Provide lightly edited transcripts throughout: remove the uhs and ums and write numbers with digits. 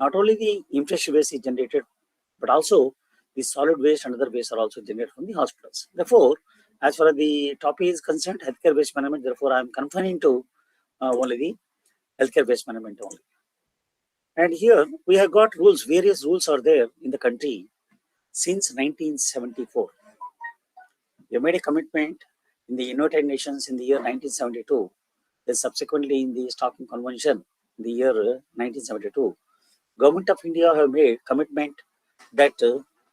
not only the infectious waste is generated, but also the solid waste and other waste are also generated from the hospitals. Therefore, as far as the topic is concerned, healthcare waste management, therefore I am confining to only the healthcare waste management only. And here we have got rules, various rules are there in the country since 1974. We made a commitment in the United Nations in the year 1972, then subsequently in the Stockholm Convention in the year 1972. Government of India have made commitment that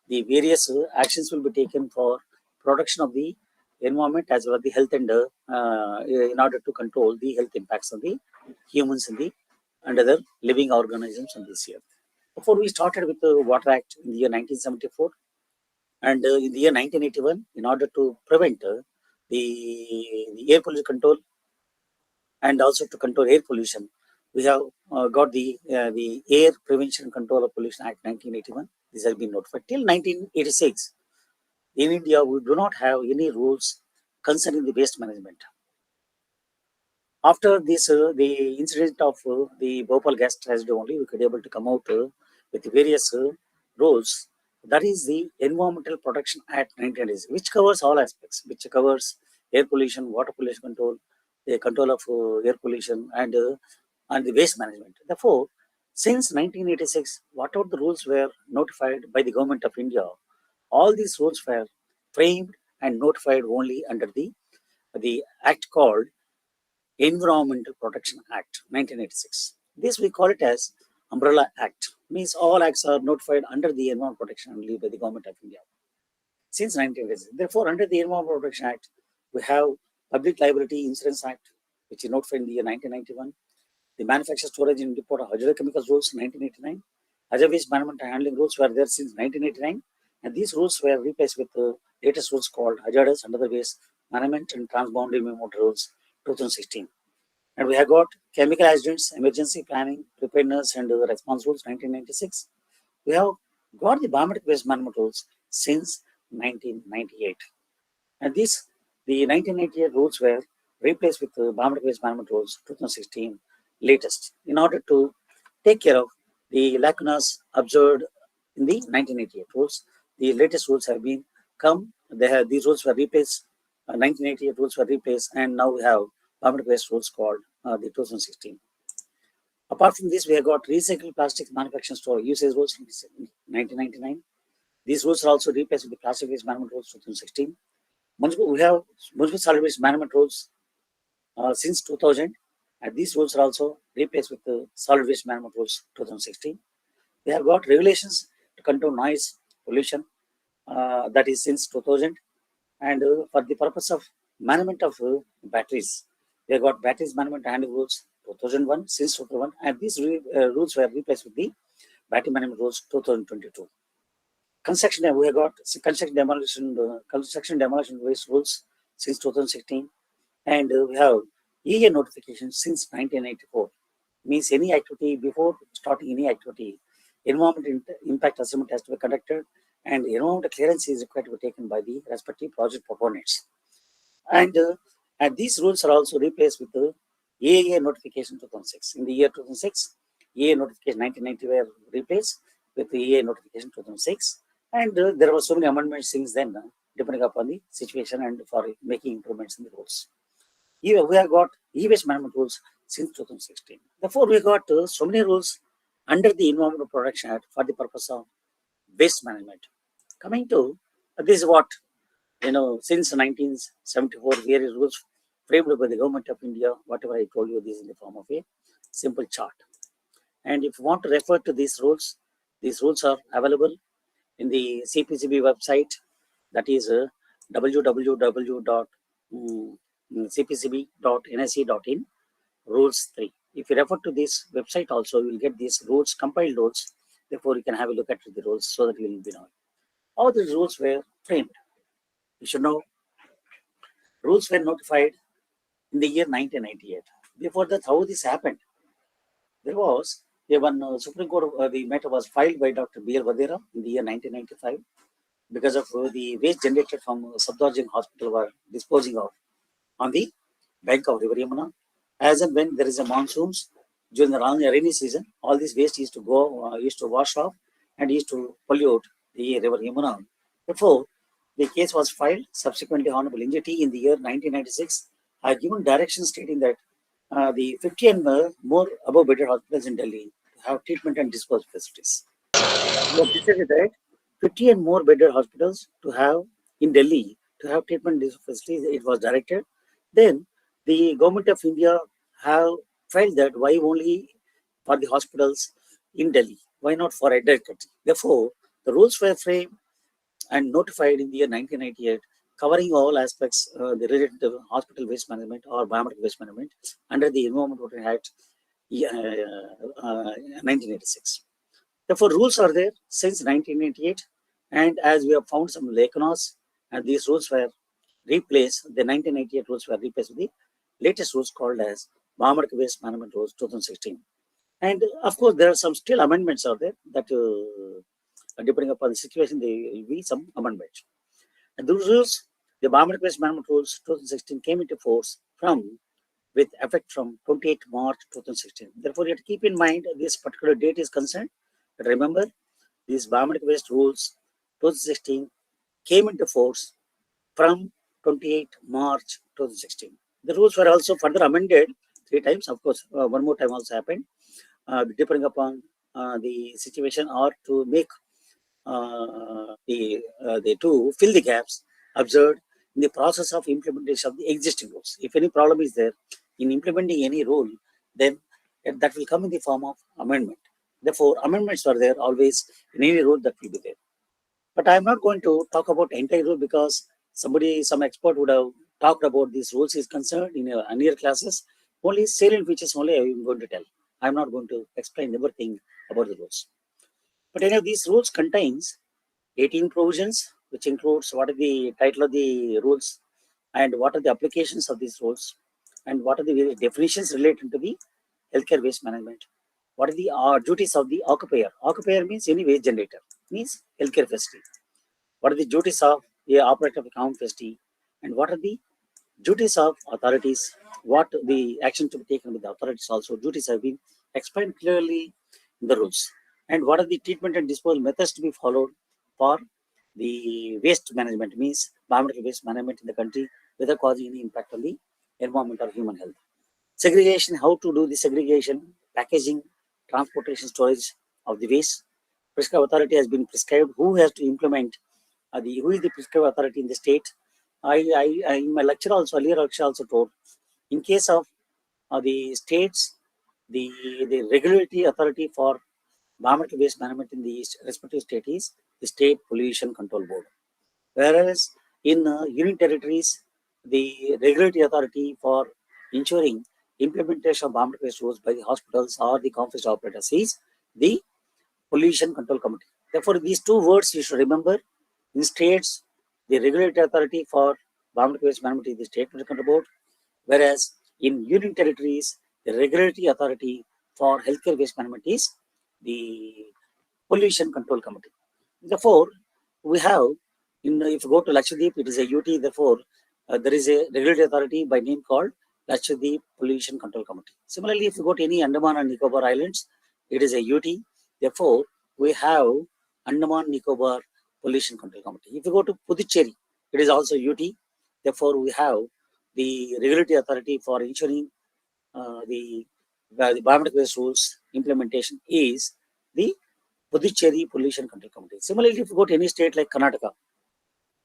the various actions will be taken for protection of the environment as well as the health and in order to control the health impacts of the humans and other living organisms on this year. Before we started with the Water Act in the year 1974, and in the year 1981, in order to prevent the air pollution control and also to control air pollution, we have got the Air Prevention and Control of Pollution Act 1981. This has been notified. Till 1986, in India, we do not have any rules concerning the waste management. After this, the incident of the Bhopal gas tragedy only, we could able to come out with various rules. That is the Environmental Protection Act 1986, which covers all aspects, which covers air pollution, water pollution control, the control of air pollution, and the waste management. Therefore, since 1986, whatever the rules were notified by the Government of India, all these rules were framed and notified only under the act called Environmental Protection Act 1986. This we call it as Umbrella Act. Means all acts are notified under the Environmental Protection only by the Government of India since 1986. Therefore, under the Environmental Protection Act, we have Public Liability Insurance Act, which is notified in the year 1991. The Manufacture, Storage and Depot of Hazardous Chemicals Rules 1989. Hazardous Waste Management and Handling Rules were there since 1989, and these rules were replaced with the latest rules called Hazardous and Other Waste Management and Transboundary Movement Rules 2016. And we have got Chemical Accidents, Emergency Planning, Preparedness and Response Rules 1996. We have got the Biometric Waste Management Rules since 1998. And the 1998 rules were replaced with the Biometric Waste Management Rules 2016 latest in order to take care of the lacunas observed in the 1988 rules. The latest rules have been come. These rules were replaced. 1988 rules were replaced, and now we have Biometric Waste rules called the 2016. Apart from this, we have got Recycled Plastics Manufacturing Store Usage Rules 1999. These rules are also replaced with the Plastic Waste Management Rules 2016. We have Municipal Solid Waste Management Rules since 2000, and these rules are also replaced with the Solid Waste Management Rules 2016. We have got regulations to control noise pollution, that is since 2000, and for the purpose of management of batteries, we have got Batteries Management and Handling Rules 2001 since 2001, and these rules were replaced with the Battery Management Rules 2022. Construction, we have got construction demolition waste rules since 2016, and we have EA notification since 1994. Means any activity, before starting any activity, environmental impact assessment has to be conducted, and environmental clearance is required to be taken by the respective project proponents. And these rules are also replaced with the EA notification 2006. In the year 2006, EA notification 1990 were replaced with the EA notification 2006. And there were so many amendments since then, depending upon the situation and for making improvements in the rules. We have got e-waste management rules since 2016. Therefore, we got so many rules under the Environmental Protection Act for the purpose of waste management. Coming to this is what, since 1974, various rules framed by the Government of India. Whatever I told you, this is in the form of a simple chart. And if you want to refer to these rules are available in the CPCB website, that is www.cpcb.nsc.in, rules 3. If you refer to this website also, you will get these rules, compiled rules. Therefore, you can have a look at the rules so that you will be knowing. How the rules were framed. You should know, rules were notified in the year 1998. Before that, how this happened? There was one Supreme Court, the matter was filed by Dr. B.L. Vadera in the year 1995 because of the waste generated from Safdarjung Hospital were disposing of on the bank of River Yamuna. As and when there is a monsoons, during the rainy season, all this waste used to wash off and used to pollute the river Yamuna. Therefore, the case was filed. Subsequently, Honorable NJT in the year 1996 had given direction stating that the 50 and more above bedded hospitals in Delhi have treatment and disposal facilities. We have decided that 50 and more bedded hospitals to have in Delhi to have treatment facilities. It was directed. Then the government of India have felt that why only for the hospitals in Delhi? Why not for entire country? Therefore, the rules were framed and notified in the year 1998, covering all aspects related to hospital waste management or biomedical waste management under the Environment Protection Act 1986. Therefore, rules are there since 1998, and as we have found some lacunas, and these rules were replaced, the 1998 rules were replaced with the latest rules called as Biomedical Waste Management Rules 2016. And of course, there are some still amendments are there that, depending upon the situation, there will be some amendments. And those rules, the Biomedical Waste Management Rules 2016 came into force with effect from 28 March 2016. Therefore, you have to keep in mind this particular date is concerned. But remember, these biomedical waste rules 2016 came into force from 28 March 2016. The rules were also further amended 3 times. Of course, one more time also happened, depending upon the situation or to make to fill the gaps observed in the process of implementation of the existing rules. If any problem is there in implementing any rule, then that will come in the form of amendment. Therefore, amendments are there always in any rule that will be there. But I am not going to talk about entire rule because some expert would have talked about these rules is concerned in earlier classes. Only salient features only I am going to tell. I am not going to explain everything about the rules. But any of these rules contains 18 provisions, which includes what is the title of the rules and what are the applications of these rules and what are the definitions related to the healthcare waste management. What are the duties of the occupier? Occupier means any waste generator, means healthcare facility. What are the duties of the operator of a common facility, and what are the duties of authorities? What the action to be taken with the authorities also. Duties have been explained clearly in the rules. And what are the treatment and disposal methods to be followed for the waste management, means biomedical waste management in the country without causing any impact on the environment or human health. Segregation, how to do the segregation, packaging, transportation, storage of the waste. Prescribed authority has been prescribed. Who has to implement who is the prescribed authority in the state? I in my lecture also, earlier lecture also told, in case of the states, the regulatory authority for biomedical waste management in the respective state is the State Pollution Control Board. Whereas in union territories, the regulatory authority for ensuring implementation of biomedical waste rules by the hospitals or the conflict operators is the Pollution Control Committee. Therefore, these two words you should remember. In states, the regulatory authority for biomedical waste management is the State Pollution Control Board, whereas in union territories, the regulatory authority for healthcare waste management is the Pollution Control Committee. Therefore, we have, if you go to Lakshadweep, it is a UT. Therefore, there is a regulatory authority by name called Lakshadweep Pollution Control Committee. Similarly, if you go to any Andaman and Nicobar Islands, it is a UT. Therefore, we have Andaman Nicobar Pollution Control Committee. If you go to Puducherry, it is also UT. Therefore, we have the regulatory authority for ensuring the biomedical waste rules implementation is the Puducherry Pollution Control Committee. Similarly, if you go to any state like Karnataka,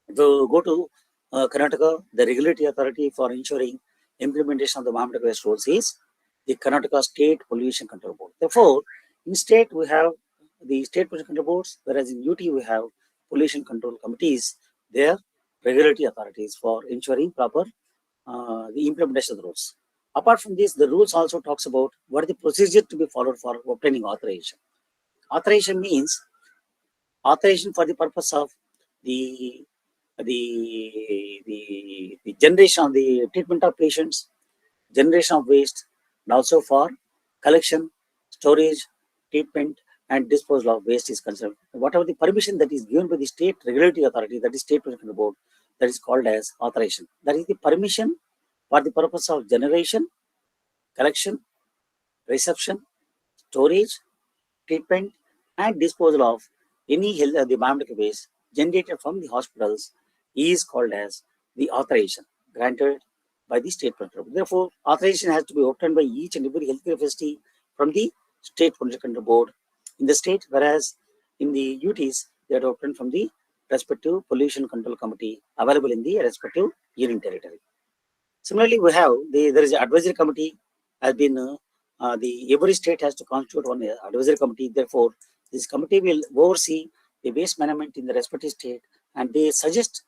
if you go to Karnataka, the regulatory authority for ensuring implementation of the biomedical waste rules is the Karnataka State Pollution Control Board. Therefore, in state we have the State Pollution Control Boards, whereas in UT we have pollution control committees. They are regulatory authorities for ensuring proper the implementation of the rules. Apart from this, the rules also talks about what is the procedure to be followed for obtaining authorization. Authorization means authorization for the purpose of the generation of the treatment of patients, generation of waste, and also for collection, storage, treatment, and disposal of waste is concerned. Whatever the permission that is given by the state regulatory authority, that is State Pollution Board, that is called as authorization. That is the permission for the purpose of generation, collection, reception, storage, treatment, and disposal of any the biomedical waste generated from the hospitals is called as the authorization granted by the state control. Therefore, authorization has to be obtained by each and every healthcare facility from the state pollution control board in the state, whereas in the UTs they are obtained from the respective pollution control committee available in the respective union territory. Similarly, we have there is an advisory committee has been the every state has to constitute one advisory committee. Therefore, this committee will oversee the waste management in the respective state, and they suggest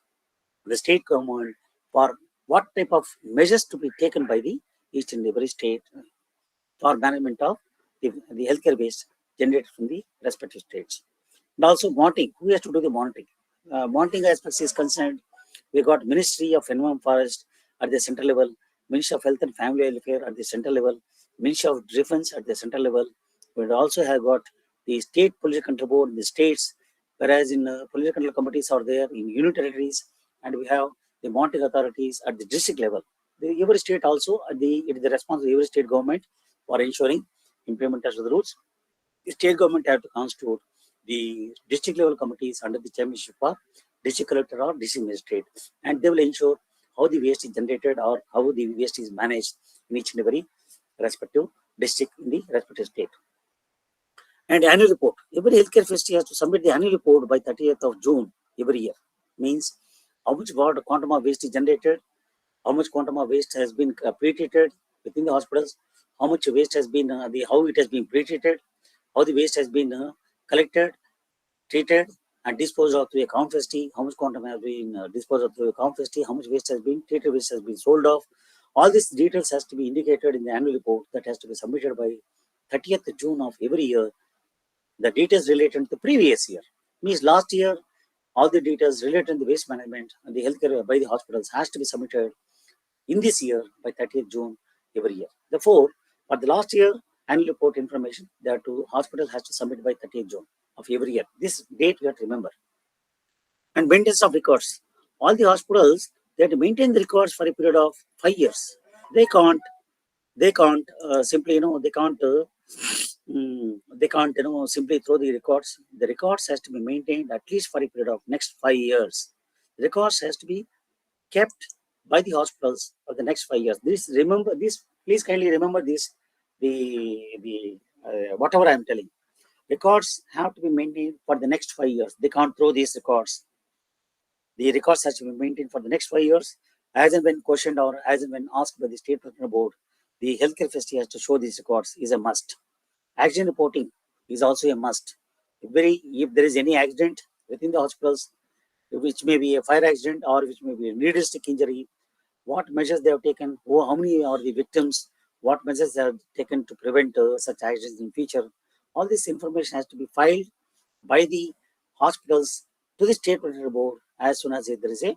the state government for what type of measures to be taken by the each and every state for management of the healthcare waste generated from the respective states. And also monitoring. Who has to do the monitoring? Monitoring aspects is concerned. We got Ministry of Environment Forest at the central level, Ministry of Health and Family Welfare at the central level, Ministry of Defense at the central level. We also have got the state pollution control board in the states, whereas in pollution control committees are there in union territories, and we have the monitoring authorities at the district level. Every state also, it is the responsibility of every state government for ensuring implementation of the rules. The state government have to constitute the district level committees under the chairmanship of district collector or district magistrate, and they will ensure how the waste is generated or how the waste is managed in each and every respective district in the respective state. And annual report. Every healthcare facility has to submit the annual report by 30th of June every year. Means how much water quantum of waste is generated, how much quantum of waste has been pre-treated within the hospitals, how much waste has been how it has been pre-treated, how the waste has been collected, treated, and disposed of through a count facility, how much quantum has been disposed of through a count facility, how much waste has been treated, waste has been sold off. All these details has to be indicated in the annual report that has to be submitted by 30th June of every year. The details related to the previous year means last year, all the details related to the waste management and the healthcare by the hospitals has to be submitted in this year by 30th June every year. Therefore, for the last year annual report information, the two hospitals has to submit by 30th June of every year. This date we have to remember. And maintenance of records. All the hospitals, they have to maintain the records for a period of 5 years. They can't simply, they can't, simply throw the records. The records has to be maintained at least for a period of next 5 years. The records has to be kept by the hospitals for the next 5 years. Please kindly remember this, whatever I am telling. Records have to be maintained for the next 5 years. They can't throw these records. The records has to be maintained for the next 5 years. As and when questioned or as and when asked by the state personnel board, the healthcare facility has to show these records is a must. Accident reporting is also a must. If there is any accident within the hospitals, which may be a fire accident or which may be a realistic injury, what measures they have taken, how many are the victims, what measures they have taken to prevent such accidents in future. All this information has to be filed by the hospitals to the state personnel board as soon as there is a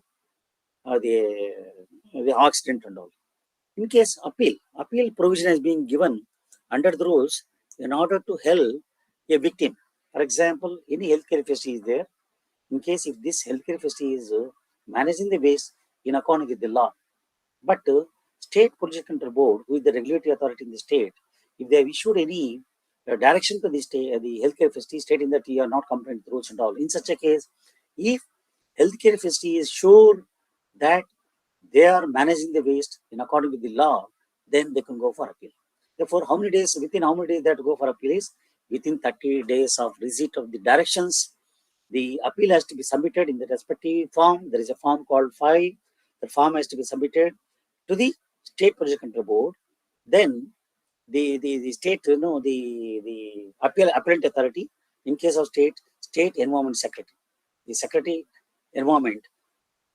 the accident and all. In case appeal provision has been given under the rules in order to help a victim. For example, any healthcare facility is there. In case if this healthcare facility is managing the waste in accordance with the law, but state pollution control board, who is the regulatory authority in the state, if they have issued any direction to the state, the healthcare facility stating that you are not complying with rules and all, in such a case, if healthcare facility is sure that they are managing the waste in accordance with the law, then they can go for appeal. Therefore, within how many days they have to go for appeal is within 30 days of receipt of the directions. The appeal has to be submitted in the respective form. There is a form called 5. The form has to be submitted to the state pollution control board. Then the state, the appellate authority, in case of state environment secretary, the secretary environment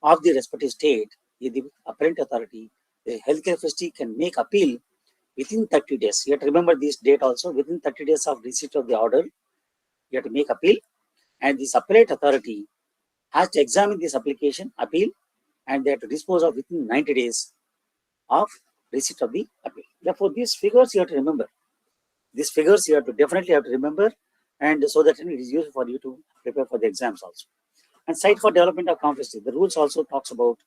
of the respective state, the appellate authority, the healthcare facility can make appeal within 30 days. You have to remember this date also. Within 30 days of receipt of the order, you have to make appeal, and this appellate authority has to examine this appeal, and they have to dispose of within 90 days of receipt of the appeal. Therefore, these figures you have to remember. These figures you have to definitely have to remember, and so that it is useful for you to prepare for the exams also. And site for development of composting. The rules also talks about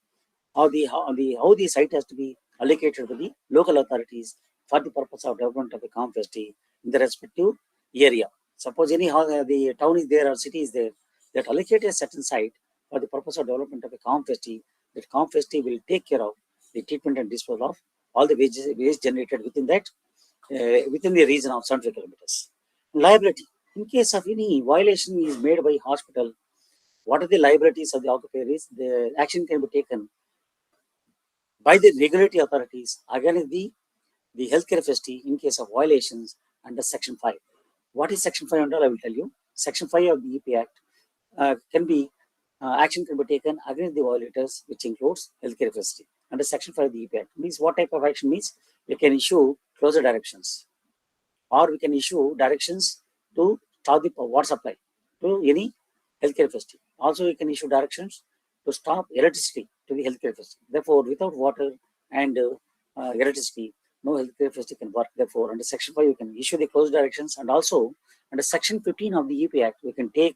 how the site has to be allocated to the local authorities for the purpose of development of a common facility in the respective area. Suppose any the town is there or city is there, that allocate a certain site for the purpose of development of a common facility. That common facility will take care of the treatment and disposal of all the waste generated within that within the region of 75 kilometers. Liability. In case of any violation is made by hospital, what are the liabilities of the occupier is the action can be taken by the regulatory authorities against the healthcare facility in case of violations under Section 5. What is Section 5 under? I will tell you. Section 5 of the EP Act can be action can be taken against the violators, which includes healthcare facility. Under Section 5 of the EP Act means what type of action means? We can issue closure directions, or we can issue directions to stop the water supply to any healthcare facility. Also, we can issue directions to stop electricity to the healthcare facility. Therefore, without water and electricity, no healthcare facility can work. Therefore, under Section 5, we can issue the closed directions, and also under Section 15 of the EP Act, we can take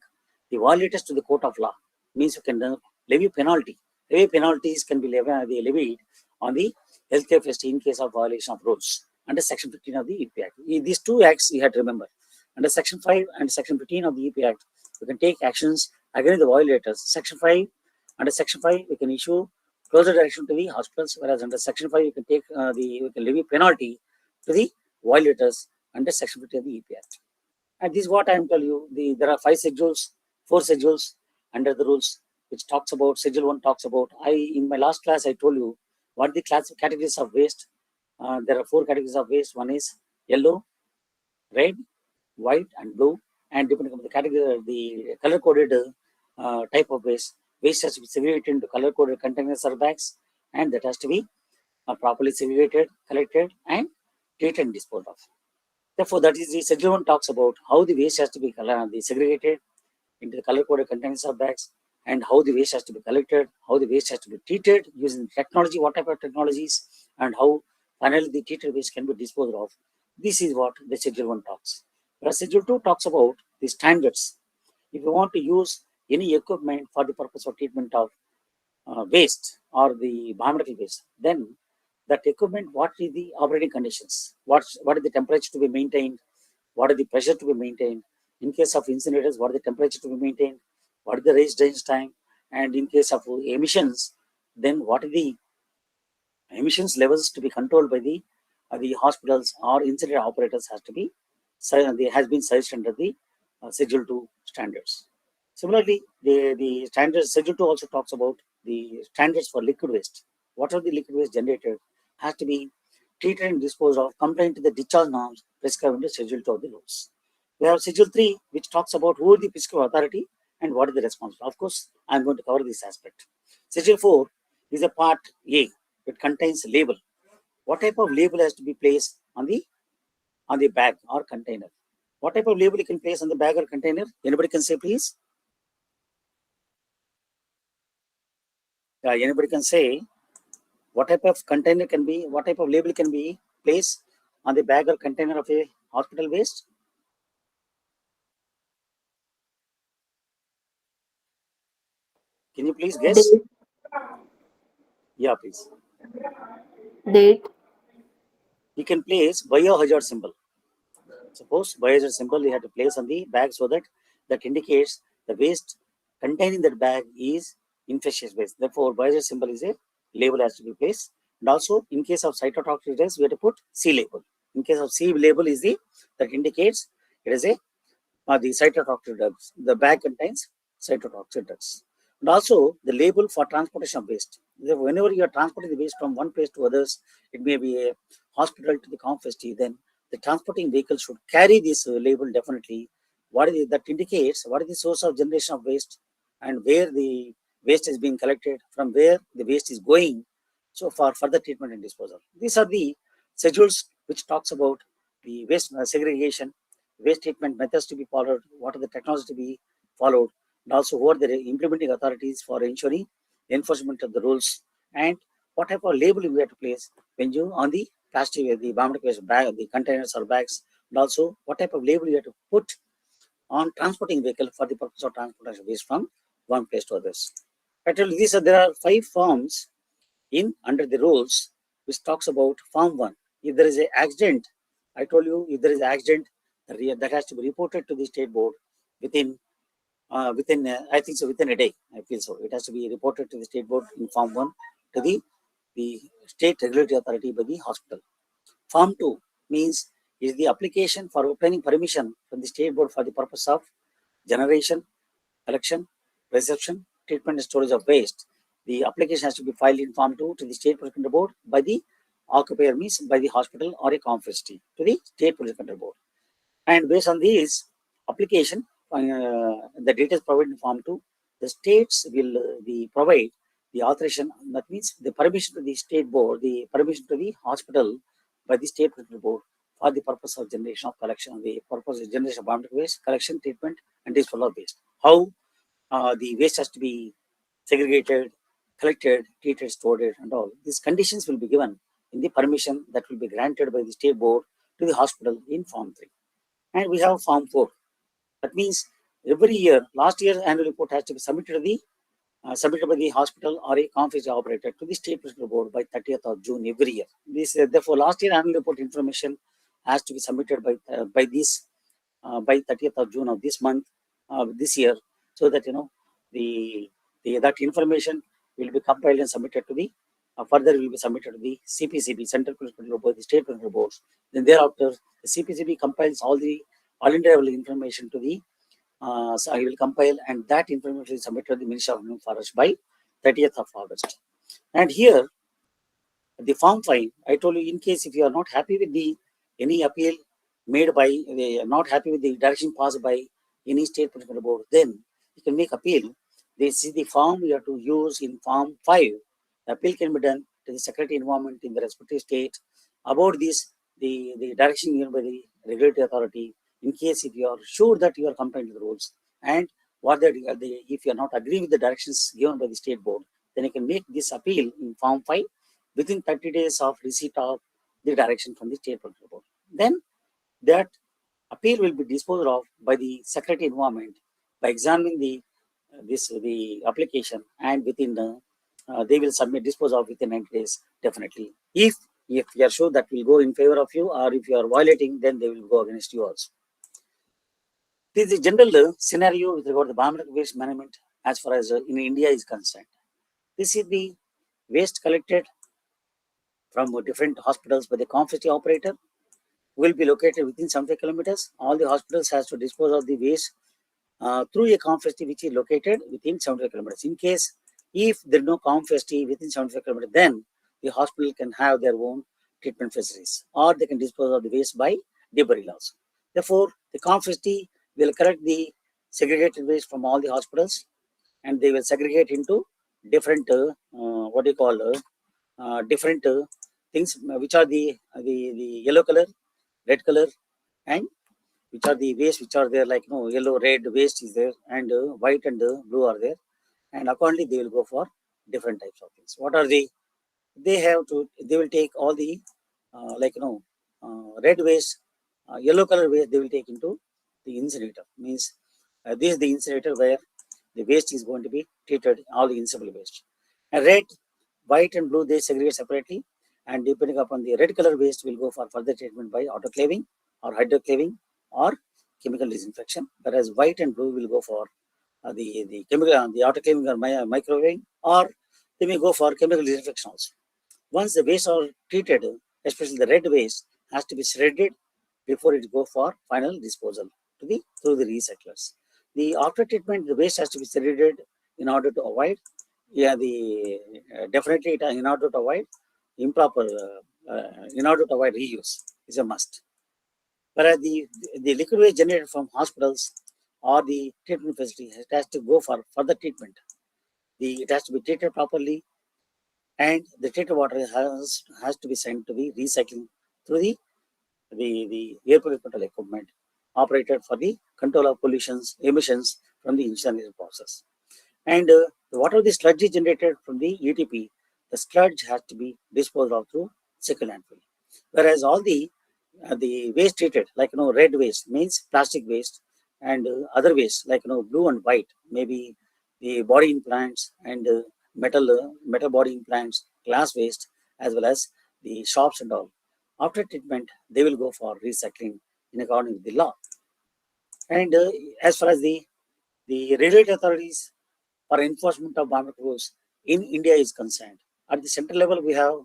the violators to the court of law. Means you can levy penalty. Levy penalties can be levied on the healthcare facility in case of violation of rules under Section 15 of the EP Act. These two acts you have to remember. Under Section 5 and Section 15 of the EP Act, we can take actions against the violators. Under Section 5, we can issue closure direction to the hospitals, whereas under Section 5, we can take we can levy penalty to the violators under Section 15 of the EP Act. And this is what I am telling you. There are 4 schedules under the rules, which talks about, Schedule 1 talks about, in my last class, I told you what the categories of waste. There are 4 categories of waste. One is yellow, red, white, and blue. And depending on the category, the color-coded type of waste has to be segregated into color-coded containers or bags, and that has to be properly segregated, collected, and treated and disposed of. Therefore, that is the Schedule 1 talks about how the waste has to be segregated into the color-coded containers or bags, and how the waste has to be collected, how the waste has to be treated using technology, what type of technologies, and how finally the treated waste can be disposed of. This is what the Schedule 1 talks. Whereas Schedule 2 talks about the standards. If you want to use any equipment for the purpose of treatment of waste or the biomedical waste, then that equipment, what is the operating conditions? What is the temperature to be maintained? What is the pressure to be maintained? In case of incinerators, what is the temperature to be maintained? What is the raised range time? And in case of emissions, then what are the emissions levels to be controlled by the hospitals or incinerator operators has been suggested under the Schedule 2 standards. Similarly, the standards, Schedule 2 also talks about the standards for liquid waste. What are the liquid waste generated has to be treated and disposed of compliant to the discharge norms prescribed in the Schedule 2 of the rules. We have Schedule 3, which talks about who is the fiscal authority and what is the responsibility. Of course, I am going to cover this aspect. Schedule 4 is a part A. It contains label. What type of label has to be placed on the bag or container? What type of label you can place on the bag or container? Anybody can say, please? Anybody can say what type of container can be, what type of label can be placed on the bag or container of a hospital waste? Can you please guess? Date. Yeah, please. Date. You can place biohazard symbol. Suppose biohazard symbol you have to place on the bag so that indicates the waste containing that bag is infectious waste. Therefore, biohazard symbol is a label has to be placed. And also, in case of cytotoxic drugs, we have to put C label. In case of C label is that indicates it is the cytotoxic drugs. The bag contains cytotoxic drugs. And also the label for transportation of waste. Whenever you are transporting the waste from one place to others, it may be a hospital to the common facility, then the transporting vehicle should carry this label definitely. What is it that indicates what is the source of generation of waste and where the waste is being collected, from where the waste is going, so for further treatment and disposal. These are the schedules which talks about the waste segregation, waste treatment methods to be followed, what are the technologies to be followed, and also who are the implementing authorities for ensuring enforcement of the rules, and what type of label we have to place when you on the plastic, the biomedical waste bag, the containers or bags, and also what type of label you have to put on transporting vehicle for the purpose of transportation waste from one place to others. There are 5 forms in under the rules which talks about Form 1, if there is an accident, I told you, if there is an accident, that has to be reported to the state board within I think so, within a day. I feel so. It has to be reported to the state board in Form 1 to the state regulatory authority by the hospital. Form 2 means is the application for obtaining permission from the state board for the purpose of generation, collection, reception, treatment and storage of waste. The application has to be filed in Form 2 to the state pollution control board by the occupier, means by the hospital or a confesty to the state pollution control board. And based on this application, the details provided in Form 2, the states will provide the authorization, that means the permission to the state board, the permission to the hospital by the state pollution board for the purpose of generation of collection, the purpose of generation of biological waste, collection, treatment, and disposal of waste. How the waste has to be segregated, collected, treated, stored, and all. These conditions will be given in the permission that will be granted by the state board to the hospital in Form 3. And we have Form 4. That means every year, last year's annual report has to be submitted by the hospital or a confidential operator to the state pollution board by 30th of June every year. Therefore, last year annual report information has to be submitted by 30th of June of this month, this year, so that that information will be compiled and submitted to the further will be submitted to the CPCB, Central Pollution Control Board, the state pollution boards. Then thereafter, the CPCB compiles all India level information to the so I will compile, and that information is submitted to the Ministry of Human Forest by 30th of August. And here, the Form 5, I told you, in case if you are not happy with any appeal made by, not happy with the direction passed by any state political board, then you can make appeal. This is the form you have to use in Form 5. The appeal can be done to the Secretary Environment in the respective state about this, the direction given by the regulatory authority, in case if you are sure that you are complying with the rules, and if you are not agreeing with the directions given by the state board, then you can make this appeal in Form 5 within 30 days of receipt of the direction from the state political board. Then that appeal will be disposed of by the Secretary Environment by examining the application, and within they will dispose of within 90 days definitely. If you are sure that will go in favor of you, or if you are violating, then they will go against you also. This is the general scenario with regard to the biomedical waste management as far as in India is concerned. This is the waste collected from different hospitals by the confesty operator will be located within 75 kilometers. All the hospitals has to dispose of the waste through a confesty which is located within 75 kilometers. In case if there is no confesty within 75 kilometers, then the hospital can have their own treatment facilities, or they can dispose of the waste by debris also. Therefore, the confesty will collect the segregated waste from all the hospitals, and they will segregate into different different things, which are the yellow color, red color, and which are the waste which are there, like yellow, red waste is there, and white and blue are there, and accordingly they will go for different types of things. What are they will take all the red waste, yellow color waste they will take into the incinerator. Means this is the incinerator where the waste is going to be treated, all the incinerable waste. And red, white and blue they segregate separately, and depending upon the red color waste will go for further treatment by autoclaving or hydroclaving or chemical disinfection, whereas white and blue will go for the chemical, the autoclaving or microwaving, or they may go for chemical disinfection also. Once the waste are treated, especially the red waste, has to be shredded before it go for final disposal through the recyclers. The after treatment, the waste has to be shredded in order to avoid, definitely in order to avoid improper, in order to avoid reuse is a must. Whereas the liquid waste generated from hospitals or the treatment facility has to go for further treatment. It has to be treated properly, and the treated water has to be sent to the recycling through the air pollution control equipment operated for the control of emissions from the incineration process. And whatever the sludge is generated from the UTP, the sludge has to be disposed of through second landfill. Whereas all the waste treated, like red waste means plastic waste, and other waste like blue and white, maybe the body implants and metal body implants, glass waste, as well as the shops and all. After treatment, they will go for recycling in accordance with the law. And as far as the regulatory authorities for enforcement of biometric rules in India is concerned, at the central level, we have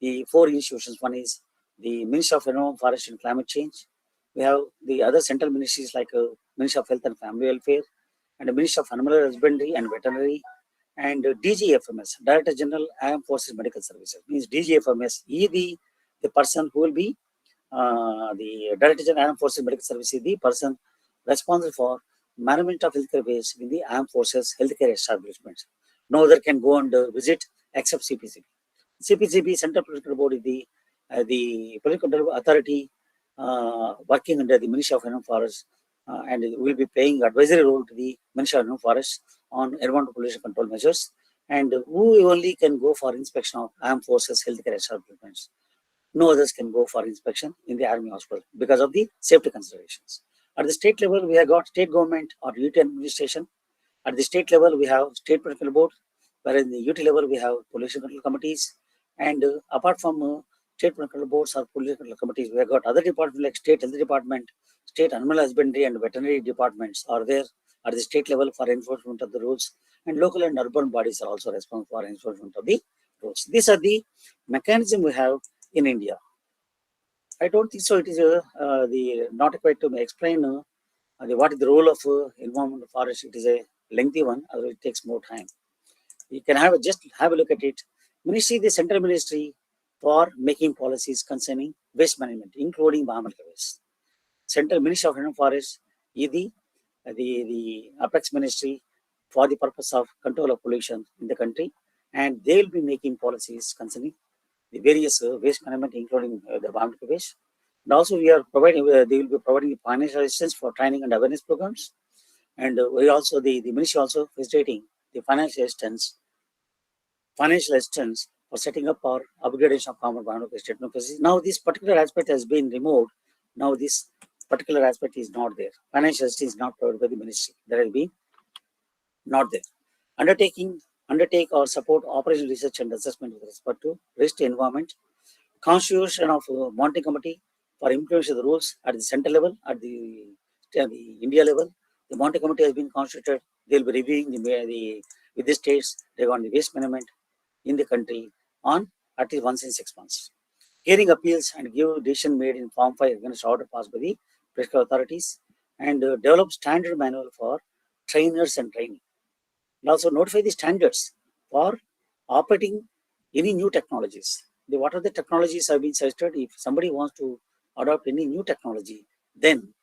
the four institutions. One is the Ministry of Environment, Forest and Climate Change. We have the other central ministries like Ministry of Health and Family Welfare, and the Ministry of Animal Husbandry and Veterinary, and DGFMS, Director General Armed Forces Medical Services. Means DGFMS is the person who will be the Director General Armed Forces Medical Services is the person responsible for management of healthcare waste in the armed forces healthcare establishments. No other can go and visit except CPCB. CPCB, Central Political Board, is the political authority working under the Ministry of Environment Forest, and will be playing advisory role to the Ministry of Environment Forest on environmental pollution control measures. And who only can go for inspection of armed forces healthcare establishments? No others can go for inspection in the army hospital because of the safety considerations. At the state level, we have got state government or UT administration. At the state level, we have state political board, whereas in the UT level, we have pollution control committees. And apart from state political boards or pollution control committees, we have got other departments like state health department, state animal husbandry and veterinary departments are there at the state level for enforcement of the rules. And local and urban bodies are also responsible for enforcement of the rules. These are the mechanism we have in India. I don't think so. It is the not required to explain what is the role of environmental forest. It is a lengthy one, otherwise it takes more time. You can just have a look at it. Ministry, the central ministry for making policies concerning waste management, including biomedical waste. Central Ministry of Environment Forest is the apex ministry for the purpose of control of pollution in the country, and they will be making policies concerning the various waste management, including the biomedical waste. And also, we are providing, they will be providing financial assistance for training and awareness programs. And we also, the ministry also facilitating the financial assistance for setting up or upgradation of common biomedical treatment facilities. Now, this particular aspect has been removed. Now, this particular aspect is not there. Financial assistance is not provided by the ministry. That has been not there. Undertake or support operational research and assessment with respect to risk to environment. Constitution of monitoring committee for implementation of the rules at the central level, at the India level. The monitoring committee has been constituted. They will be reviewing with the states regarding the waste management in the country on at least once in 6 months. Hearing appeals and give decision made in Form 5 against order passed by the fiscal authorities, and develop standard manual for trainers and training. And also notify the standards for operating any new technologies. What are the technologies have been suggested? If somebody wants to adopt any new technology, then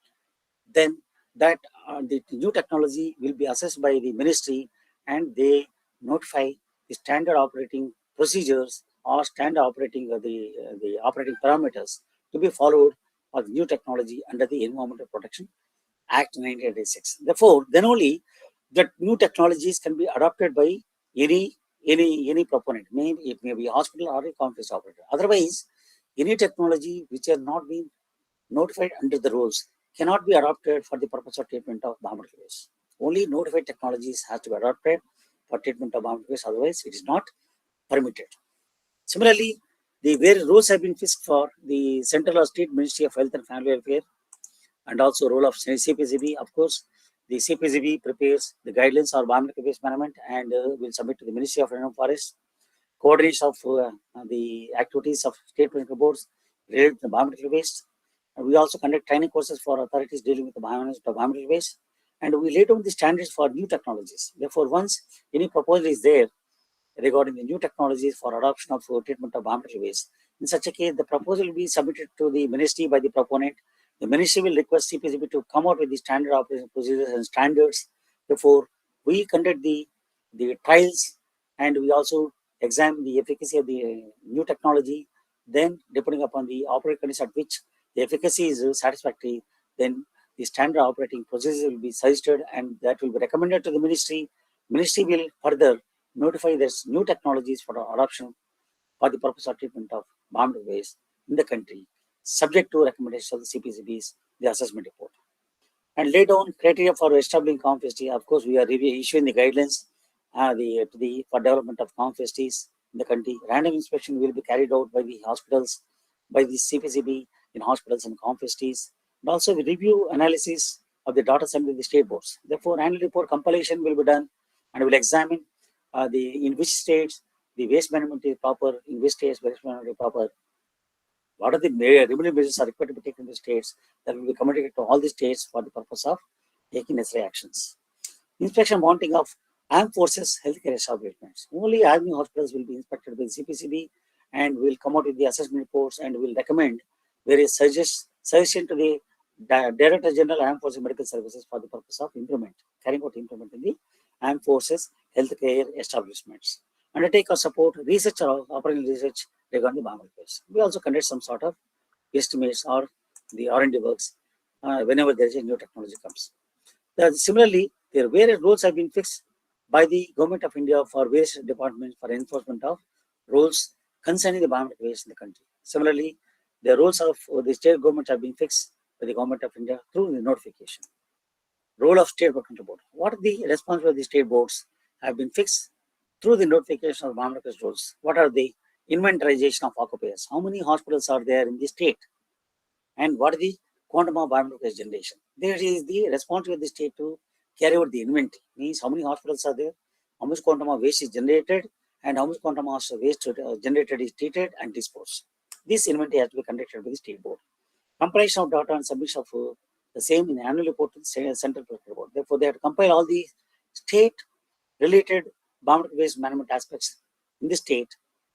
that the new technology will be assessed by the ministry, and they notify the standard operating procedures or standard operating the operating parameters to be followed for the new technology under the Environmental Protection Act 1986. Therefore, then only that new technologies can be adopted by any proponent. Maybe it may be a hospital or a conference operator. Otherwise, any technology which has not been notified under the rules cannot be adopted for the purpose of treatment of biomedical waste. Only notified technologies has to be adopted for treatment of biomedical waste. Otherwise, it is not permitted. Similarly, the various rules have been fixed for the Central or State Ministry of Health and Family Welfare, and also role of CPCB. Of course, the CPCB prepares the guidelines for biomedical waste management and will submit to the Ministry of Environment Forest. Coordination of the activities of state political boards related to the biomedical waste. And we also conduct training courses for authorities dealing with the biomedical waste. And we lay down the standards for new technologies. Therefore, once any proposal is there regarding the new technologies for adoption of treatment of biomedical waste, in such a case, the proposal will be submitted to the ministry by the proponent. The ministry will request CPCB to come out with the standard operation procedures and standards. Therefore, we conduct the trials, and we also examine the efficacy of the new technology. Then, depending upon the operating conditions at which the efficacy is satisfactory, then the standard operating procedures will be suggested, and that will be recommended to the ministry. Ministry will further notify this new technologies for adoption for the purpose of treatment of biomedical waste in the country, subject to recommendations of the CPCB's the assessment report. And lay down criteria for establishing common facility. Of course, we are issuing the guidelines for development of common facilities in the country. Random inspection will be carried out by the hospitals by the CPCB in hospitals and facilities. And also we review analysis of the data sent to the state boards. Therefore, annual report compilation will be done and will examine in which states the waste management is proper, in which states waste management is proper, what are the remedial measures are required to be taken in the states that will be communicated to all the states for the purpose of taking necessary actions. Inspection monitoring of armed forces healthcare establishments. Only army hospitals will be inspected by the CPCB and will come out with the assessment reports and will recommend various suggestion to the Director General Armed Forces Medical Services for the purpose of carrying out implement in the armed forces healthcare establishments. Undertake or support research or operational research regarding the bomb repairs. We also conduct some sort of estimates or the R&D works whenever there is a new technology comes. Similarly, there various rules have been fixed by the Government of India for various departments for enforcement of rules concerning the biometric waste in the country. Similarly, the rules of the state government have been fixed by the Government of India through the notification. Role of State Control Board. What are the responsibilities of the state boards have been fixed through the notification of biometric rules. What are the inventarization of occupiers? How many hospitals are there in the state? And what is the quantum of biometric waste generation? There is the responsibility of the state to carry out the inventory. Means how many hospitals are there, how much quantum of waste is generated, and how much quantum of waste generated is treated and disposed. This inventory has to be conducted by the state board. Compilation of data and submission of the same in annual report to the central board. Therefore, they have to compile all the state-related biometric waste management aspects in the state.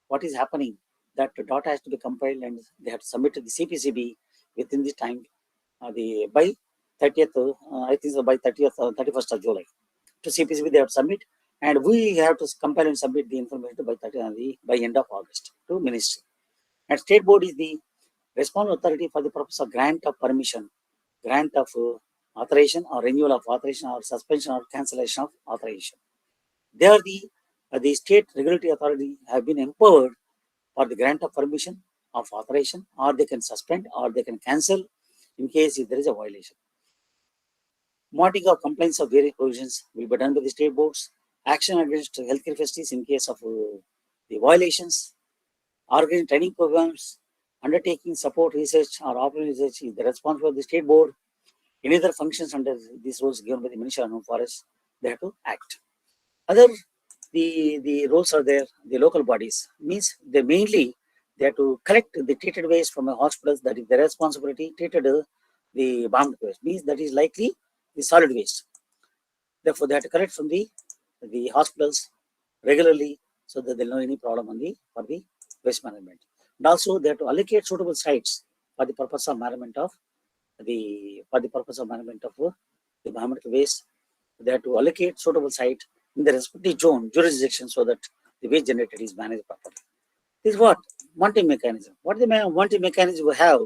What is happening? That data has to be compiled and they have to submit to the CPCB within the time by 30th, I think so by 30th, 31st of July. To CPCB they have to submit, and we have to compile and submit the information by end of August to Ministry. And State Board is the responsible authority for the purpose of grant of permission, grant of authorization or renewal of authorization or suspension or cancellation of authorization. They are the state regulatory authority have been empowered for the grant of permission of authorization, or they can suspend or they can cancel in case if there is a violation. Monitoring of complaints of various provisions will be done by the state boards. Action against healthcare facilities in case of the violations. Organizing training programs, undertaking support research or operational research is the responsibility of the state board. Any other functions under these rules given by the Ministry of Home Forest, they have to act. Other the roles are there. The local bodies means they mainly they have to collect the treated waste from the hospitals. That is their responsibility. Treated the bombed waste means that is likely the solid waste. Therefore, they have to collect from the hospitals regularly so that there will no any problem on for the waste management. And also they have to allocate suitable sites for the purpose of management of the biometric waste. They have to allocate suitable site in the respective zone jurisdiction so that the waste generated is managed properly. This is what monitoring mechanism. What the monitoring mechanism we have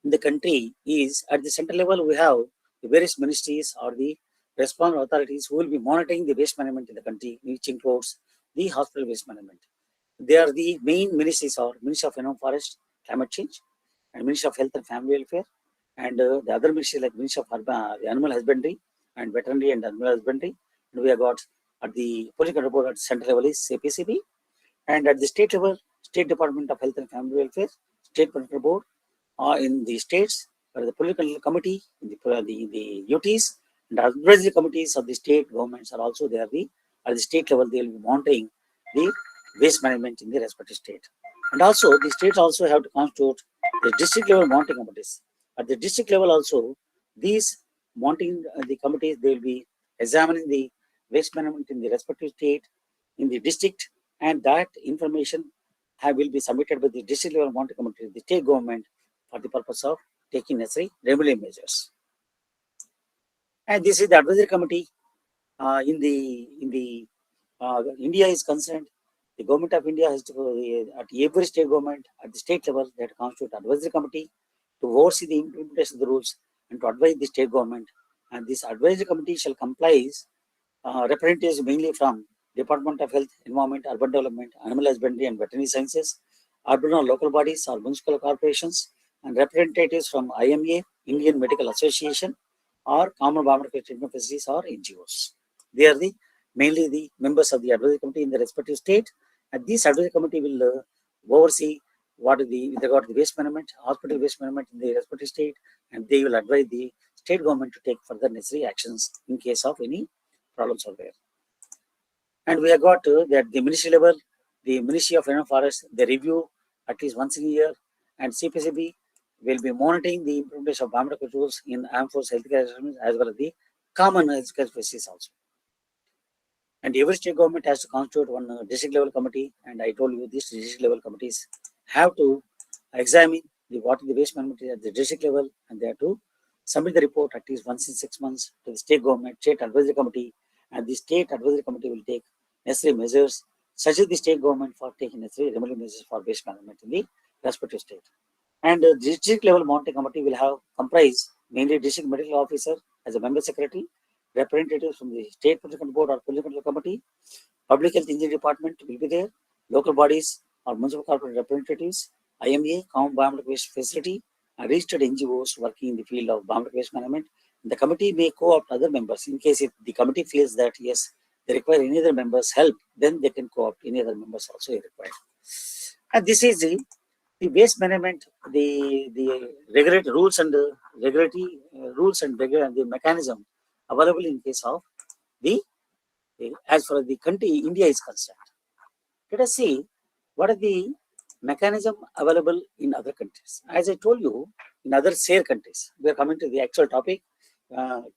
in the country is at the central level we have the various ministries or the responsible authorities who will be monitoring the waste management in the country, which includes the hospital waste management. They are the main ministries are Ministry of Home Forest, Climate Change, and Ministry of Health and Family Welfare, and the other ministries like Ministry of Animal Husbandry and Veterinary and Animal Husbandry. And we have got at the Police Control Board at central level is CPCB, and at the state level, State Department of Health and Family Welfare, State Control Board, in the states, the political committee, the UTs, and advisory committees of the state governments are also there. At the state level, they will be monitoring the waste management in the respective state. And also, the states also have to constitute the district level monitoring committees. At the district level also, these monitoring the committees, they will be examining the waste management in the respective state, in the district, and that information will be submitted by the district level monitoring committee, the state government, for the purpose of taking necessary remedial measures. And this is the advisory committee. In the India is concerned, the government of India has to at every state government at the state level they have to constitute advisory committee to oversee the implementation of the rules and to advise the state government. And this advisory committee shall comprise representatives mainly from Department of Health, Environment, Urban Development, Animal Husbandry and Veterinary Sciences, urban or local bodies or municipal corporations, and representatives from IMA, Indian Medical Association, or Common Biometric Treatment Facilities or NGOs. They are mainly the members of the advisory committee in the respective state, and this advisory committee will oversee what is the, they got the waste management, hospital waste management in the respective state, and they will advise the state government to take further necessary actions in case of any problems are there. And we have got that the ministry level, the Ministry of Land Forest, they review at least once in a year, and CPCB will be monitoring the implementation of environmental controls in armed force healthcare as well as the common healthcare facilities also. And every state government has to constitute one district level committee, and I told you these district level committees have to examine the what is the waste management at the district level, and they have to submit the report at least once in 6 months to the state government, state advisory committee, and the state advisory committee will take necessary measures, such as the state government for taking necessary remedial measures for waste management in the respective state. And the district level monitoring committee will have comprise mainly district medical officer as a member secretary, representatives from the state political board or political committee, public health engineering department will be there, local bodies or municipal corporate representatives, IMA, Common Environmental Waste Facility, and registered NGOs working in the field of environmental waste management. The committee may co-opt other members in case if the committee feels that yes, they require any other members' help, then they can co-opt any other members also required. And this is the waste management, the regulatory rules and regulatory rules and the mechanism available in case of the as far as the country India is concerned. Let us see what are the mechanism available in other countries. As I told you, in other SEAR countries, we are coming to the actual topic.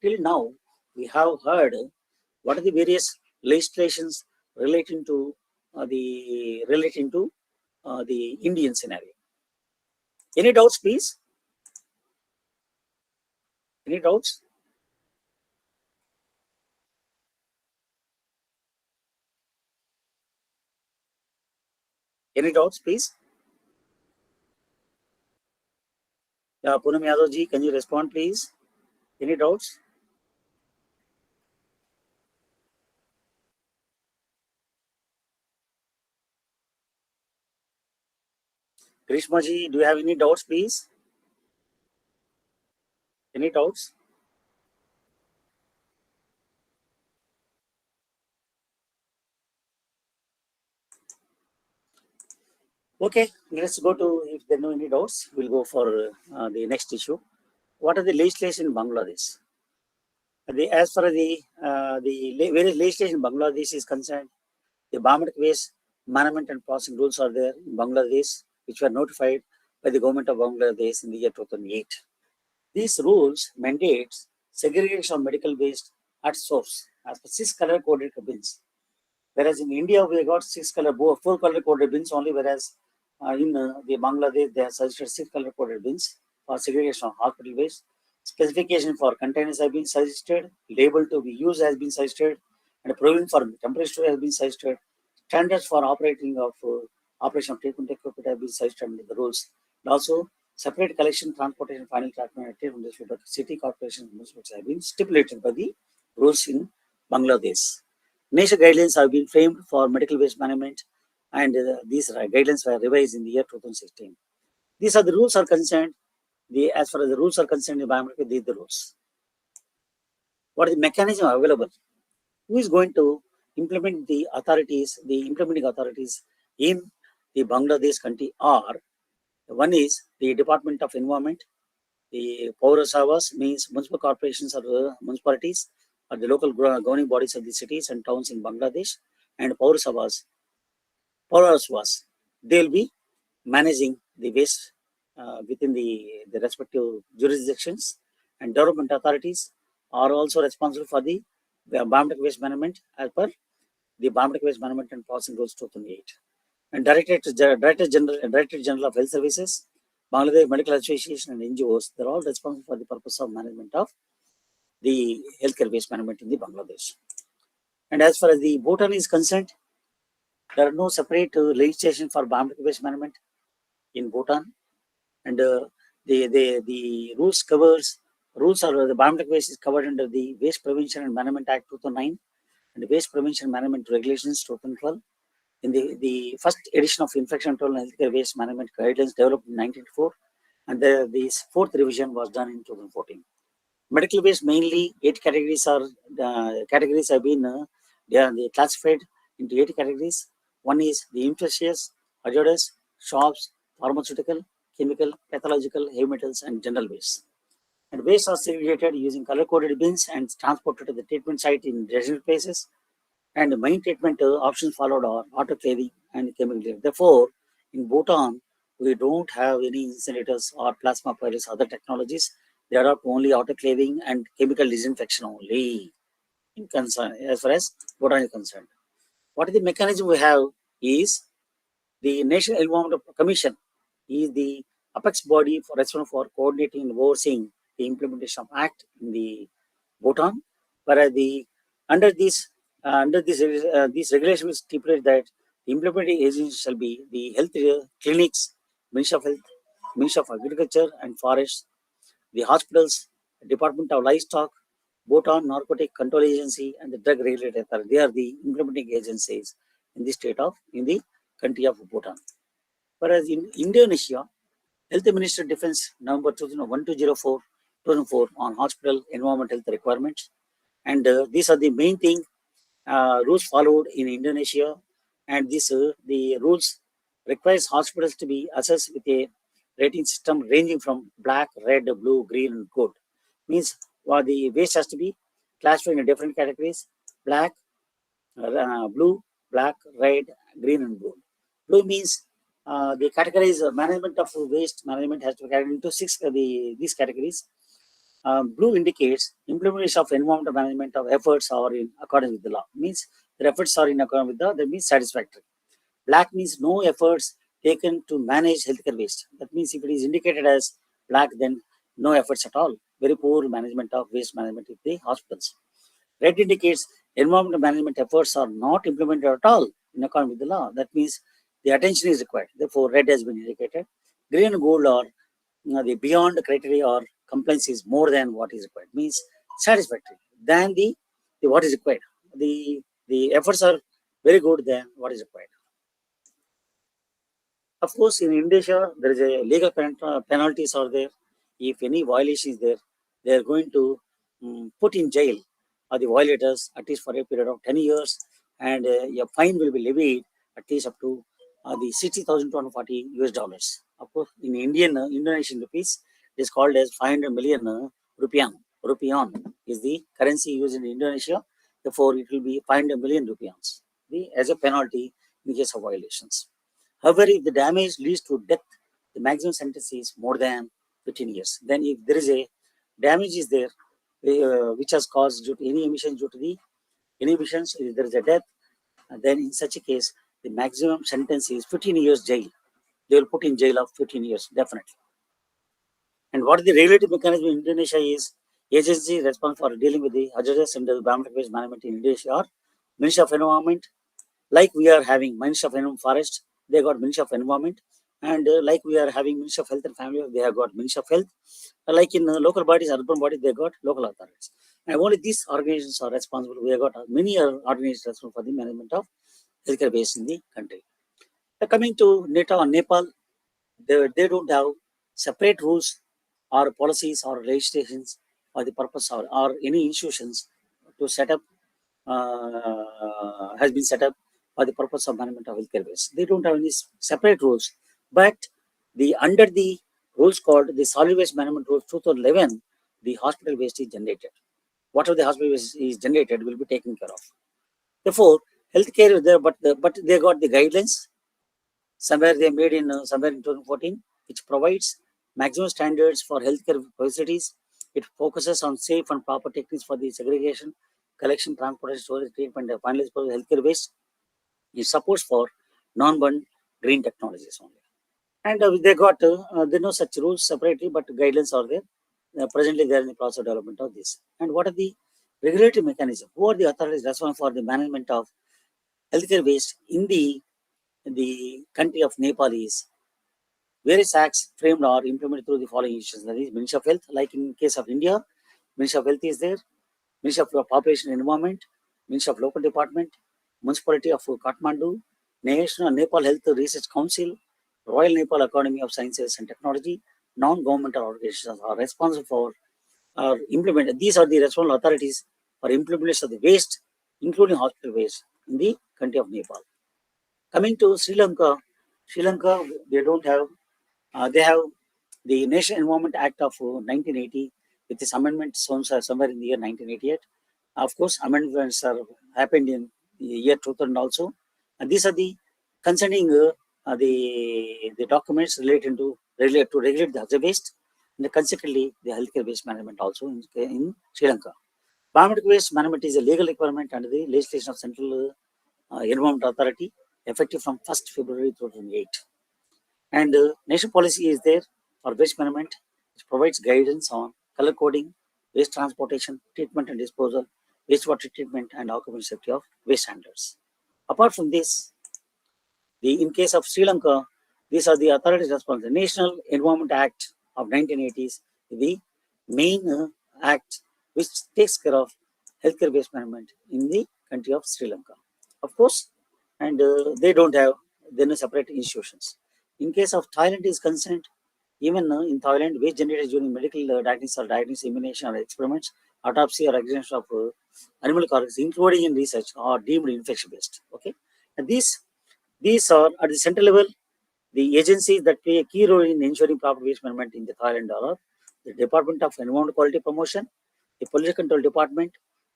Till now, we have heard what are the various legislations relating to the Indian scenario. Any doubts, please? Any doubts? Any doubts, please? Poonam Yadav ji, can you respond, please? Any doubts? Grishma ji, do you have any doubts, please? Any doubts? Okay, let's go to, if there are no any doubts, we'll go for the next issue. What are the legislation in Bangladesh? As far as the various legislation in Bangladesh is concerned, the environmental waste management and processing rules are there in Bangladesh, which were notified by the government of Bangladesh in the year 2008. These rules mandates segregation of medical waste at source as per 6 color coded bins. Whereas in India, we got 4 color coded bins only, whereas in the Bangladesh, they have suggested 6 color coded bins for segregation of hospital waste. Specification for containers have been suggested, label to be used has been suggested, and provision for temporary storage has been suggested. Standards for operating of operation of treatment equipment have been suggested in the rules. And also, separate collection, transportation, final treatment and treatment district city corporations have been stipulated by the rules in Bangladesh. National guidelines have been framed for medical waste management, and these guidelines were revised in the year 2016. These are the rules are concerned. As far as the rules are concerned, environmental, these are the rules. What is the mechanism available? Who is going to implement the authorities, the implementing authorities in the Bangladesh country are, one is the Department of Environment, the Paurasavas means municipal corporations or municipalities or the local governing bodies of the cities and towns in Bangladesh, and Paurasavas, they will be managing the waste within the respective jurisdictions, and development authorities are also responsible for the environmental waste management as per the environmental waste management and processing rules 2008. And Director General of Health Services, Bangladesh Medical Association and NGOs, they're all responsible for the purpose of management of the healthcare waste management in the Bangladesh. And as far as the Bhutan is concerned, there are no separate legislation for environmental waste management in Bhutan, and the rules are the environmental waste is covered under the Waste Prevention and Management Act 2009 and the Waste Prevention Management Regulations 2012. In the first edition of Infection Control and Healthcare Waste Management Guidelines developed in 1994, and the fourth revision was done in 2014. Medical waste mainly 8 categories are categories have been they classified into 8 categories. One is the infectious, hazardous, shops, pharmaceutical, chemical, pathological, heavy metals, and general waste. And waste are segregated using color-coded bins and transported to the treatment site in designated places. And the main treatment options followed are autoclaving and chemical cleaning. Therefore, in Bhutan, we don't have any incinerators or plasma pyrus, other technologies. There are only autoclaving and chemical disinfection only in concern as far as Bhutan is concerned. What is the mechanism we have is the National Environmental Commission is the apex body for responsible for coordinating and overseeing the implementation of Act in the Bhutan, whereas the under this this regulation will stipulate that the implementing agency shall be the health clinics, Ministry of Health, Ministry of Agriculture and Forests, the hospitals, Department of Livestock, Bhutan Narcotic Control Agency, and the Drug Regulatory Authority. They are the implementing agencies in the country of Bhutan. Whereas in Indonesia, Health Minister Defense November 2004 on hospital environmental health requirements, and these are the main thing rules followed in Indonesia, and this the rules requires hospitals to be assessed with a rating system ranging from black, red, blue, green, and gold. Means the waste has to be classified in different categories: black, blue, black, red, green, and gold. Blue means the categories management of waste management has to be carried into these categories. Blue indicates implementation of environmental management of efforts are in accordance with the law. Means the efforts are in accordance with that means satisfactory. Black means no efforts taken to manage healthcare waste. That means if it is indicated as black, then no efforts at all. Very poor management of waste management in the hospitals. Red indicates environmental management efforts are not implemented at all in accordance with the law. That means the attention is required. Therefore, red has been indicated. Green and gold are the beyond criteria or compliance is more than what is required. Means satisfactory than the what is required. The efforts are very good than what is required. Of course, in Indonesia, there is a legal penalties are there. If any violation is there, they are going to put in jail the violators at least for a period of 10 years, and a fine will be levied at least up to the 60,000 to 140 US dollars. Of course, in Indonesian rupees, it is called as 500 million rupiah. Rupiah is the currency used in Indonesia. Therefore, it will be 500 million rupiahs as a penalty in case of violations. However, if the damage leads to death, the maximum sentence is more than 15 years. Then if there is a damage is there, which has caused due to any emissions due to the emissions, if there is a death, then in such a case, the maximum sentence is 15 years jail. They will put in jail of 15 years, definitely. And what the regulative mechanism in Indonesia is, agency responsible for dealing with the hazardous and environmental waste management in Indonesia are Ministry of Environment, like we are having Ministry of Environment Forest, they got Ministry of Environment, and like we are having Ministry of Health and Family, they have got Ministry of Health. Like in local bodies, urban bodies, they got local authorities. And only these organizations are responsible. We have got many organizations responsible for the management of healthcare waste in the country. Coming to Nepal, they don't have separate rules or policies or legislations for the purpose or any institutions to set up has been set up for the purpose of management of healthcare waste. They don't have any separate rules, but under the rules called the Solid Waste Management Rules 2011, the hospital waste is generated. Whatever the hospital waste is generated will be taken care of. Therefore, healthcare is there, but they got the guidelines. Somewhere they made in somewhere in 2014, which provides maximum standards for healthcare facilities. It focuses on safe and proper techniques for the segregation, collection, transportation, storage, treatment, and finalized for healthcare waste. It supports for non-burn green technologies only. And they got there are no such rules separately, but guidelines are there. Presently, they are in the process of development of this. And what are the regulatory mechanism? Who are the authorities responsible for the management of healthcare waste in the country of Nepal is various acts framed or implemented through the following institutions. That is Ministry of Health, like in case of India, Ministry of Health is there, Ministry of Population and Environment, Ministry of Local Department, Municipality of Kathmandu, National Nepal Health Research Council, Royal Nepal Academy of Sciences and Technology, non-governmental organizations are responsible for implement. These are the responsible authorities for implementation of the waste, including hospital waste, in the country of Nepal. Coming to Sri Lanka, they don't have They have the National Environment Act of 1980 with this amendment somewhere in the year 1988. Of course, amendments are happened in the year 2000 also. And these are the concerning the documents related to regulate the hazard waste and consequently the healthcare waste management also in Sri Lanka. Biomedical waste management is a legal requirement under the legislation of Central Environment Authority effective from 1st February 2008. And national policy is there for waste management, which provides guidance on color coding, waste transportation, treatment and disposal, wastewater treatment, and occupational safety of waste handlers. Apart from this, in case of Sri Lanka, these are the authorities responsible. The National Environment Act of 1980s, the main act which takes care of healthcare waste management in the country of Sri Lanka. Of course, and they don't have then separate institutions. In case of Thailand is concerned, even in Thailand, waste generated during medical diagnosis or diagnosis, immunization or experiments, autopsy or examination of animal carcasses, including in research, are deemed infection based. Okay, and these are at the central level. The agencies that play a key role in ensuring proper waste management in the Thailand are the Department of Environmental Quality Promotion, the Pollution Control Department,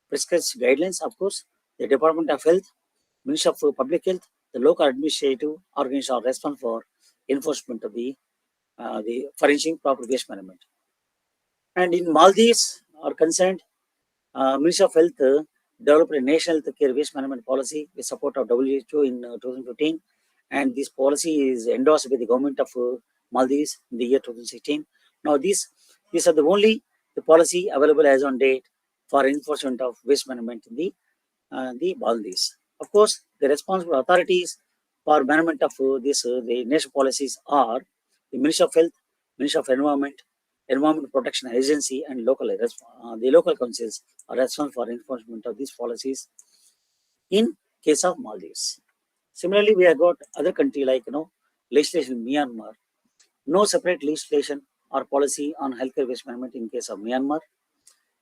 prescribes guidelines, of course, the Department of Health, Ministry of Public Health, the local administrative organizations are responsible for enforcement of the for ensuring proper waste management. And in Maldives are concerned, Ministry of Health developed a national health care waste management policy with support of WHO in 2015, and this policy is endorsed by the government of Maldives in the year 2016. Now, these are the only the policy available as on date for enforcement of waste management in the Maldives. Of course, the responsible authorities for management of the national policies are the Ministry of Health, Ministry of Environment, Environment Protection Agency, and the local councils are responsible for enforcement of these policies in case of Maldives. Similarly, we have got other country like legislation in Myanmar. No separate legislation or policy on healthcare waste management in case of Myanmar.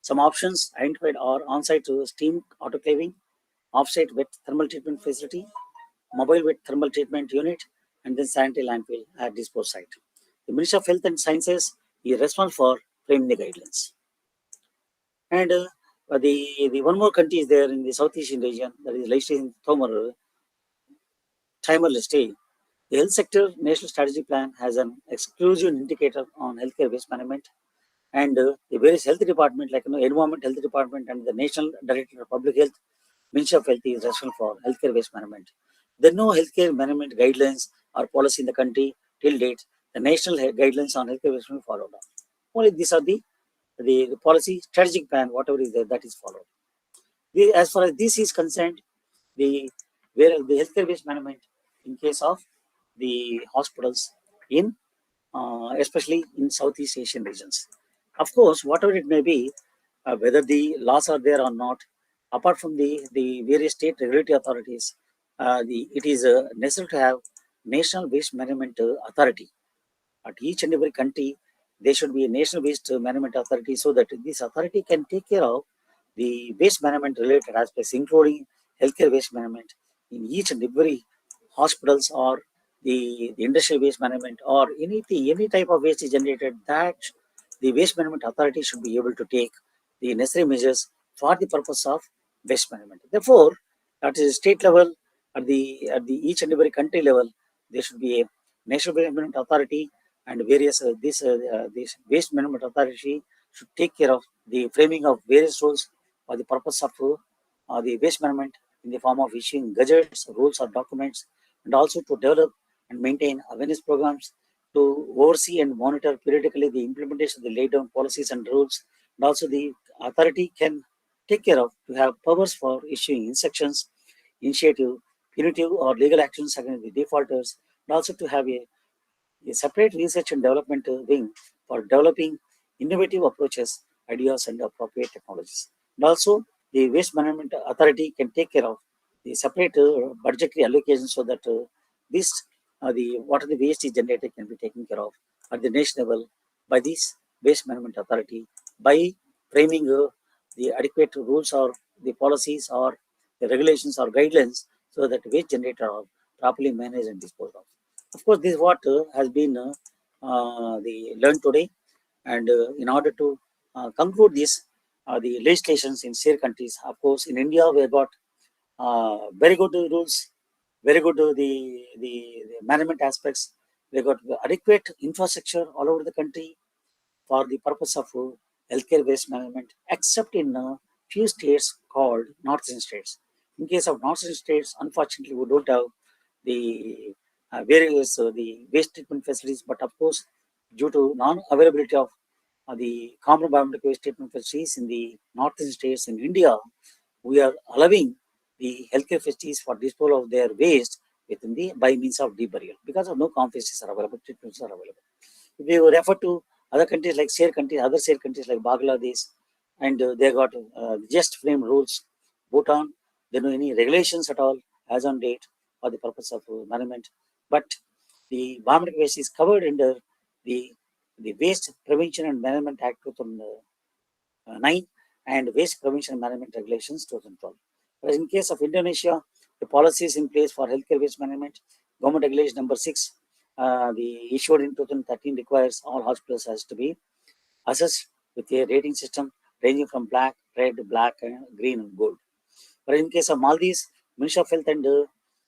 Some options identified are on-site steam autoclaving, off-site wet thermal treatment facility, mobile wet thermal treatment unit, and then sanitary landfill at dispose site. The Ministry of Health and Sciences is responsible for framing the guidelines. And the one more country is there in the South Asian region, that is legislation Timor Leste. The health sector national strategy plan has an exclusive indicator on healthcare waste management, and the various health department like environment health department and the national director of public health, Ministry of Health is responsible for healthcare waste management. There are no healthcare management guidelines or policy in the country till date. The national guidelines on healthcare waste management followed up. Only these are the policy strategic plan, whatever is there, that is followed. As far as this is concerned, the the healthcare waste management in case of the hospitals in especially in Southeast Asian regions. Of course, whatever it may be, whether the laws are there or not, apart from the various state regulatory authorities, it is necessary to have national waste management authority at each and every country. There should be a national waste management authority so that this authority can take care of the waste management related aspects, including healthcare waste management in each and every hospitals or the industrial waste management or anything, any type of waste is generated, that the waste management authority should be able to take the necessary measures for the purpose of waste management. Therefore, at the state level, at the each and every country level, there should be a national waste management authority, and various this waste management authority should take care of the framing of various rules for the purpose of the waste management in the form of issuing gadgets, rules, or documents, and also to develop and maintain awareness programs to oversee and monitor periodically the implementation of the laid down policies and rules. And also the authority can take care of to have powers for issuing instructions, initiative, punitive or legal actions against the defaulters, and also to have a separate research and development wing for developing innovative approaches, ideas, and appropriate technologies. And also, the waste management authority can take care of the separate budgetary allocation so that this the what are the waste is generated can be taken care of at the national level by this waste management authority by framing the adequate rules or the policies or the regulations or guidelines so that waste generated are properly managed and disposed of. Of course, this is what has been the learned today. And in order to conclude this, the legislations in SEAR countries, of course, in India, we have got very good rules, very good the management aspects. We got adequate infrastructure all over the country for the purpose of healthcare waste management, except in a few states called northern states. In case of northern states, unfortunately, we don't have the various the waste treatment facilities. But of course, due to non-availability of the common biomedical waste treatment facilities in the northern states in India, we are allowing the healthcare facilities for disposal of their waste within the by means of deburial because of no common facilities are available, treatments are available. If you refer to other countries like SEAR countries, other SEAR countries like Bangladesh, and they got just frame rules. Bhutan, there are no any regulations at all as on date for the purpose of management. But the biomedical waste is covered under the Waste Prevention and Management Act 2009 and Waste Prevention and Management Regulations 2012. Whereas in case of Indonesia, the policy is in place for healthcare waste management. Government Regulation number 6, the issued in 2013, requires all hospitals has to be assessed with a rating system ranging from black, red, black, green, and gold. But in case of Maldives, Ministry of Health and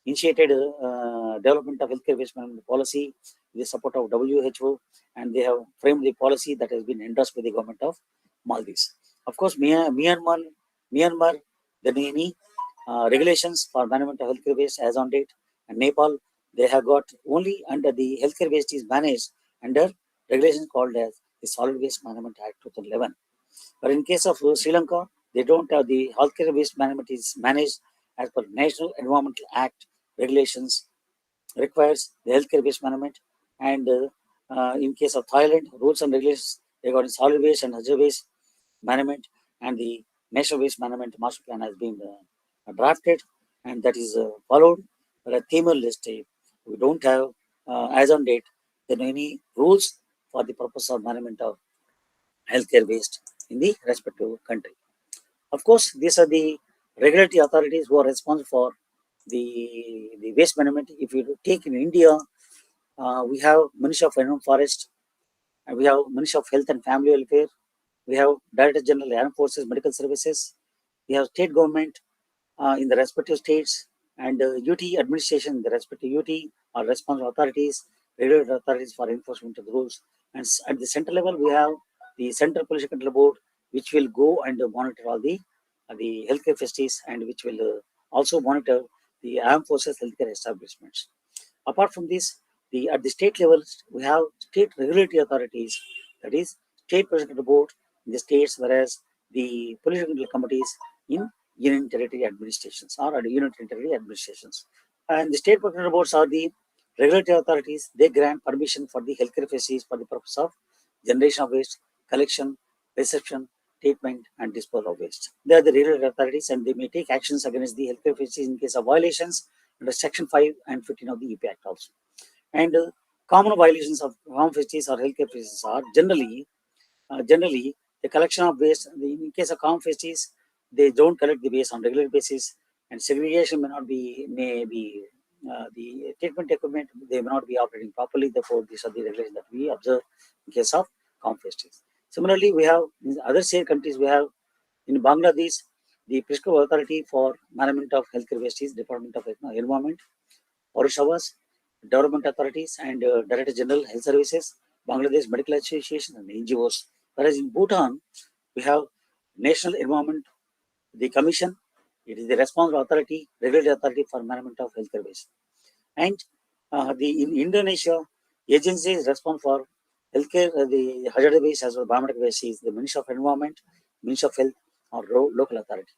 initiated development of healthcare waste management policy with the support of WHO, and they have framed the policy that has been endorsed by the government of Maldives. Of course, Myanmar, there are any regulations for management of healthcare waste as on date, and Nepal, they have got only under the healthcare waste is managed under regulations called as the Solid Waste Management Act 2011. But in case of Sri Lanka, they don't have the healthcare waste management is managed as per National Environmental Act regulations requires the healthcare waste management. And in case of Thailand, rules and regulations regarding solid waste and hazardous waste management and the national waste management master plan has been drafted and that is followed. But at Timor Leste, we don't have as on date there are any rules for the purpose of management of healthcare waste in the respective country. Of course, these are the regulatory authorities who are responsible for the waste management. If you take in India, we have Ministry of Environment Forest, and we have Ministry of Health and Family Welfare, we have Director General Armed Forces Medical Services, we have state government in the respective states, and UT administration in the respective UT are responsible authorities, regulatory authorities for enforcement of the rules. And at the central level, we have the Central Pollution Control Board, which will go and monitor all the healthcare facilities and which will also monitor the armed forces healthcare establishments. Apart from this, at the state level, we have state regulatory authorities, that is, state pollution control board in the states, whereas the pollution control committees in union territory administrations or at union territory administrations. And the state pollution control boards are the regulatory authorities. They grant permission for the healthcare facilities for the purpose of generation of waste, collection, reception, treatment, and disposal of waste. They are the regulatory authorities, and they may take actions against the healthcare facilities in case of violations under Section 5 and 15 of the EP Act also. And common violations of farm facilities or healthcare facilities are generally the collection of waste. In case of common facilities, they don't collect the waste on regular basis, and segregation may be the treatment equipment, they may not be operating properly. Therefore, these are the regulations that we observe in case of common facilities. Similarly, we have in other SEAR countries, we have in Bangladesh, the prescribed authority for management of healthcare waste is Department of Environment, Orishava's development authorities, and Director General Health Services, Bangladesh Medical Association, and NGOs. Whereas in Bhutan, we have National Environment, the Commission. It is the responsible authority, regulatory authority for management of healthcare waste. And in Indonesia, agency is responsible for healthcare, the hazardous waste as well as biomedical waste is the Ministry of Environment, Ministry of Health, or local authority.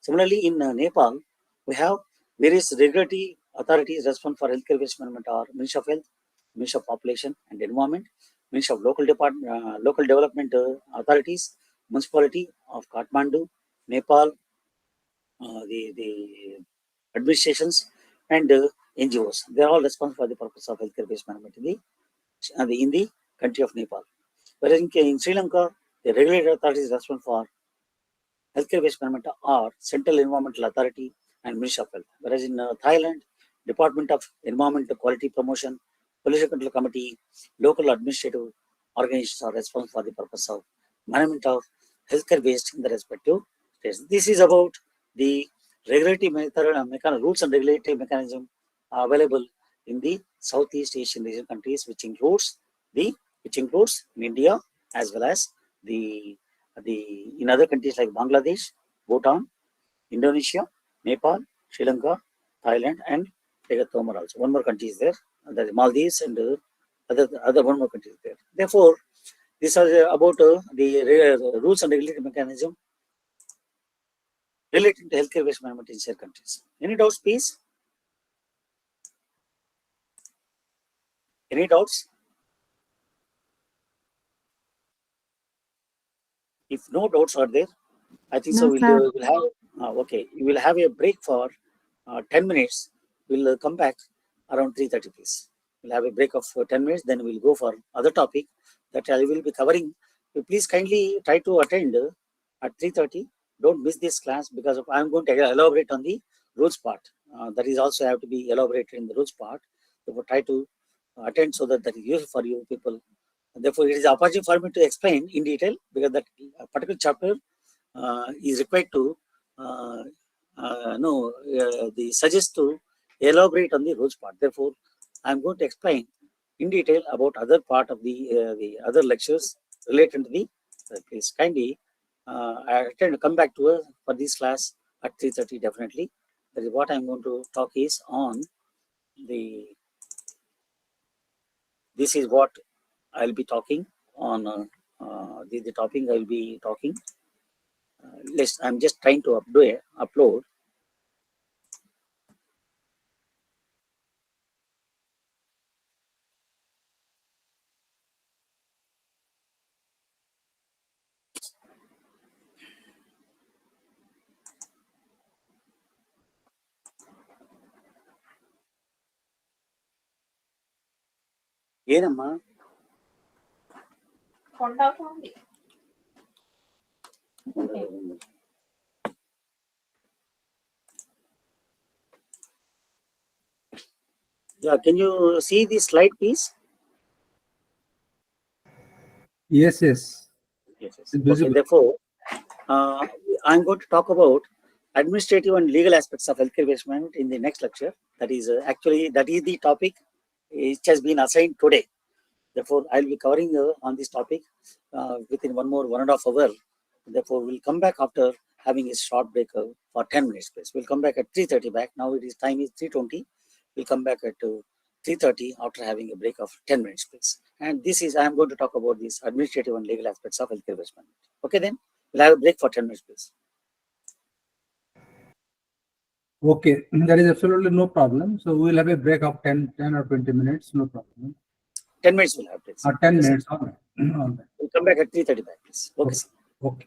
Similarly, in Nepal, we have various regulatory authorities responsible for healthcare waste management are Ministry of Health, Ministry of Population and Environment, Ministry of Local Development Authorities, Municipality of Kathmandu, Nepal, the administrations, and NGOs. They are all responsible for the purpose of healthcare waste management in the country of Nepal. Whereas in Sri Lanka, the regulatory authorities responsible for healthcare waste management are Central Environmental Authority and Ministry of Health. Whereas in Thailand, Department of Environmental Quality Promotion, Pollution Control Committee, local administrative organizations are responsible for the purpose of management of healthcare waste in the respective states. This is about the regulatory method, rules and regulatory mechanism available in the Southeast Asian region countries, which includes in India as well as the in other countries like Bangladesh, Bhutan, Indonesia, Nepal, Sri Lanka, Thailand, and Tomar also. One more country is there, the Maldives, and other one more country is there. Therefore, these are about the rules and regulatory mechanism relating to healthcare waste management in SEAR countries. Any doubts, please? Any doubts? If no doubts are there, I think so. No, sir. We'll have okay. We will have a break for 10 minutes. We'll come back around 3:30, please. We'll have a break of 10 minutes. Then we'll go for other topic that I will be covering. Please kindly try to attend at 3:30. Don't miss this class because I'm going to elaborate on the rules part. That is also have to be elaborated in the rules part. So try to attend so that is useful for you people. Therefore, it is an opportunity for me to explain in detail because that particular chapter is required to suggest to elaborate on the rules part. Therefore, I am going to explain in detail about other part of the other lectures related to the please kindly come back to us for this class at 3:30 definitely. That is what I am going to talk is on the. This is what I'll be talking on. The topic I'll be talking. I'm just trying to upload. ಏನಮ್ಮ Yeah, can you see the slide, please? Yes, yes. Yes, yes. It's Okay, visible. therefore, uh, I'm going to talk about administrative and legal aspects of healthcare waste management in the next lecture. That is actually that is the topic which has been assigned today. Therefore, I'll be covering on this topic within 1.5 hours. Therefore, we'll come back after having a short break for 10 minutes, please. We'll come back at 3:30 back. Now it is time is 3:20. We'll come back at 3:30 after having a break of 10 minutes, please. And this is, I'm going to talk about these administrative and legal aspects of healthcare waste management. Okay, then we'll have a break for 10 minutes, please. Okay, there is absolutely no problem. So we'll have a break of 10 or 20 minutes, no problem. 10 minutes we'll have, please. 10 Yes, minutes, all right. All right. we'll come back at 3:30 back, please. Okay, Okay. sir. Okay.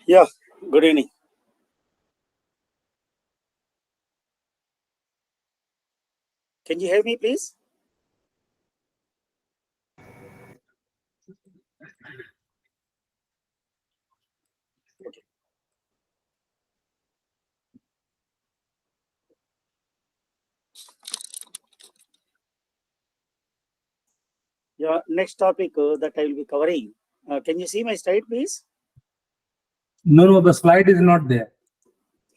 Yeah, good evening. Can you hear me, please? Okay. Yeah, next topic that I will be covering. Can you see my slide, please? No, no, the slide is not there.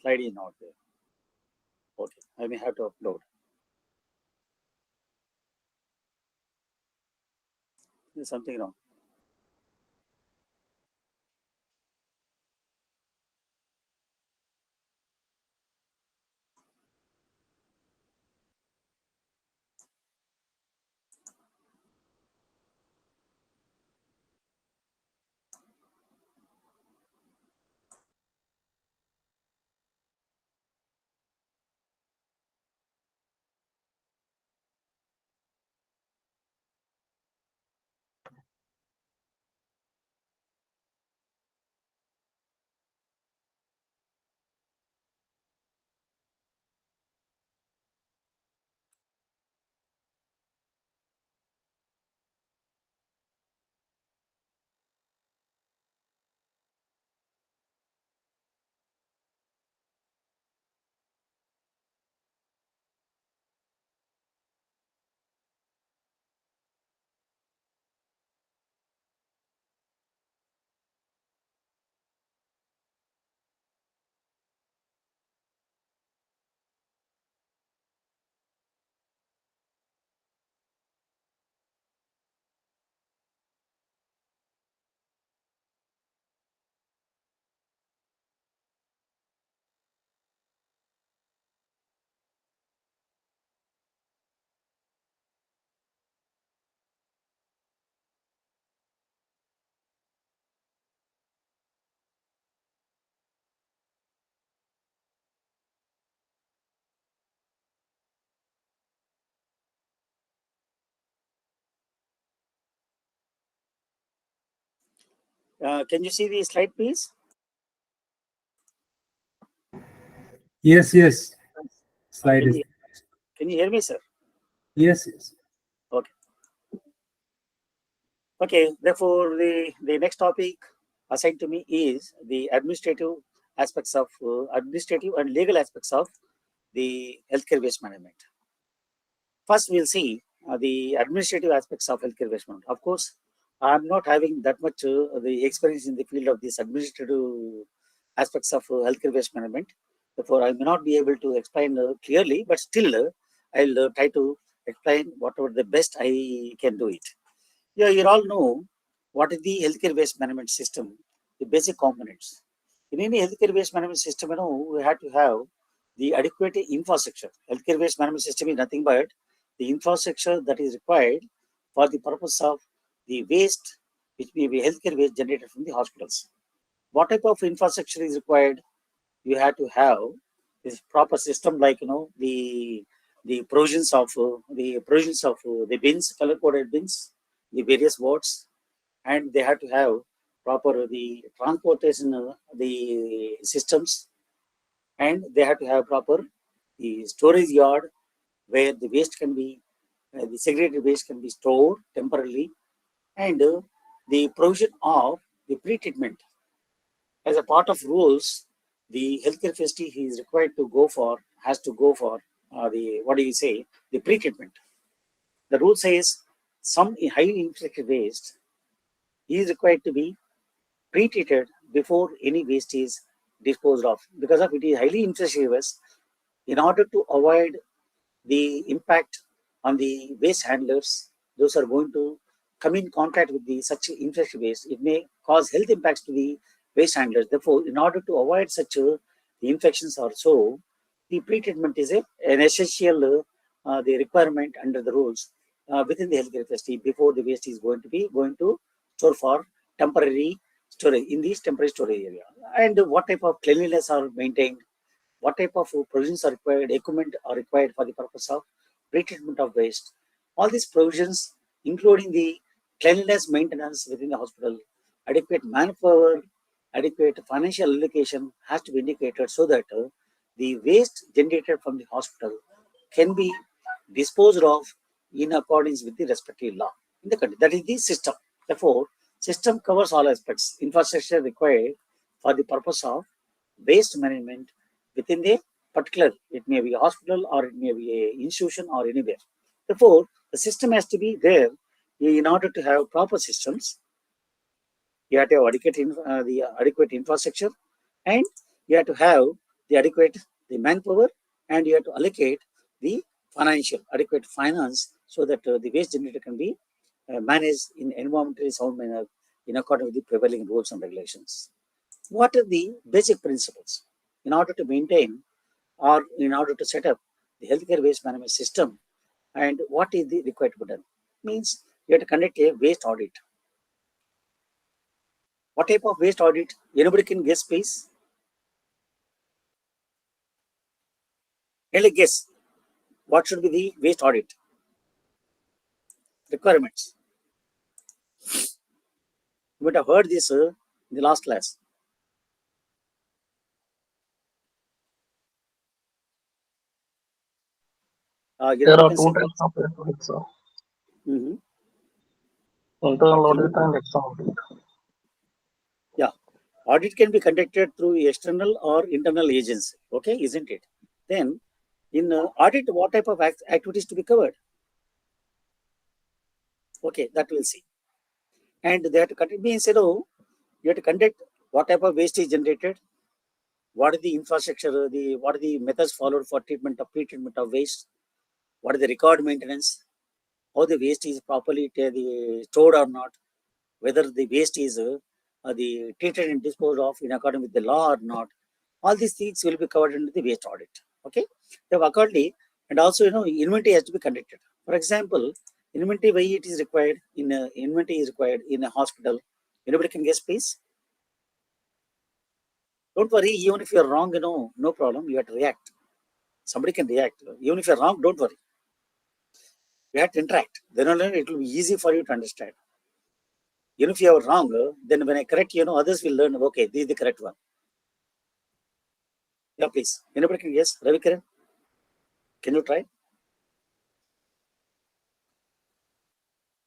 Slide is not there. Okay, I may have to upload. There's something wrong. Can you see the slide, please? Yes, yes. Slide Can is. can you hear me, sir? Yes, yes. Okay. Okay. Therefore, the next topic assigned to me is the administrative and legal aspects of the healthcare waste management. First, we'll see the administrative aspects of healthcare waste management. Of course, I'm not having that much the experience in the field of these administrative aspects of healthcare waste management. Therefore, I may not be able to explain clearly, but still, I'll try to explain whatever the best I can do it. Yeah, you all know what is the healthcare waste management system, the basic components. In any healthcare waste management system, we have to have the adequate infrastructure. Healthcare waste management system is nothing but the infrastructure that is required for the purpose of the waste, which may be healthcare waste generated from the hospitals. What type of infrastructure is required? You have to have this proper system, like the provisions of the bins, color coded bins, the various wards, and they have to have proper the transportation the systems, and they have to have proper the storage yard where the waste can be the segregated waste can be stored temporarily, and the provision of the pre-treatment as a part of rules. The healthcare facility is required to go for has to go for the what do you say the pre-treatment. The rule says some highly infected waste is required to be pre-treated before any waste is disposed of, because of it is highly infectious. In order to avoid the impact on the waste handlers, those are going to come in contact with the such infectious waste, it may cause health impacts to the waste handlers. Therefore, in order to avoid such the infections or so, the pre-treatment is an essential the requirement under the rules within the healthcare facility before the waste is going to store for temporary storage in these temporary storage area. And what type of cleanliness are maintained, what type of provisions are required, equipment are required for the purpose of pre-treatment of waste. All these provisions, including the cleanliness maintenance within the hospital, adequate manpower, adequate financial allocation has to be indicated so that the waste generated from the hospital can be disposed of in accordance with the respective law in the country. That is the system. Therefore, system covers all aspects. Infrastructure required for the purpose of waste management within the particular, it may be a hospital or it may be a institution or anywhere. Therefore, the system has to be there in order to have proper systems. You have to have the adequate infrastructure, and you have to have the manpower, and you have to allocate the adequate finance so that the waste generator can be managed in environmentally sound manner in accordance with the prevailing rules and regulations. What are the basic principles in order to maintain or in order to set up the healthcare waste management system, and what is the required to be done? Means you have to conduct a waste audit. What type of waste audit? Anybody can guess, please? Really guess. What should be the waste audit requirements? You might have heard this in the last class. There Anybody are can two say? types of audits, sir. Mm-hmm. Internal Tell me. audit and external audit. Yeah. Audit can be conducted through external or internal agency. Okay, isn't it? Then, in audit, what type of activities to be covered? Okay, that we'll see. And they have to conduct, means, you have to conduct what type of waste is generated, what is the infrastructure, what are the methods followed for pre-treatment of waste, what is the record maintenance, how the waste is properly stored or not, whether the waste is the treated and disposed of in accordance with the law or not. All these things will be covered under the waste audit. Okay, so accordingly, and also inventory has to be conducted. For example, inventory why it is required in inventory is required in a hospital. Anybody can guess, please? Don't worry, even if you're wrong, no problem. You have to react. Somebody can react. Even if you're wrong, don't worry. You have to interact. Then only it will be easy for you to understand. Even if you are wrong, then when I correct, others will learn, okay, this is the correct one. Yeah, please. Anybody can guess? Ravi Kiran, can you try?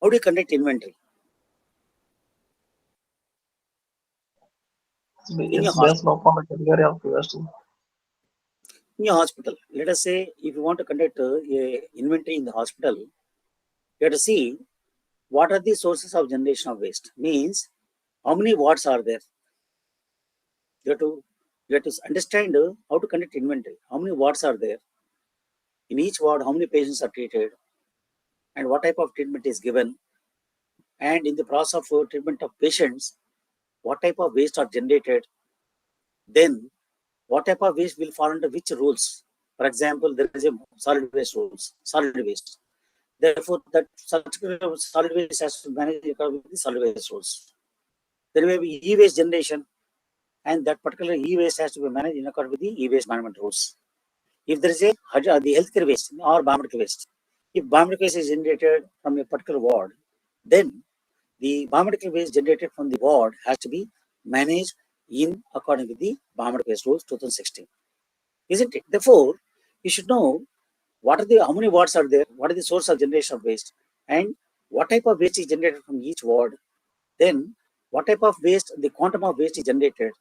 How do you conduct inventory? In your It's based hospital. upon the category of waste. In your hospital, let us say if you want to conduct a inventory in the hospital, you have to see what are the sources of generation of waste. Means how many wards are there. You have to understand how to conduct inventory. How many wards are there? In each ward, how many patients are treated, and what type of treatment is given. And in the process of treatment of patients, what type of waste are generated. Then what type of waste will fall under which rules. For example, there is a solid waste rules, solid waste. Therefore, that such solid waste has to manage according to the solid waste rules. There may be e-waste generation, and that particular e-waste has to be managed in accordance with the e-waste management rules. If there is the healthcare waste or biomedical waste, if biomedical waste is generated from a particular ward, then the biomedical waste generated from the ward has to be managed in according with the biomedical waste rules 2016. Isn't it? Therefore, you should know how many wards are there, what is the source of generation of waste, and what type of waste is generated from each ward. Then, what type of waste, the quantum of waste is generated,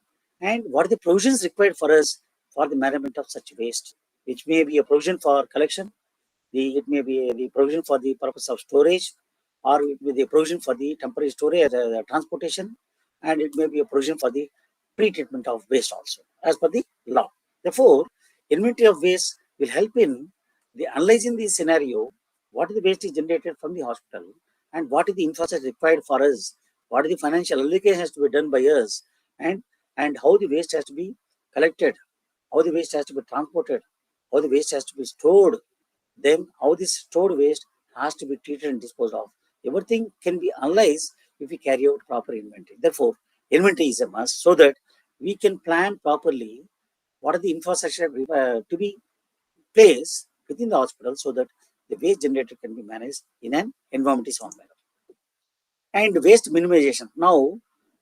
and what are the provisions required for us for the management of such waste, which may be a provision for collection, it may be the provision for the purpose of storage, or it may be the provision for the temporary storage, transportation, and it may be a provision for the pre-treatment of waste also, as per the law. Therefore, inventory of waste will help in the analyzing the scenario, what is the waste is generated from the hospital, and what is the infrastructure required for us, what is the financial allocation has to be done by us, and how the waste has to be collected, how the waste has to be transported, how the waste has to be stored, then how this stored waste has to be treated and disposed of. Everything can be analyzed if we carry out proper inventory. Therefore, inventory is a must so that we can plan properly what are the infrastructure to be placed within the hospital so that the waste generated can be managed in an environmentally sound manner. And waste minimization. Now,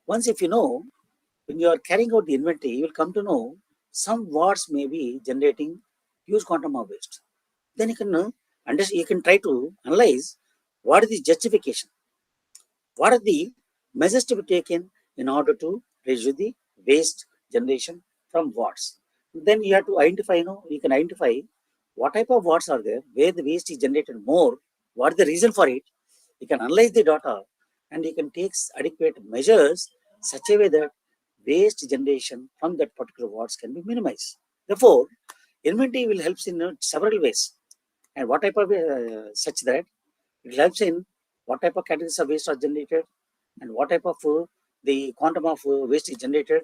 once if you know when you are carrying out the inventory, you will come to know some wards may be generating huge quantum of waste. Then you can try to analyze what is the justification, what are the measures to be taken in order to reduce the waste generation from wards. Then you have to identify, you can identify what type of wards are there, where the waste is generated more, what is the reason for it. You can analyze the data and you can take adequate measures such a way that waste generation from that particular wards can be minimized. Therefore, inventory will help in several ways. And what type of such that it helps in what type of categories of waste are generated and what type of the quantum of waste is generated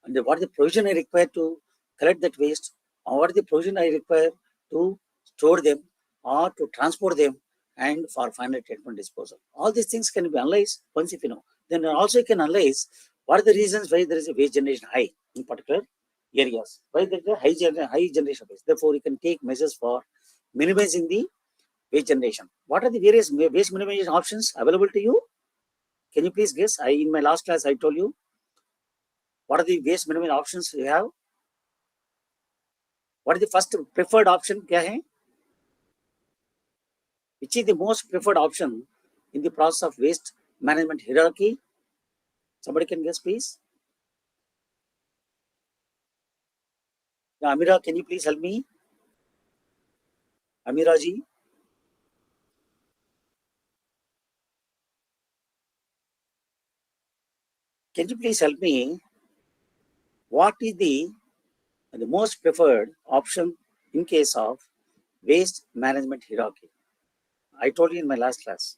and what is the provision I require to collect that waste or what is the provision I require to store them or to transport them and for final treatment disposal. All these things can be analyzed once if you know. Then also you can analyze what are the reasons why there is a waste generation high in particular areas, why there is a high generation of waste. Therefore, you can take measures for minimizing the waste generation. What are the various waste minimization options available to you? Can you please guess? In my last class, I told you what are the waste minimization options you have. What is the first preferred option? Kya hai? Which is the most preferred option in the process of waste management hierarchy? Somebody can guess, please. Amira, can you please help me? Amira ji. Can you please help me? What is the most preferred option in case of waste management hierarchy? I told you in my last class.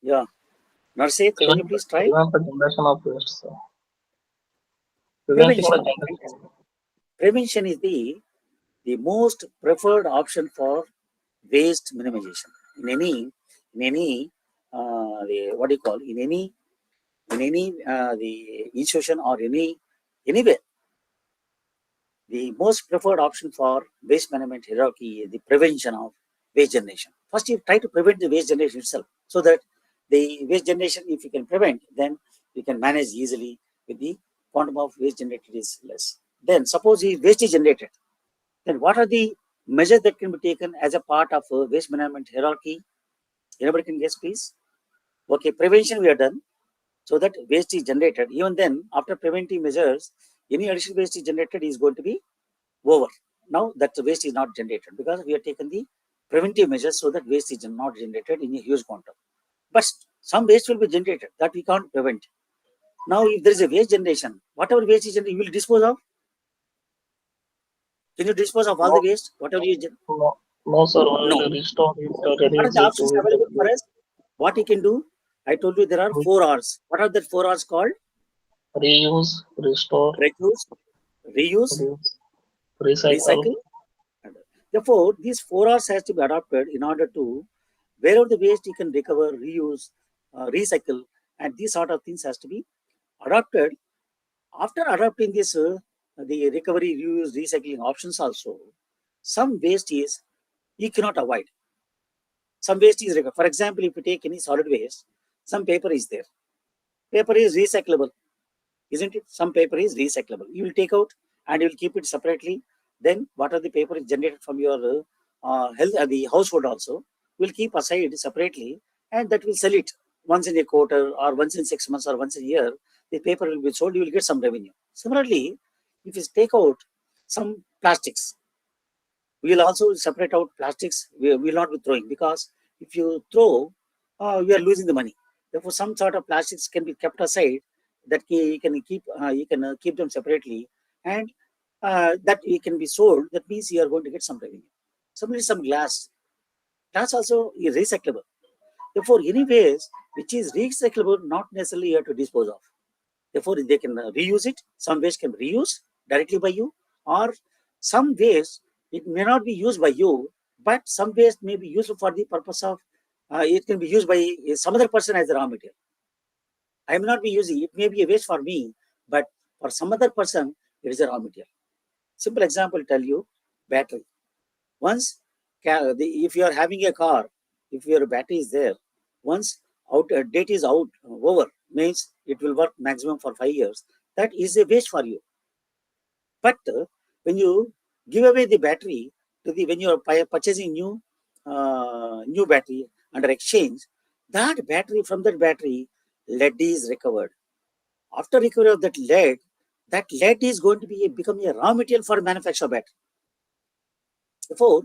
Yeah. Narset, can you please try? Prevent the generation of waste, sir. Prevention. The generation. Prevention is the most preferred option for waste minimization in any what do you call in any the institution or anywhere. The most preferred option for waste management hierarchy is the prevention of waste generation. First, you try to prevent the waste generation itself, so that the waste generation, if you can prevent, then you can manage easily with the quantum of waste generated is less. Then, suppose the waste is generated, then what are the measures that can be taken as a part of a waste management hierarchy? Anybody can guess, please? Okay, prevention we are done, so that waste is generated. Even then, after preventive measures, any additional waste is generated is going to be over. Now that the waste is not generated because we have taken the preventive measures so that waste is not generated in a huge quantum. But some waste will be generated that we can't prevent. Now, if there is a waste generation, whatever waste is generated, you will dispose of. Can you dispose of all the waste? Whatever you No, sir. We no. will restore it, What are reduce the it. options available for us? What you can do? I told you there are 4 R's. What are the 4 R's called? Reuse, restore, Reduce, reuse, recycle. Therefore, these 4 R's has to be adopted in order to wherever the waste you can recover, reuse, recycle, and these sort of things has to be adopted. After adopting this, the recovery, reuse, recycling options also, some waste is you cannot avoid. Some waste is recovered. For example, if you take any solid waste, some paper is there. Paper is recyclable, isn't it? Some paper is recyclable. You will take out and you will keep it separately. Then what are the paper is generated from your the household also will keep aside separately, and that will sell it once in a quarter or once in 6 months or once a year. The paper will be sold. You will get some revenue. Similarly, if you take out some plastics, we will also separate out plastics. We will not be throwing, because if you throw, we are losing the money. Therefore, some sort of plastics can be kept aside that you can keep them separately, and that you can be sold. That means you are going to get some revenue. Similarly, some glass also is recyclable. Therefore, any waste which is recyclable, not necessarily you have to dispose of. Therefore, they can reuse it. Some waste can be reused directly by you, or some waste it may not be used by you, but some waste may be used for the purpose of it can be used by some other person as a raw material. I may not be using it, may be a waste for me, but for some other person it is a raw material. Simple example, tell you battery. Once if you are having a car, if your battery is there, once date is over, means it will work maximum for 5 years. That is a waste for you. But when you give away the battery to the when you are purchasing new battery under exchange, that battery from that battery lead is recovered. After recovery of that lead is going to become a raw material for manufacture of battery. Therefore,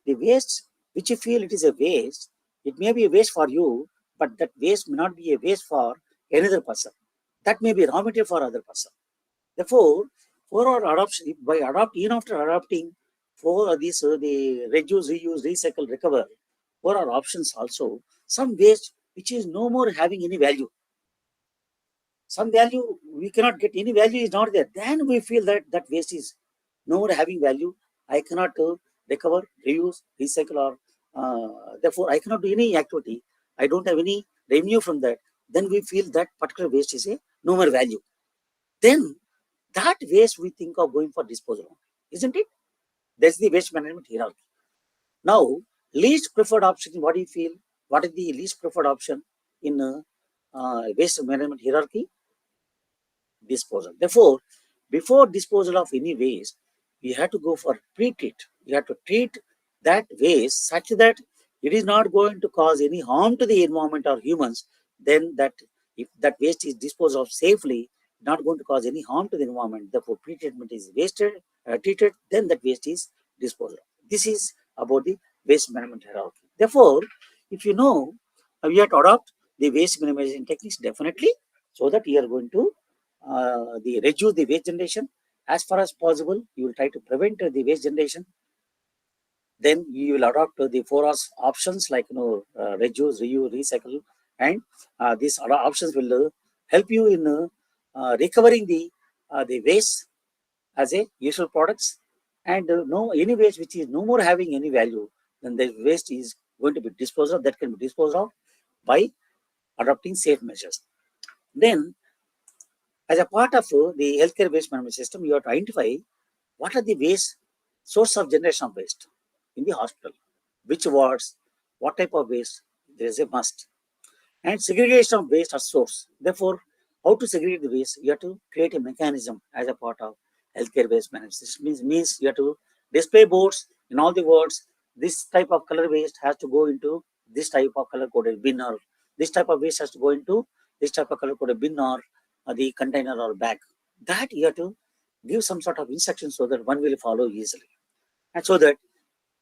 the waste which you feel it is a waste, it may be a waste for you, but that waste may not be a waste for another person. That may be raw material for other person. Therefore, for our adoption, even after adopting for these the reduce, reuse, recycle, recover, for our options also, some waste which is no more having any value. Some value we cannot get, any value is not there. Then we feel that that waste is no more having value. I cannot recover, reuse, recycle, or therefore I cannot do any activity. I don't have any revenue from that. Then we feel that particular waste is a no more value. Then that waste we think of going for disposal, isn't it? That's the waste management hierarchy. Now, least preferred option, what do you feel? What is the least preferred option in waste management hierarchy? Disposal. Therefore, before disposal of any waste, we have to go for pre-treat. We have to treat that waste such that it is not going to cause any harm to the environment or humans. Then that if that waste is disposed of safely, not going to cause any harm to the environment. Therefore, pre-treatment is treated. Then that waste is disposed of. This is about the waste management hierarchy. Therefore, if you know, we have to adopt the waste minimization techniques definitely, so that you are going to reduce the waste generation as far as possible. You will try to prevent the waste generation. Then you will adopt the 4 options like reduce, reuse, recycle, and these other options will help you in recovering the waste as a useful products, and no any waste which is no more having any value, then the waste is going to be disposed of. That can be disposed of by adopting safe measures. Then, as a part of the healthcare waste management system, you have to identify what are the waste source of generation of waste in the hospital, which wards, what type of waste. There is a must. And segregation of waste at source. Therefore, how to segregate the waste? You have to create a mechanism as a part of healthcare waste management. This means you have to display boards in all the wards. This type of color waste has to go into this type of color coded bin, or this type of waste has to go into this type of color coded bin, or the container or bag. That you have to give some sort of instruction so that one will follow easily, and so that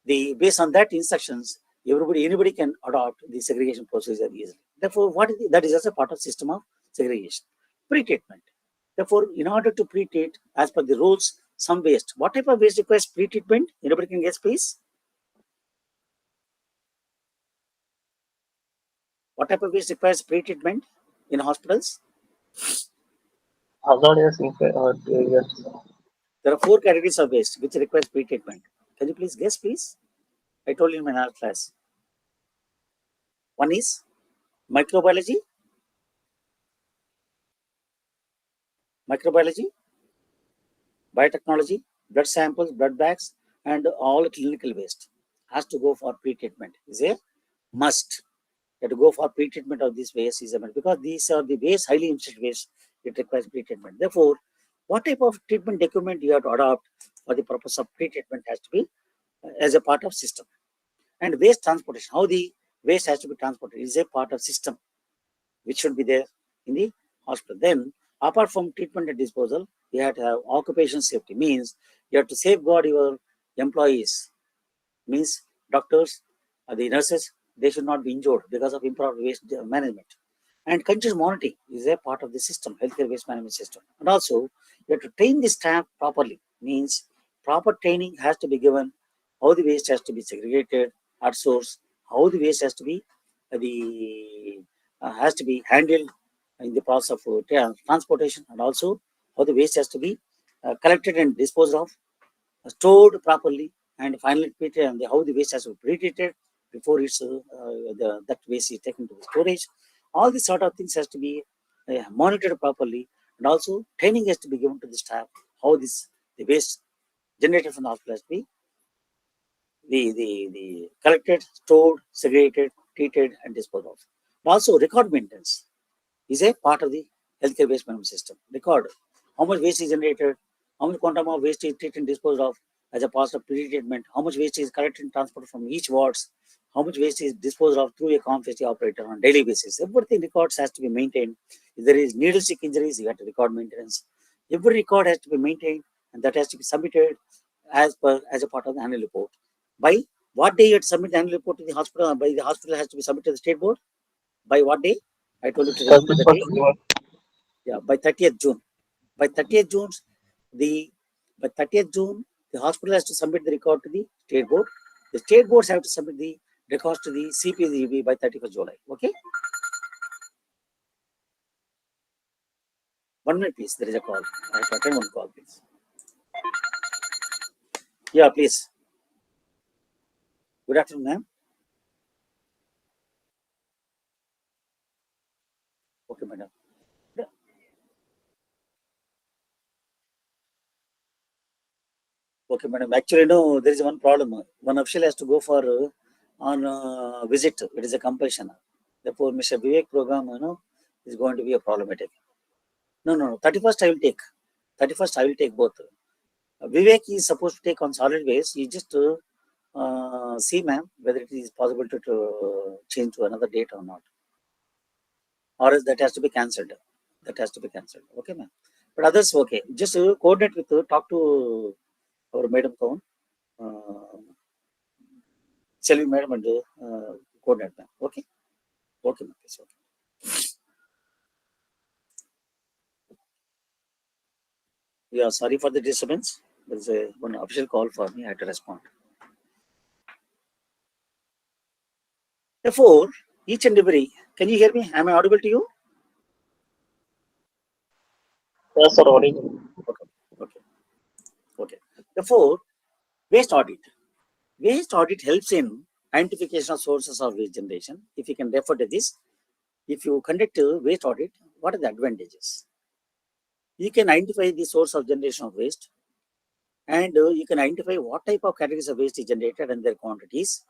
based on that instructions, anybody can adopt the segregation procedure easily. Therefore, that is also part of system of segregation. Pre-treatment. Therefore, in order to pre-treat as per the rules, some waste. What type of waste requires pre-treatment? Anybody can guess, please? What type of waste requires pre-treatment in hospitals? Hazardous waste. There are 4 categories of waste which requires pre-treatment. Can you please guess, please? I told you in my last class. One is microbiology, biotechnology, blood samples, blood bags, and all clinical waste has to go for pre-treatment. Is a must. You have to go for pre-treatment of this waste is a must, because these are the waste, highly infected waste. It requires pre-treatment. Therefore, what type of treatment equipment you have to adopt for the purpose of pre-treatment has to be as a part of system. And waste transportation, how the waste has to be transported, is a part of system which should be there in the hospital. Then, apart from treatment and disposal, you have to have occupation safety. Means you have to safeguard your employees. Means doctors, the nurses, they should not be injured because of improper waste management. And continuous monitoring is a part of the system, healthcare waste management system. And also, you have to train the staff properly. Means proper training has to be given. How the waste has to be segregated at source. How the waste has to be handled in the process of transportation, and also how the waste has to be collected and disposed of, stored properly, and finally treated, and how the waste has to be pre-treated before that waste is taken to the storage. All these sort of things has to be monitored properly, and also training has to be given to the staff how the waste generated from the hospital has to be the collected, stored, segregated, treated, and disposed of. And also record maintenance. is a part of the healthcare waste management system. Record how much waste is generated, how much quantum of waste is treated and disposed of as a part of pre-treatment, how much waste is collected and transported from each wards, how much waste is disposed of through a COM-facility operator on a daily basis. Everything records has to be maintained. If there is needle stick injuries, you have to record maintenance. Every record has to be maintained, and that has to be submitted as a part of the annual report. By what day you have to submit the annual report to the hospital? By the hospital has to be submitted to the state board. By what day? I told you to remember the 31st day. June. Yeah, by 30th June. By 30th June, the by 30th June, the hospital has to submit the record to the state board. The state boards have to submit the records to the CPCB by 31st July. Okay. 1 minute, please. There is a call. I have to attend one call, please. Yeah, please. Good afternoon, ma'am. Okay, madam. Okay, madam. Actually, no, there is one problem. One official has to go for on visit. It is a compulsion. Therefore, Mr. Vivek program, is going to be a problematic. No. 31st I will take. 31st I will take both. Vivek is supposed to take on solid waste. You just see, ma'am, whether it is possible to change to another date or not. Or else that has to be cancelled. That has to be cancelled. Okay, ma'am. But others, okay. Just coordinate with, talk to our Madam Kaun, Selvi Madam, and coordinate, ma'am. Okay? Okay, ma'am. Yes, okay. Yeah, sorry for the disturbance. There is one official call for me. I had to respond. Therefore, each and every, can you hear me? Am I audible to you? Yes, sir. Audible. Okay. Therefore, waste audit. Waste audit helps in identification of sources of waste generation. If you can refer to this, if you conduct a waste audit, what are the advantages? You can identify the source of generation of waste, and you can identify what type of categories of waste is generated and their quantities,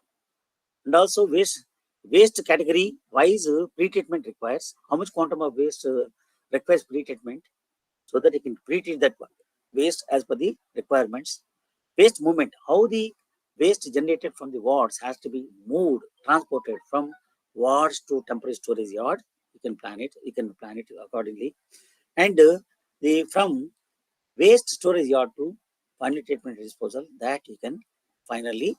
and also waste category wise pre-treatment requires, how much quantum of waste requires pre-treatment, so that you can pre-treat that waste as per the requirements. Waste movement, how the waste generated from the wards has to be moved, transported from wards to temporary storage yard. You can plan it accordingly. And the from waste storage yard to final treatment disposal, that you can finally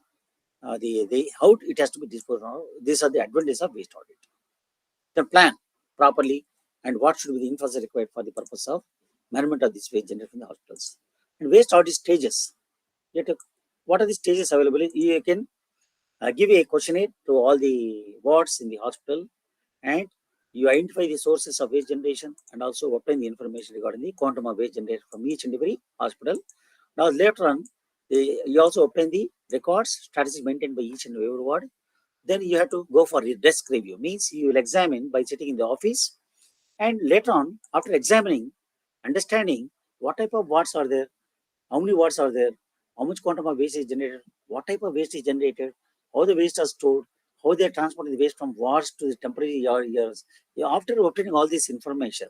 the how it has to be disposed of. These are the advantages of waste audit. Then plan properly, and what should be the infrastructure required for the purpose of management of this waste generated from the hospitals. And waste audit stages. What are the stages available? You can give a questionnaire to all the wards in the hospital, and you identify the sources of waste generation and also obtain the information regarding the quantum of waste generated from each and every hospital. Now later on, you also obtain the records, statistics maintained by each and every ward. Then you have to go for a desk review. Means you will examine by sitting in the office, and later on, after examining, understanding what type of wards are there, how many watts are there, how much quantum of waste is generated, what type of waste is generated, how the waste are stored, how they are transporting the waste from wards to the temporary years. After obtaining all this information,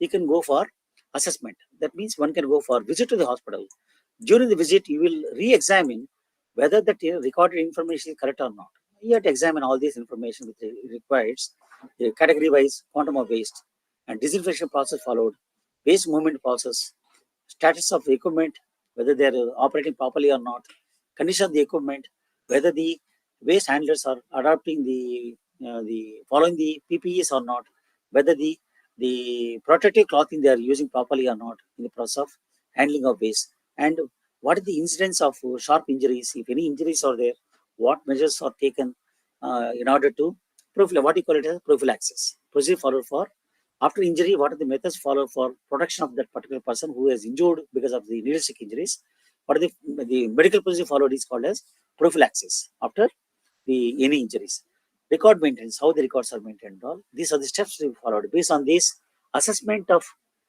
you can go for assessment. That means one can go for visit to the hospital. During the visit, you will re-examine whether that recorded information is correct or not. You have to examine all this information which requires category-wise quantum of waste and disinfection process followed, waste movement process, status of the equipment, whether they are operating properly or not, condition of the equipment, whether the waste handlers are adopting the following the PPEs or not, whether the protective clothing they are using properly or not in the process of handling of waste, and what are the incidents of sharp injuries, if any injuries are there, what measures are taken in order to what you call it as prophylaxis, procedure followed for after injury, what are the methods followed for protection of that particular person who is injured because of the needle stick injuries? What are the medical procedure followed is called as prophylaxis after the any injuries. Record maintenance, how the records are maintained. All these are the steps to be followed. Based on this assessment of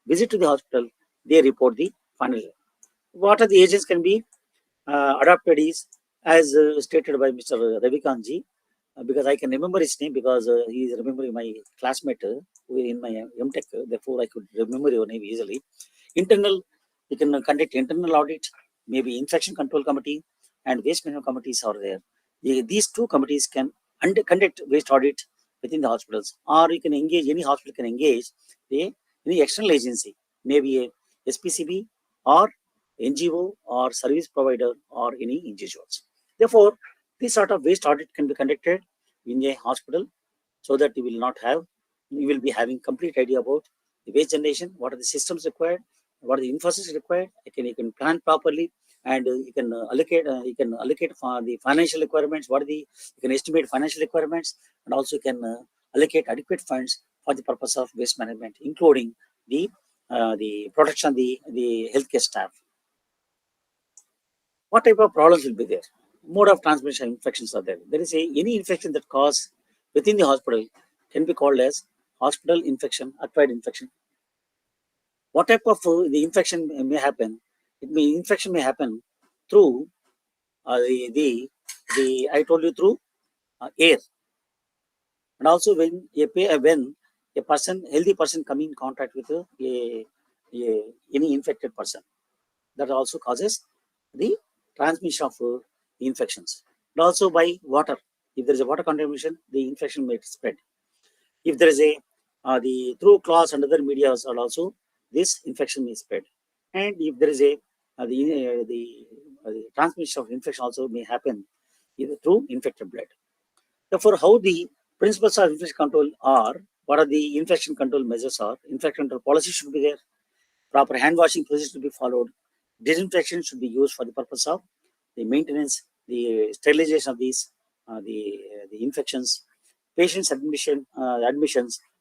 visit to the hospital, they report the final. What are the agents can be adopted is as stated by Mr. Ravikant ji. because I can remember his name because he is remembering my classmate who in my MTech. Therefore, I could remember your name easily. Internal, you can conduct internal audit, maybe infection control committee and waste management committees are there. These two committees can conduct waste audit within the hospitals, or you can engage, any hospital can engage any external agency, maybe a SPCB or NGO or service provider or any individuals. Therefore, this sort of waste audit can be conducted in a hospital so that you will be having complete idea about the waste generation, what are the systems required, what are the infrastructure required. You can plan properly, and you can allocate for the financial requirements. You can estimate financial requirements, and also you can allocate adequate funds for the purpose of waste management, including the protection of the healthcare staff. What type of problems will be there? Mode of transmission infections are there. There is any infection that cause within the hospital can be called as hospital infection, acquired infection. What type of the infection may happen? Infection may happen through the I told you through air, and also when a healthy person come in contact with any infected person, that also causes the transmission of infections. And also by water, if there is a water contamination, the infection may spread. If there is the through cloths and other media are also, this infection may spread. And if there is the transmission of infection also may happen either through infected blood. Therefore, how the principles of infection control are, what are the infection control measures are, infection control policy should be there, proper hand washing procedures to be followed, disinfection should be used for the purpose of the maintenance, the sterilization of these, the infections, patients admissions,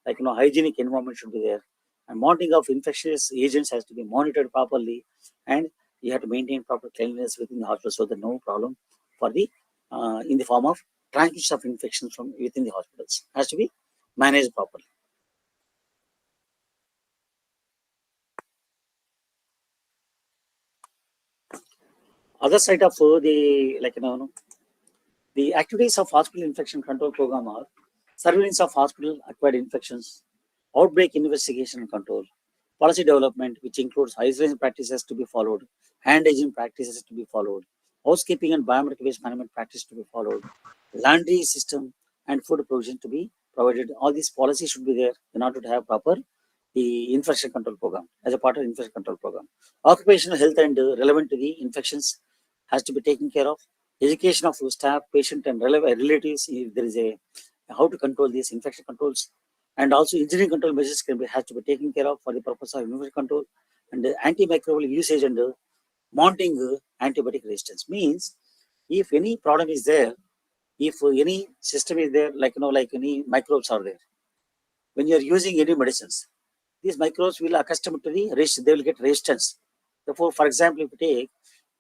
like hygienic environment should be there, and monitoring of infectious agents has to be monitored properly, and you have to maintain proper cleanliness within the hospital so that no problem for the in the form of transmission of infections from within the hospitals has to be managed properly. Other side of the activities of hospital infection control program are surveillance of hospital acquired infections, outbreak investigation and control, policy development, which includes hygiene practices to be followed, hand hygiene practices to be followed, housekeeping and biometric waste management practice to be followed, laundry system and food provision to be provided. All these policies should be there in order to have proper the infection control program as a part of infection control program. Occupational health and relevant to the infections has to be taken care of. Education of staff, patient and relatives, if there is how to control these infection controls, and also engineering control measures has to be taken care of for the purpose of infection control, and antimicrobial usage and monitoring antibiotic resistance. Means if any problem is there, if any system is there, like any microbes are there, when you are using any medicines, these microbes will accustom to the resistance, they will get resistance. Therefore, for example, if you take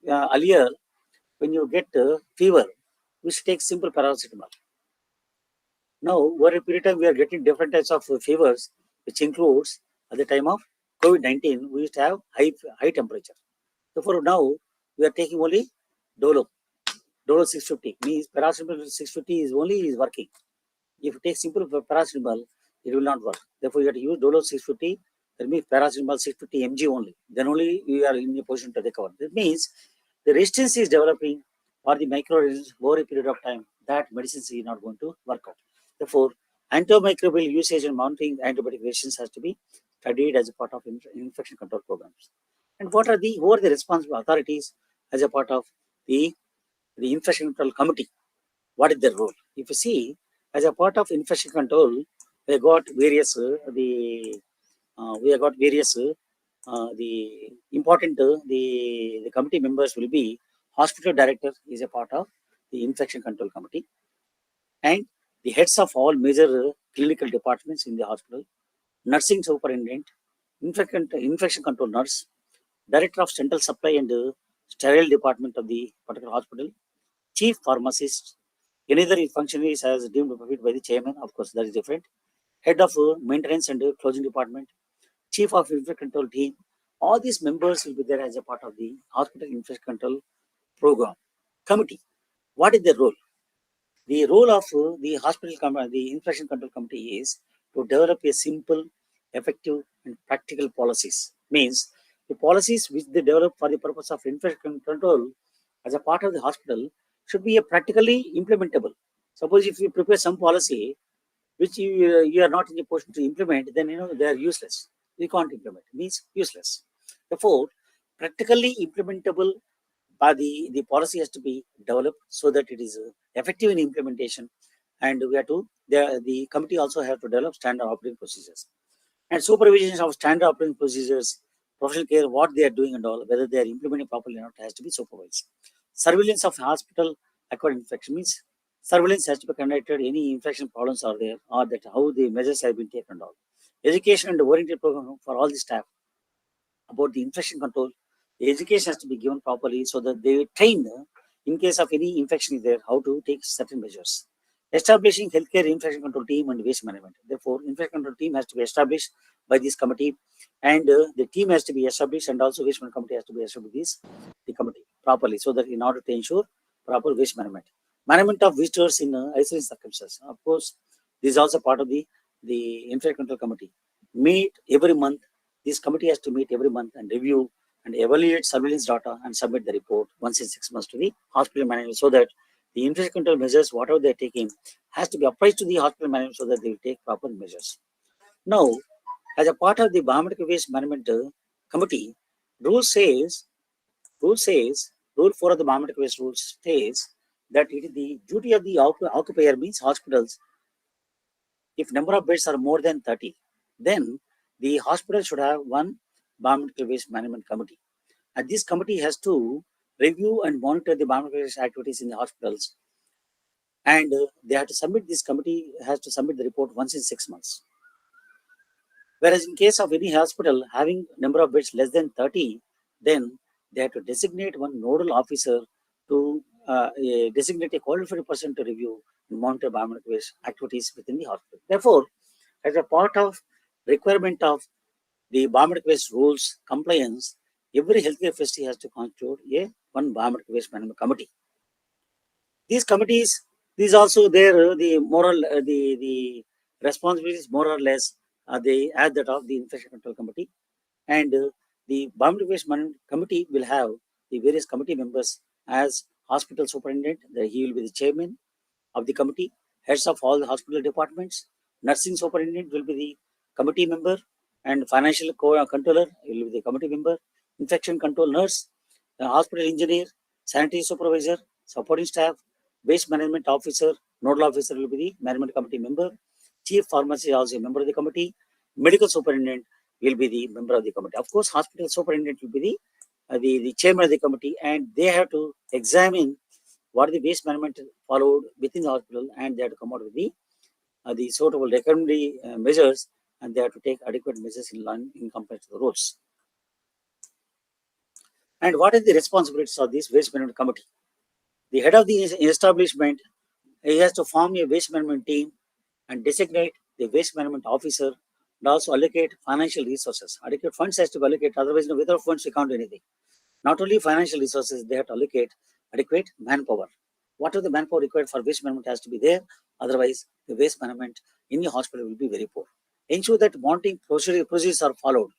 earlier, when you get fever, we should take simple paracetamol. Now, over a period of time, we are getting different types of fevers, which includes at the time of COVID-19, we used to have high temperature. Therefore, now we are taking only Dolo 650. Means paracetamol 650 is working. If you take simple paracetamol, it will not work. Therefore, you have to use Dolo 650. That means paracetamol 650 mg only. Then only you are in a position to recover. That means the resistance is developing for the micro resistance over a period of time. That medicine is not going to work out. Therefore, antimicrobial usage and monitoring antibiotic resistance has to be studied as a part of infection control programs. And who are the responsible authorities as a part of the infection control committee? What is their role? If you see, as a part of infection control, we have got various the important the committee members will be hospital director is a part of the infection control committee, and the heads of all major clinical departments in the hospital, nursing superintendent, infection control nurse, director of central supply and sterile department of the particular hospital, chief pharmacist. Another function is as deemed appropriate by the chairman, of course, that is different. Head of maintenance and closing department, chief of infection control team. All these members will be there as a part of the hospital infection control program committee. What is their role? The role of the the Infection Control Committee is to develop a simple, effective, and practical policies. Means the policies which they develop for the purpose of infection control as a part of the hospital should be a practically implementable. Suppose if you prepare some policy which you are not in a position to implement, then they are useless. You can't implement. Means useless. Therefore, practically implementable by the policy has to be developed so that it is effective in implementation, and we have to the committee also have to develop standard operating procedures and supervision of standard operating procedures, professional care, what they are doing and all, whether they are implementing properly or not, has to be supervised. Surveillance of hospital acquired infection means surveillance has to be conducted. Any infection problems are there, or that how the measures have been taken and all. Education and oriented program for all the staff about the infection control. The education has to be given properly so that they train in case of any infection is there, how to take certain measures. Establishing healthcare infection control team and waste management. Therefore, infection control team has to be established by this committee, and the team has to be established, and also waste management committee has to be established the committee properly, so that in order to ensure proper waste management. Management of visitors in isolated circumstances. Of course, this is also part of the infection control committee. Meet every month. This committee has to meet every month and review and evaluate surveillance data and submit the report once in 6 months to the hospital manager, so that the infection control measures, whatever they're taking, has to be applied to the hospital manager so that they will take proper measures. Now, as a part of the biomedical waste management committee, rule says, rule 4 of the biomedical waste rules says that it is the duty of the occupier, means hospitals, if number of beds are more than 30, then the hospital should have one biomedical waste management committee. And this committee has to review and monitor the biomedical waste activities in the hospitals. And they have to submit, this committee has to submit the report once in 6 months. Whereas in case of any hospital having number of beds less than 30, then they have to designate one nodal officer to designate a qualified person to review and monitor biomedical waste activities within the hospital. Therefore, as a part of requirement of the biomedical waste rules compliance, every healthcare facility has to constitute one biomedical waste management committee. These committees, these also there the moral the responsibilities more or less they add that of the infection control committee, and the biomedical waste management committee will have the various committee members as hospital superintendent. He will be the chairman of the committee, heads of all the hospital departments. Nursing superintendent will be the committee member, and financial controller will be the committee member. Infection control nurse, hospital engineer, sanitary supervisor, supporting staff, waste management officer, nodal officer will be the management committee member. Chief pharmacy also a member of the committee. Medical superintendent will be the member of the committee. Of course, hospital superintendent will be the chairman of the committee, and they have to examine what the waste management followed within the hospital, and they have to come out with the suitable recommended measures, and they have to take adequate measures in line in compliance to the rules. And what are the responsibilities of this waste management committee? The head of the establishment, he has to form a waste management team and designate the waste management officer, and also allocate financial resources. Adequate funds has to be allocated, otherwise without funds we can't do anything. Not only financial resources, they have to allocate adequate manpower. What are the manpower required for waste management has to be there, otherwise the waste management in the hospital will be very poor. Ensure that monitoring procedures are followed,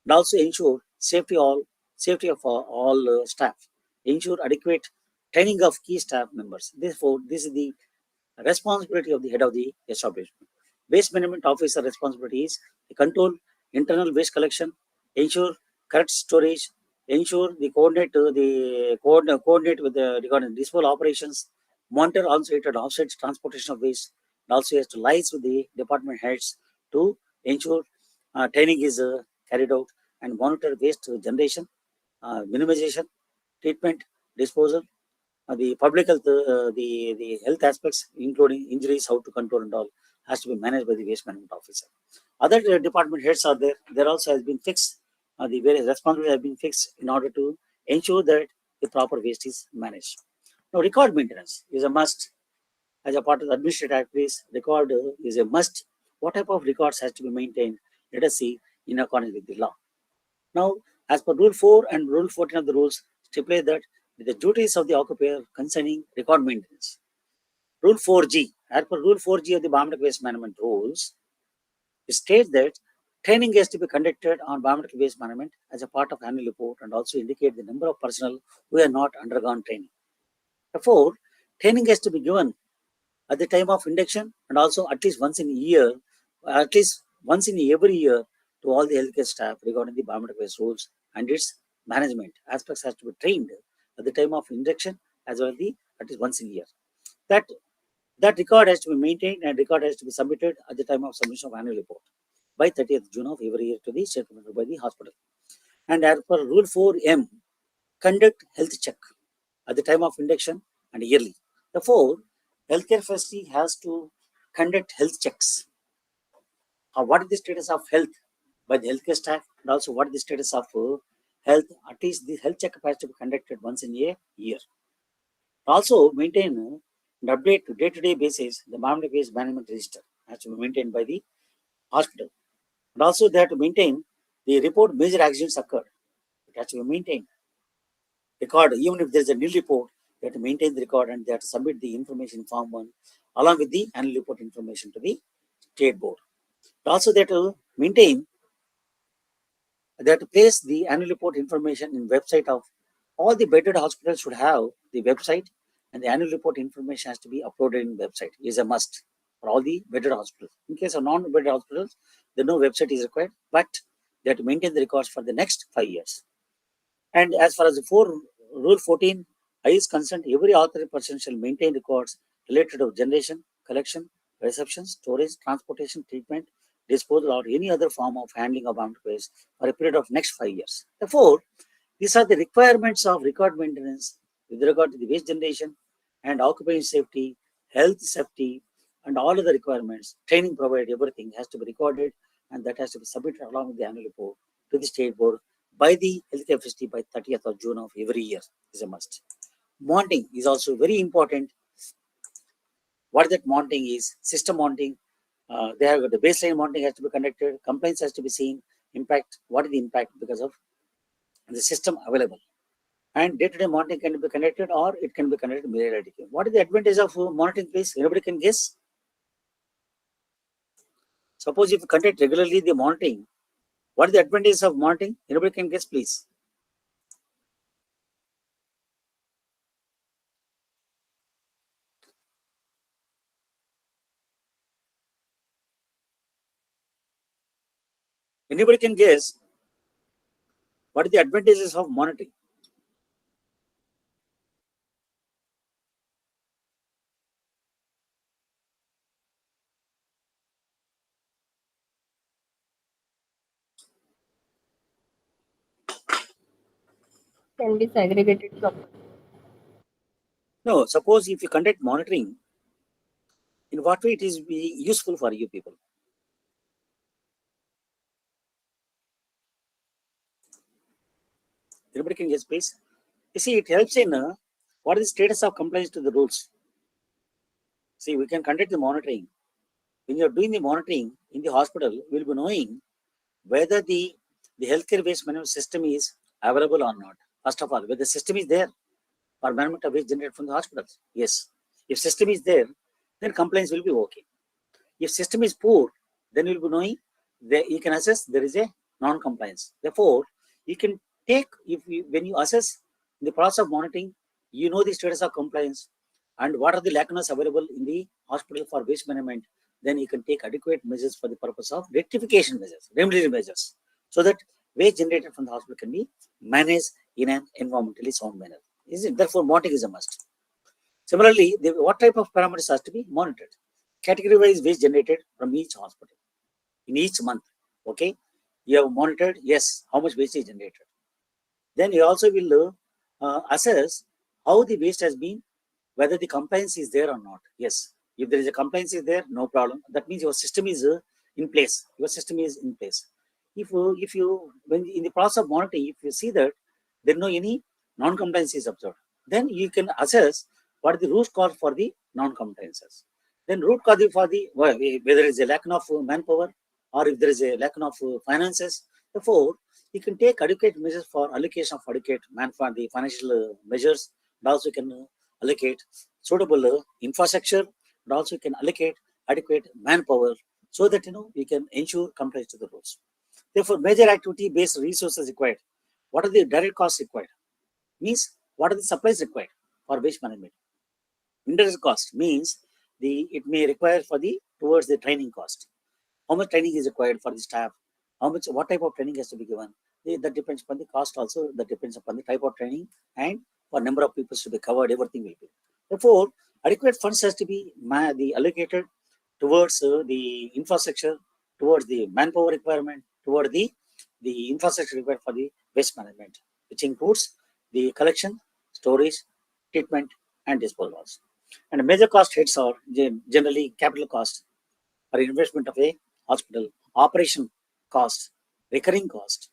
and also ensure safety of all staff. Ensure adequate training of key staff members. Therefore, this is the responsibility of the head of the establishment. Waste management officer responsibility is to control internal waste collection, ensure correct storage, ensure the coordinate with the regarding disposal operations, monitor on-site and off-site transportation of waste, and also has to liaise with the department heads to ensure training is carried out, and monitor waste generation, minimization, treatment, disposal, the public health, the health aspects, including injuries, how to control and all, has to be managed by the waste management officer. Other department heads are there. There also has been fixed. The various responsibilities have been fixed in order to ensure that the proper waste is managed. Now, record maintenance is a must. As a part of the administrative activities, record is a must. What type of records has to be maintained? Let us see in accordance with the law. Now, as per Rule 4 and Rule 14 of the rules, stipulate that the duties of the occupier concerning record maintenance. Rule 4G. As per Rule 4G of the biomedical waste management rules, it states that training has to be conducted on biomedical waste management as a part of annual report and also indicate the number of personnel who have not undergone training. Therefore, training has to be given at the time of induction and also at least once in a year, at least once in every year to all the healthcare staff regarding the biomedical waste rules and its management aspects has to be trained at the time of induction as well as at least once in a year. That record has to be maintained and record has to be submitted at the time of submission of annual report by 30th June of every year to the state by the hospital. And as per Rule 4M, conduct health check at the time of induction and yearly. Therefore, healthcare facility has to conduct health checks. What is the status of health by the healthcare staff and also what is the status of health? At least the health checkup has to be conducted once in a year. Also, maintain and update to day-to-day basis the biomedical waste management register has to be maintained by the hospital. And also, they have to maintain the report major accidents occurred. It has to be maintained. Record, even if there is a nil report, they have to maintain the record and they have to submit the information in Form 1 along with the annual report information to the state board. Also, they have to maintain, they have to place the annual report information in website of all the bedded hospitals should have the website and the annual report information has to be uploaded in website is a must for all the bedded hospitals. In case of non-bedded hospitals, there no website is required, but they have to maintain the records for the next 5 years. And as far as the Rule 14 is concerned, every authorized person shall maintain records related to generation, collection, reception, storage, transportation, treatment, disposal, or any other form of handling of biomedical waste for a period of next 5 years. Therefore, these are the requirements of record maintenance with regard to the waste generation and occupation safety, health safety, and all other requirements, training provided, everything has to be recorded and that has to be submitted along with the annual report to the state board by the healthcare facility by 30th of June of every year is a must. Monitoring is also very important. What that monitoring is, system monitoring, they have the baseline monitoring has to be conducted, complaints has to be seen, impact, what is the impact because of the system available. And day-to-day monitoring can be conducted or it can be conducted periodically. What is the advantage of monitoring, please? Anybody can guess? Suppose if you conduct regularly the monitoring, what is the advantage of monitoring? Anybody can guess, please? Anybody can guess what are the advantages of monitoring? Can be segregated properly. No, suppose if you conduct monitoring, in what way it is be useful for you people? Anybody can guess, please? You see, it helps in what is the status of compliance to the rules. See, we can conduct the monitoring. When you're doing the monitoring in the hospital, we'll be knowing whether the healthcare waste management system is available or not. First of all, whether the system is there for management of waste generated from the hospitals. Yes. If system is there, then compliance will be okay. If system is poor, then you'll be knowing that you can assess there is a non-compliance. Therefore, you can take, when you assess the process of monitoring, you know the status of compliance and what are the lacunas available in the hospital for waste management, then you can take adequate measures for the purpose of rectification measures, remedial measures, so that waste generated from the hospital can be managed in an environmentally sound manner. Is it? Therefore, monitoring is a must. Similarly, what type of parameters has to be monitored? Category-wise waste generated from each hospital in each month. Okay, you have monitored, yes, how much waste is generated. Then you also will assess how the waste has been, whether the compliance is there or not. Yes, if there is a compliance is there, no problem. That means your system is in place. Your system is in place. If you when in the process of monitoring, if you see that there is no any non-compliance is observed, then you can assess what is the root cause for the non-compliances. Then root cause for the whether there is a lack of manpower or if there is a lack of finances. Therefore, you can take adequate measures for allocation of adequate manpower, the financial measures, and also can allocate suitable infrastructure, and also you can allocate adequate manpower so that you can ensure compliance to the rules. Therefore, major activity-based resources required. What are the direct costs required? Means what are the supplies required for waste management? Indirect cost means it may require towards the training cost. How much training is required for the staff? What type of training has to be given? That depends upon the cost also. That depends upon the type of training and for number of people to be covered. Everything will be. Therefore, adequate funds has to be allocated towards the infrastructure, towards the manpower requirement, toward the infrastructure required for the waste management, which includes the collection, storage, treatment, and disposal. And major cost heads are generally capital cost or investment of a hospital, operation cost, recurring cost,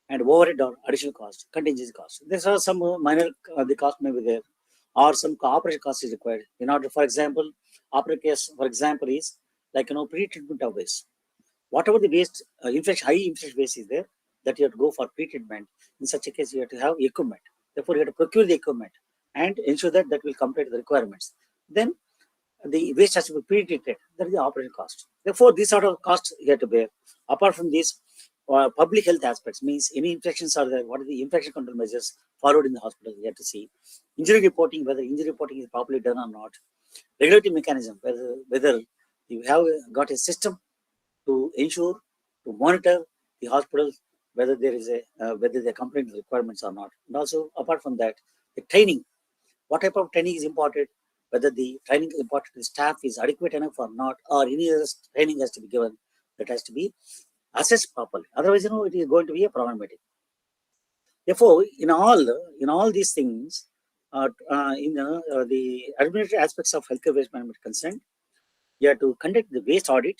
and overhead or additional cost, contingency cost. These are some minor the cost may be there, or some operation cost is required. In order, for example, operation case, for example, is like pre-treatment of waste. Whatever the waste, high infection waste is there, that you have to go for pre-treatment. In such a case, you have to have equipment. Therefore, you have to procure the equipment and ensure that will complete the requirements. Then the waste has to be pre-treated. That is the operating cost. Therefore, these sort of costs you have to bear. Apart from this, public health aspects means any infections are there. What are the infection control measures followed in the hospital? You have to see injury reporting, whether injury reporting is properly done or not. Regulatory mechanism, whether you have got a system to ensure to monitor the hospitals whether there is whether they're complying with requirements or not. And also, apart from that, the training. What type of training is important? Whether the training important the staff is adequate enough or not, or any other training has to be given, that has to be assessed properly. Otherwise, it is going to be a problematic. Therefore, in all these things, in the administrative aspects of healthcare waste management concerned, you have to conduct the waste audit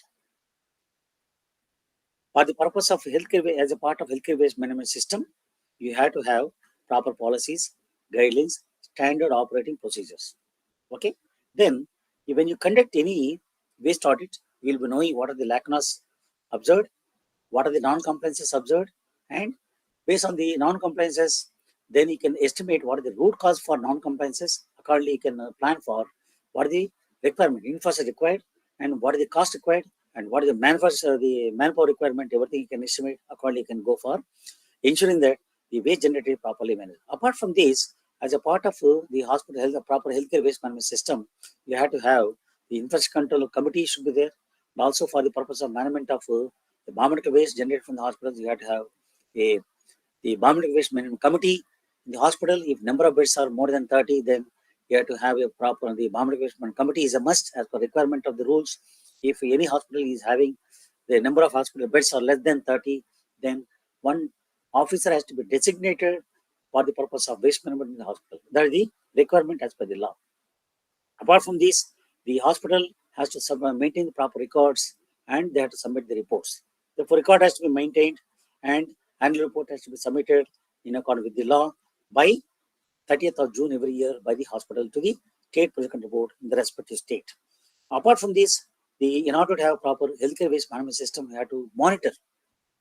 for the purpose of healthcare. As a part of healthcare waste management system, you have to have proper policies, guidelines, standard operating procedures. Okay. Then, when you conduct any waste audit, you will be knowing what are the lacunas observed, what are the non-compliances observed, and based on the non-compliances, then you can estimate what are the root cause for non-compliances. Accordingly, you can plan for what are the requirement, infrastructure required, and what are the cost required, and what is the manpower requirement. Everything you can estimate. Accordingly, you can go for ensuring that the waste generated properly managed. Apart from this, as a part of the hospital health, a proper healthcare waste management system, you have to have the infection control committee should be there. And also for the purpose of management of the biomedical waste generated from the hospitals, you have to have the biomedical waste management committee in the hospital. If number of beds are more than 30, then you have to have a proper, the biomedical waste management committee is a must as per requirement of the rules. If any hospital is having the number of hospital beds are less than 30, then one officer has to be designated for the purpose of waste management in the hospital. That is the requirement as per the law. Apart from this, the hospital has to maintain the proper records and they have to submit the reports. The record has to be maintained and annual report has to be submitted in accordance with the law by 30th of June every year by the hospital to the state pollution control board in the respective state. Apart from this, in order to have proper healthcare waste management system, we have to monitor.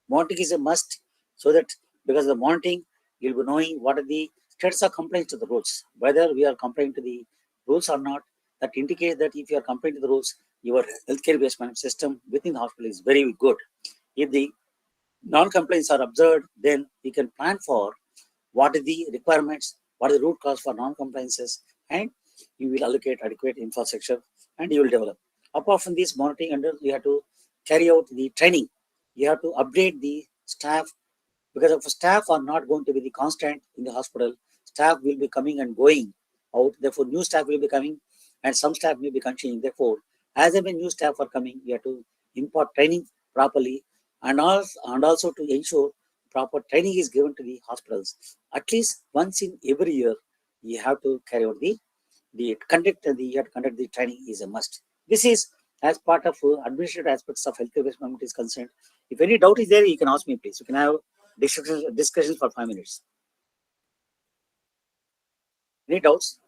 Monitoring is a must, so that because of the monitoring, you'll be knowing what are the status of compliance to the rules, whether we are complying to the rules or not. That indicates that if you are complying to the rules, your healthcare waste management system within the hospital is very good. If the non-compliance are observed, then you can plan for what are the requirements, what are the root cause for non-compliances, and you will allocate adequate infrastructure and you will develop. Apart from this monitoring, you have to carry out the training. You have to update the staff, because if staff are not going to be the constant in the hospital, staff will be coming and going out. Therefore, new staff will be coming and some staff may be continuing. Therefore, as and when new staff are coming, you have to impart training properly and also to ensure proper training is given to the hospitals. At least once in every year, you have to carry out you have to conduct the training is a must. This is as part of administrative aspects of healthcare waste management is concerned. If any doubt is there, you can ask me, please. You can have discussions for 5 minutes. Any doubts?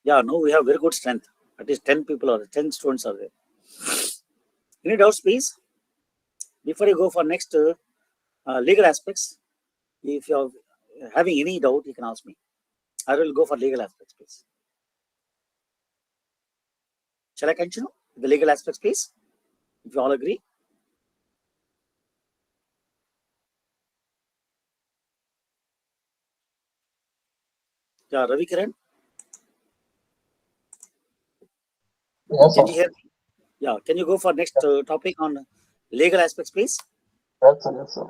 Yeah, no, we have very good strength. At least 10 people or 10 students are there. Any doubts, please? Before you go for next legal aspects, if you have having any doubt, you can ask me. I will go for legal aspects, please. Shall I continue with the legal aspects, please? If you all agree. Yeah, Ravi Kiran, Yes, can sir. you hear me? Yeah, can you go for next topic on legal aspects, please? Yes, sir. Yes, sir.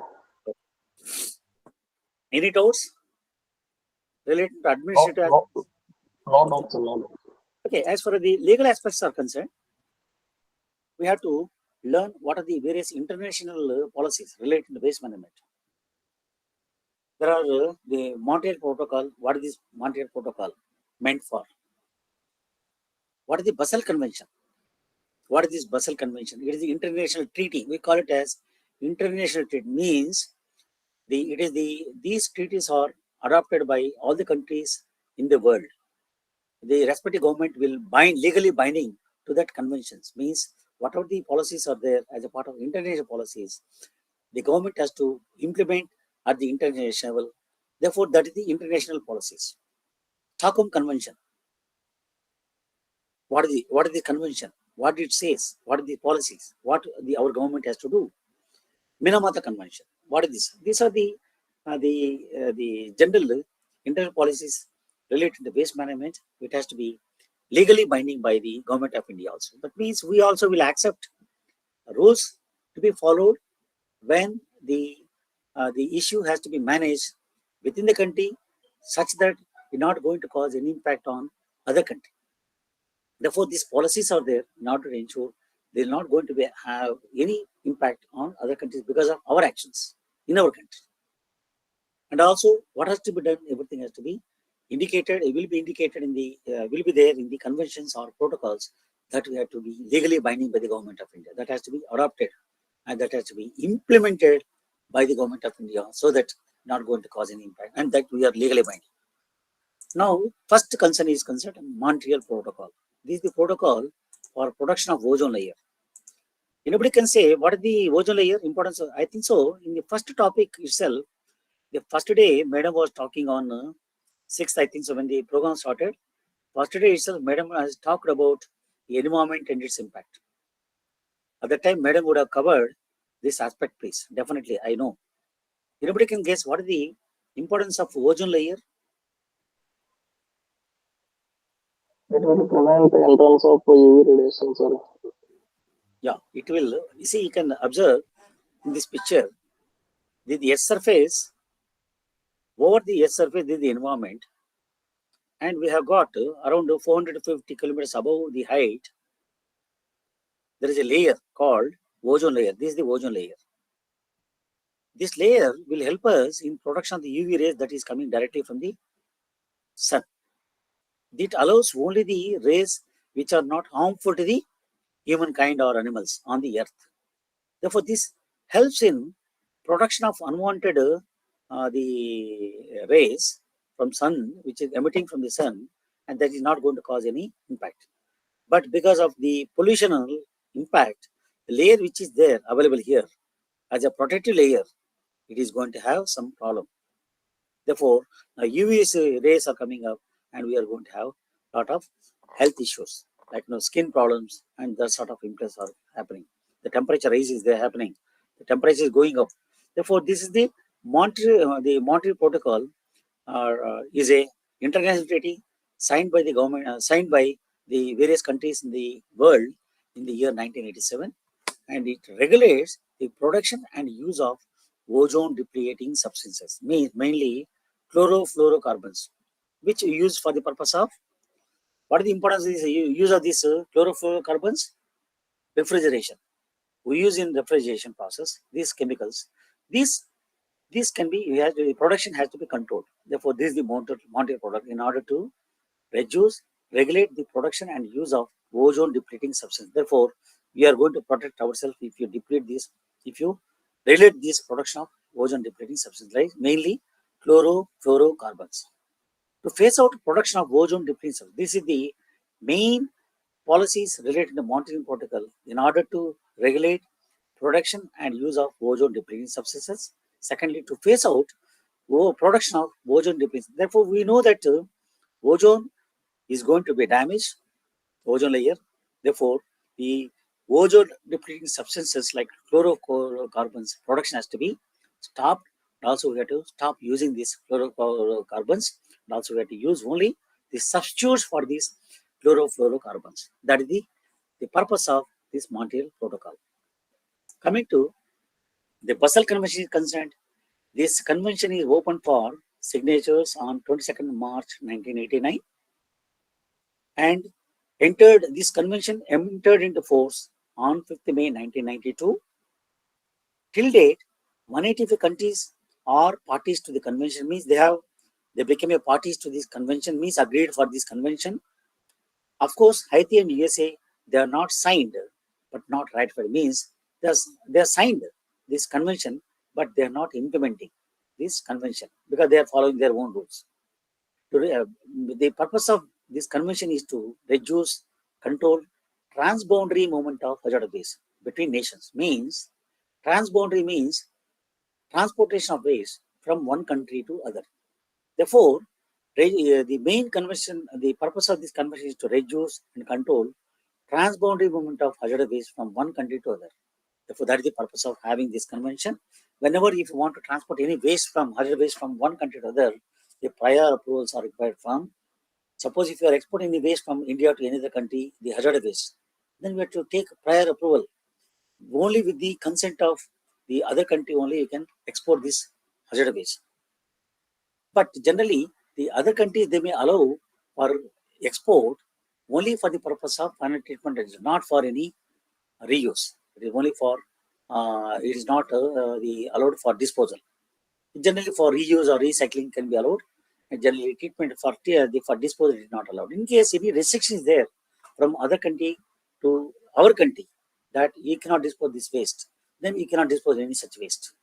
Any doubts related to No, administrative no, aspects? no Okay. doubt, sir. No doubt. Okay, as far as the legal aspects are concerned, we have to learn what are the various international policies related to waste management. There are the Montreal Protocol. What is this Montreal Protocol meant for? What is the Basel Convention? What is this Basel Convention? It is the international treaty. We call it as international treaty. Means these treaties are adopted by all the countries in the world. The respective government will legally binding to that conventions. Means whatever the policies are there as a part of international policies, the government has to implement at the international level. Therefore, that is the international policies. Stockholm Convention. What is the convention? What it says? What are the policies? What our government has to do? Minamata Convention. What is this? These are the general internal policies related to waste management. It has to be legally binding by the government of India also. That means we also will accept rules to be followed when the issue has to be managed within the country such that it's not going to cause any impact on other country. Therefore, these policies are there in order to ensure they're not going to have any impact on other countries because of our actions in our country. And also, what has to be done, everything has to be indicated, it will be indicated in the, will be there in the conventions or protocols that we have to be legally binding by the government of India. That has to be adopted and that has to be implemented by the government of India so that not going to cause any impact and that we are legally binding. Now, first concern is concerned Montreal Protocol. This is the protocol for production of ozone layer. Anybody can say what is the ozone layer importance? I think so. In the first topic itself, the first day, Madam was talking on 6th, I think so, when the program started. First day itself, Madam has talked about the environment and its impact. At that time, Madam would have covered this aspect, please. Definitely, I know. Anybody can guess what is the importance of ozone layer? It will prevent the entrance of UV radiation, sir. Yeah, it will. You see, you can observe in this picture, the earth surface, over the earth surface is the environment, and we have got around 450 kilometers above the height, there is a layer called ozone layer. This is the ozone layer. This layer will help us in production of the UV rays that is coming directly from the sun. It allows only the rays which are not harmful to the humankind or animals on the earth. Therefore, this helps in production of unwanted the rays from sun, which is emitting from the sun, and that is not going to cause any impact. But because of the pollutional impact, the layer which is there available here as a protective layer, it is going to have some problem. Therefore, UV rays are coming up, and we are going to have a lot of health issues like skin problems, and that sort of impacts are happening. The temperature rise is there happening. The temperature is going up. Therefore, this is the Montreal Protocol is a international treaty signed by the government, signed by the various countries in the world in the year 1987, and it regulates the production and use of ozone depleting substances, mainly chlorofluorocarbons, which we use for the purpose of what is the importance of this use of these chlorofluorocarbons? Refrigeration. We use in refrigeration process these chemicals. These can be the production has to be controlled. Therefore, this is the Montreal product in order to regulate the production and use of ozone depleting substance. Therefore, we are going to protect ourselves if you deplete this, if you regulate this production of ozone depleting substance, like mainly chlorofluorocarbons. To phase out production of ozone depleting substance, this is the main policies related to the Montreal Protocol in order to regulate production and use of ozone depleting substances. Secondly, to phase out production of ozone depletion. Therefore, we know that ozone is going to be damaged, ozone layer. Therefore, the ozone depleting substances like fluorocarbons production has to be stopped. Also, we have to stop using these fluorocarbons. And also, we have to use only the substitutes for these fluorocarbons. That is the purpose of this Montreal Protocol. Coming to the Basel Convention is concerned, this convention is open for signatures on 22nd March 1989 and this convention entered into force on 5th May 1992. Till date, 185 countries are parties to the convention, means they became a parties to this convention, means agreed for this convention. Of course, Haiti and USA, they are not signed, but not ratified, means they are signed this convention, but they are not implementing this convention because they are following their own rules. The purpose of this convention is to reduce, control transboundary movement of hazardous waste between nations. Means transboundary means transportation of waste from one country to other. Therefore, the main convention, the purpose of this convention is to reduce and control transboundary movement of hazardous waste from one country to other. Therefore, that is the purpose of having this convention. Whenever if you want to transport any waste from hazardous waste from one country to other, the prior approvals are required from. Suppose if you are exporting the waste from India to another country, the hazardous waste, then we have to take prior approval. Only with the consent of the other country only you can export this hazardous waste. But generally, the other countries, they may allow for export only for the purpose of final treatment. It is not for any reuse. It is only for, it is not allowed for disposal. Generally, for reuse or recycling can be allowed. And generally, treatment for disposal is not allowed. In case any restriction is there from other country to our country that you cannot dispose this waste, then you cannot dispose any such waste.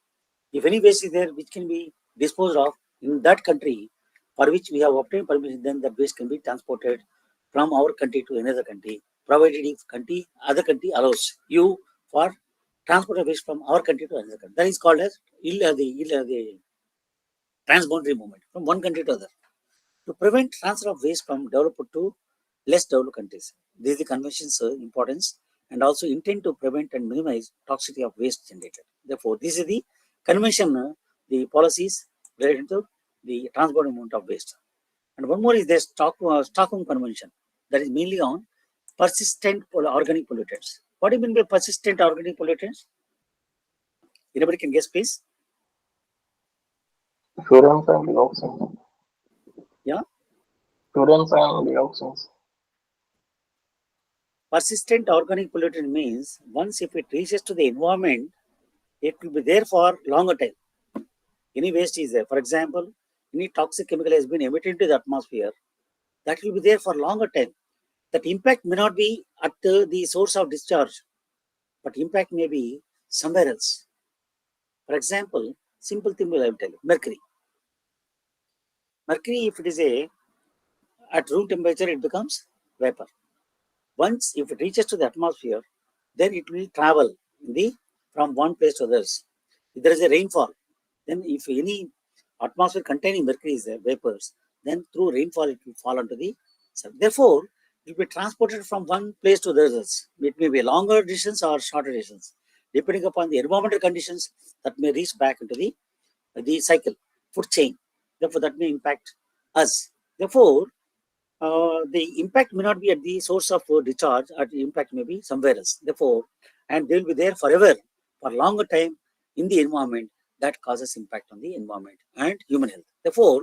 If any waste is there which can be disposed of in that country for which we have obtained permission, then that waste can be transported from our country to another country, provided if other country allows you for transport of waste from our country to another country. That is called as the transboundary movement from one country to other. To prevent transfer of waste from developed to less developed countries. This is the convention's importance and also intend to prevent and minimize toxicity of waste generated. Therefore, this is the convention, the policies related to the transboundary movement of waste. And one more is the Stockholm Convention, that is mainly on persistent organic pollutants. What do you mean by persistent organic pollutants? Anybody can guess, please? Furans and dioxins. Yeah. Furans and dioxins. Persistent organic pollutant means once if it reaches to the environment, it will be there for longer time. Any waste is there. For example, any toxic chemical has been emitted into the atmosphere, that will be there for longer time. That impact may not be at the source of discharge, but impact may be somewhere else. For example, simple thing I will tell you, mercury. Mercury, if it is at room temperature, it becomes vapor. Once if it reaches to the atmosphere, then it will travel from one place to others. If there is a rainfall, then if any atmosphere containing mercury is there, vapors, then through rainfall it will fall onto the surface. Therefore, it will be transported from one place to others. It may be a longer distance or shorter distance, depending upon the environmental conditions that may reach back into the cycle, food chain. Therefore, that may impact us. Therefore, the impact may not be at the source of discharge, or the impact may be somewhere else. Therefore, and they will be there forever, for longer time in the environment, that causes impact on the environment and human health. Therefore,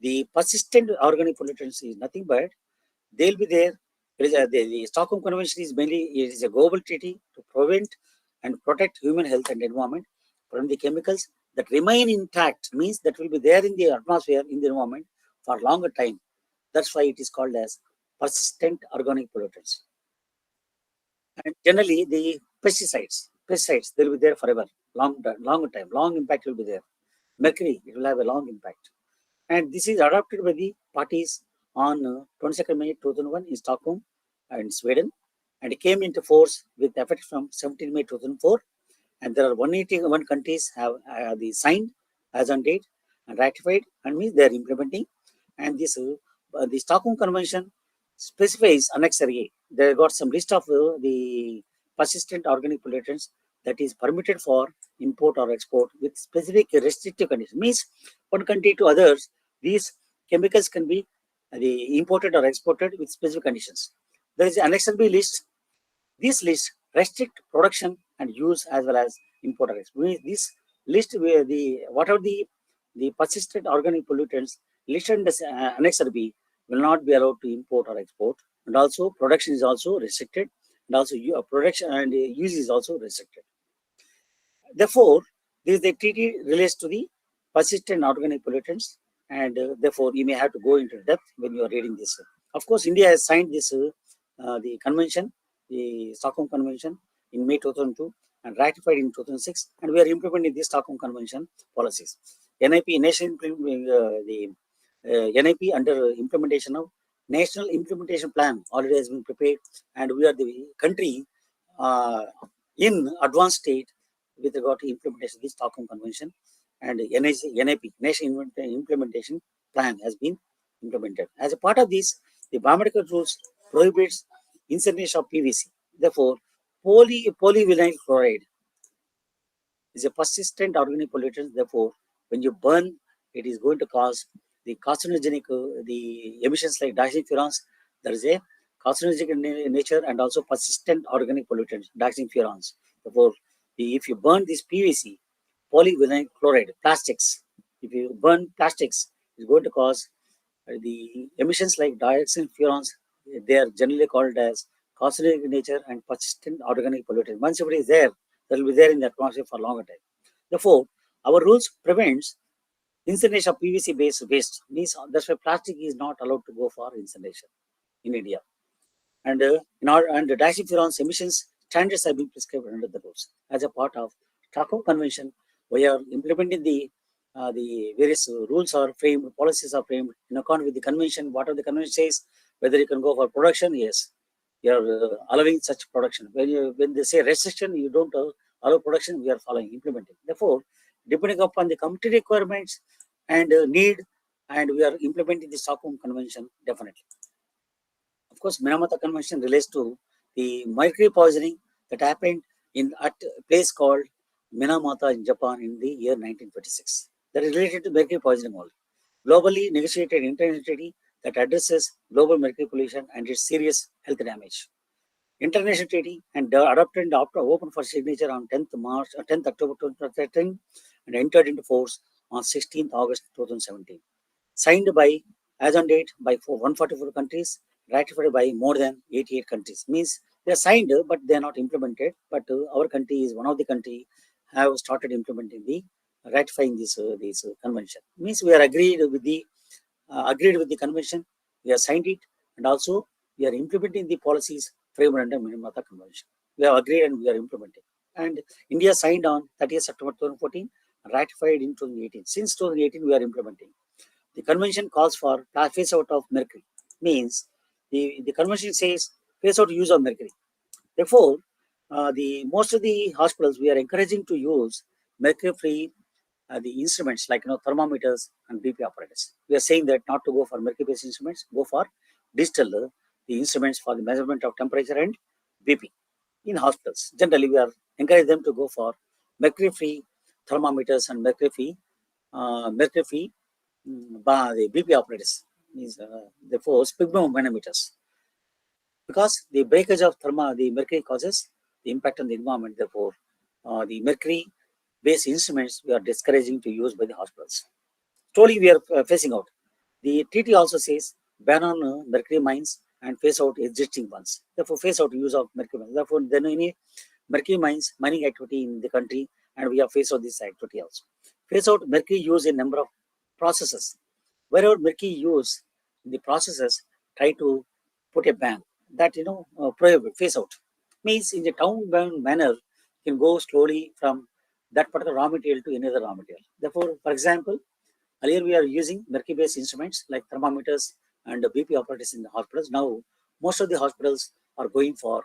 the persistent organic pollutants is nothing but they'll be there. The Stockholm Convention is mainly it is a global treaty to prevent and protect human health and environment from the chemicals that remain intact, means that will be there in the atmosphere, in the environment for longer time. That's why it is called as persistent organic pollutants. And generally, the pesticides, they will be there forever, longer time, long impact will be there. Mercury, it will have a long impact. And this is adopted by the parties on 22nd May 2001 in Stockholm and Sweden, and it came into force with effect from 17 May 2004. And there are 181 countries have the signed as on date, and ratified, and means they are implementing. And this the Stockholm Convention specifies Annex A. They got some list of the persistent organic pollutants that is permitted for import or export with specific restrictive conditions. Means one country to others, these chemicals can be imported or exported with specific conditions. There is an Annex B list. This list restrict production and use as well as import or export. This list where whatever the persistent organic pollutants listed in the Annex B will not be allowed to import or export, and also production is also restricted, and also production and use is also restricted. Therefore, the treaty relates to the persistent organic pollutants, and therefore you may have to go into depth when you are reading this. Of course, India has signed this the convention, the Stockholm Convention, in May 2002 and ratified in 2006, and we are implementing the Stockholm Convention policies. NIP the NIP under implementation of National Implementation Plan already has been prepared, and we are the country in advanced state with regard to implementation of the Stockholm Convention, and NIP, National Implementation Plan, has been implemented. As a part of this, the biomedical rules prohibits incineration of PVC. Therefore, polyvinyl chloride is a persistent organic pollutant. Therefore, when you burn, it is going to cause the carcinogenic, the emissions like dioxin furans. There is a carcinogenic in nature and also persistent organic pollutants, dioxin furans. Therefore, if you burn this PVC, polyvinyl chloride, plastics, if you burn plastics, it's going to cause the emissions like dioxin furans. They are generally called as carcinogenic in nature and persistent organic pollutant. Once it is there, that will be there in the atmosphere for a longer time. Therefore, our rules prevents incineration of PVC-based waste. Means that's why plastic is not allowed to go for incineration in India. And the dioxin furans emissions standards have been prescribed under the rules. As a part of Stockholm Convention, we are implementing the various rules are framed, policies are framed in accordance with the convention. Whatever the convention says, whether you can go for production, yes, you are allowing such production. When they say restriction, you don't allow production, we are following, implementing. Therefore, depending upon the community requirements and need, and we are implementing the Stockholm Convention definitely. Of course, Minamata Convention relates to the mercury poisoning that happened at a place called Minamata in Japan in the year 1926. That is related to mercury poisoning only. Globally negotiated international treaty that addresses global mercury pollution and its serious health damage. International treaty and adopted and open for signature on 10th October 2013 and entered into force on 16th August 2017. Signed by, as on date, by 144 countries, ratified by more than 88 countries. Means they are signed, but they are not implemented. But our country is one of the countries have started implementing the ratifying this convention. Means we are agreed with the convention. We have signed it, and also we are implementing the policies framed under Minamata Convention. We have agreed and we are implementing. And India signed on 30th September 2014, ratified in 2018. Since 2018, we are implementing. The convention calls for phase out of mercury. Means the convention says phase out use of mercury. Therefore, most of the hospitals we are encouraging to use mercury-free the instruments like thermometers and BP apparatus. We are saying that not to go for mercury-based instruments, go for digital the instruments for the measurement of temperature and BP in hospitals. Generally, we are encouraging them to go for mercury-free thermometers and mercury-free the BP apparatus. Means therefore sphygmomanometers, because the breakage of the mercury causes the impact on the environment. Therefore, the mercury-based instruments we are discouraging to use by the hospitals. Slowly, we are phasing out. The treaty also says ban on mercury mines and phase out existing ones. Therefore, phase out use of mercury mines. Therefore, there are any mercury mines mining activity in the country, and we have phased out this activity also. Phase out mercury use in number of processes. Wherever mercury use in the processes, try to put a ban that prohibit, phase out. Means in the town-bound manner, you can go slowly from that particular raw material to another raw material. Therefore, for example, earlier we are using mercury-based instruments like thermometers and BP apparatus in the hospitals. Now, most of the hospitals are going for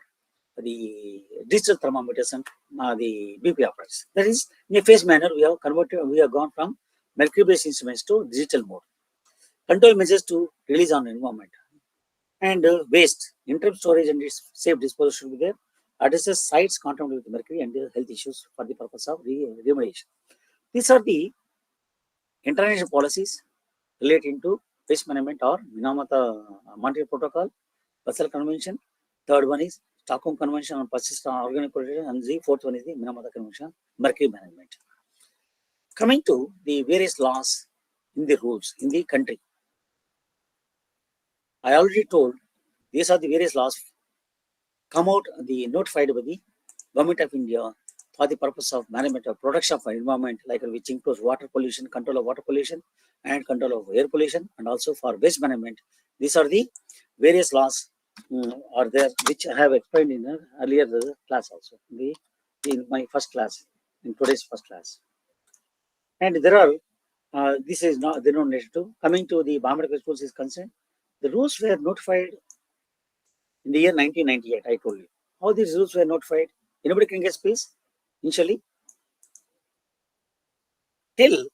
the digital thermometers and the BP apparatus. That is, in a phased manner, we have gone from mercury-based instruments to digital mode. Control measures to release on environment. And waste, interim storage and its safe disposal should be there. Addresses sites contaminated with mercury and health issues for the purpose of remediation. These are the international policies relating to waste management or Minamata Montreal Protocol, Basel Convention. Third one is Stockholm Convention on Persistent Organic Pollution, and the fourth one is the Minamata Convention on Mercury Management. Coming to the various laws in the rules in the country, I already told these are the various laws come out notified by the Government of India for the purpose of management of protection of environment, like which includes water pollution, control of water pollution, and control of air pollution, and also for waste management. These are the various laws are there, which I have explained in an earlier class also, in my first class, in today's first class. And there are, this is not, they don't need to. Coming to the Bamberg schools is concerned, the rules were notified in the year 1998, I told you. How these rules were notified? Anybody can get space? Initially, till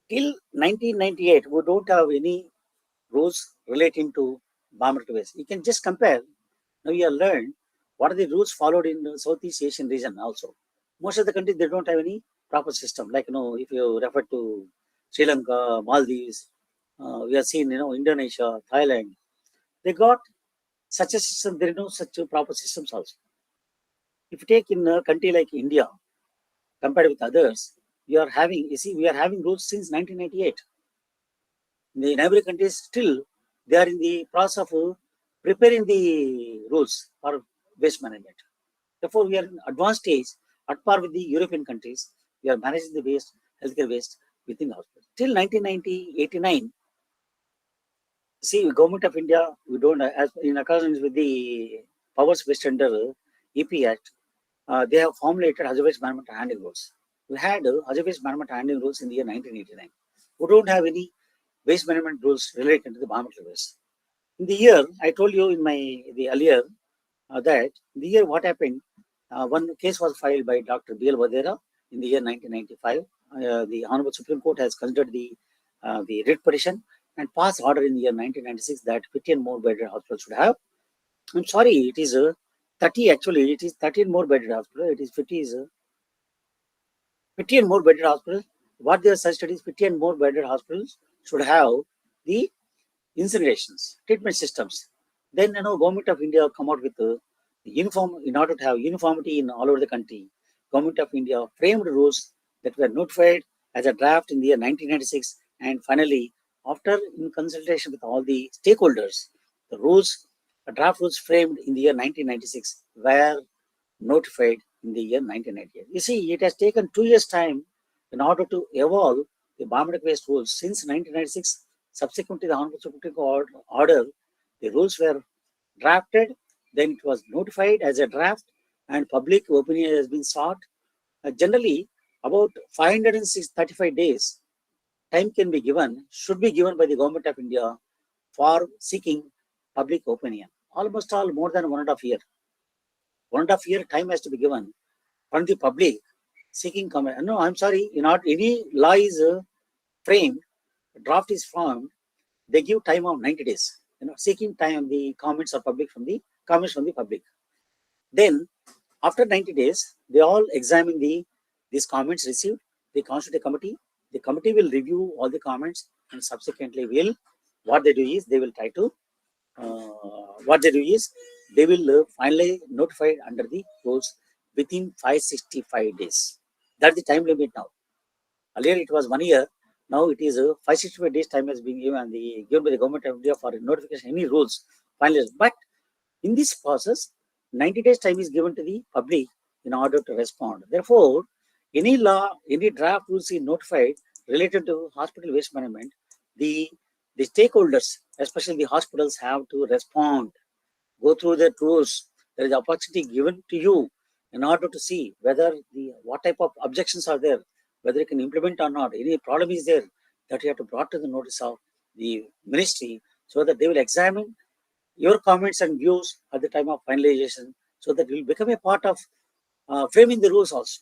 1998, we don't have any rules relating to bomber to waste. You can just compare. Now you have learned what are the rules followed in the Southeast Asian region also. Most of the countries, they don't have any proper system. Like, if you refer to Sri Lanka, Maldives, we have seen, Indonesia, Thailand, they got such a system. There is no such proper systems also. If you take in a country like India, compared with others, we are having rules since 1998. The neighboring countries still, they are in the process of preparing the rules for waste management. Therefore, we are in advanced stage, at par with the European countries. We are managing the waste, healthcare waste within the hospital. Till 1989, see, Government of India, we don't, as in accordance with the powers vested under EP Act, they have formulated hazardous waste management handling rules. We had hazardous waste management handling rules in the year 1989. We don't have any waste management rules related to the environmental waste. In the year, I told you in the earlier that in the year what happened, one case was filed by Dr. B.L. Vadera in the year 1995. The Honorable Supreme Court has considered the writ petition and passed order in the year 1996 that 15 more bedded hospitals should have. I'm sorry, it is 30 actually. It is 13 more bedded hospital. It is 50 is 15 more bedded hospitals. What they have suggested is 15 more bedded hospitals should have the incinerations, treatment systems. Then, Government of India come out with uniform, in order to have uniformity in all over the country. Government of India framed rules that were notified as a draft in the year 1996, and finally, after in consultation with all the stakeholders, the draft rules framed in the year 1996 were notified in the year 1998. You see, it has taken 2 years' time in order to evolve the environmental waste rules. Since 1996, subsequently the Honorable Supreme Court order, the rules were drafted, then it was notified as a draft, and public opinion has been sought. Generally, about 535 days time can be given, should be given by the Government of India for seeking public opinion. Almost all more than 1.5 years. 1.5 year time has to be given from the public seeking comment. No, I'm sorry, not any law is framed, draft is formed, they give time of 90 days. Seeking time the comments from the public. Then after 90 days, they all examine these comments received. They constitute a committee. The committee will review all the comments and subsequently what they do is they will finally notify under the rules within 565 days. That's the time limit now. Earlier it was 1 year. Now it is 565 days time has been given by the Government of India for notification any rules finally. But in this process, 90 days time is given to the public in order to respond. Therefore, any law, any draft rules is notified related to hospital waste management, the stakeholders, especially the hospitals, have to respond, go through the rules. There is opportunity given to you in order to see whether what type of objections are there, whether you can implement or not. Any problem is there that you have to brought to the notice of the ministry so that they will examine your comments and views at the time of finalization, so that it will become a part of framing the rules also.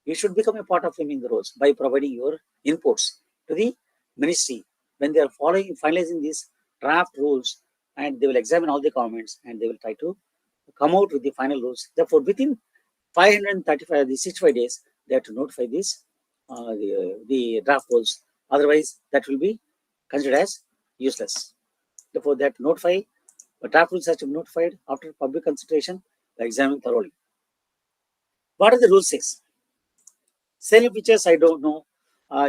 you should become a part of framing the rules by providing your inputs to the ministry when they are finalizing these draft rules, and they will examine all the comments and they will try to come out with the final rules. Therefore, within 535, the 65 days, they have to notify this the draft rules. Otherwise, that will be considered as useless. Therefore, they have to notify the draft rules has to be notified after public consultation, examined thoroughly. What are the rules says? Salient features, I don't know.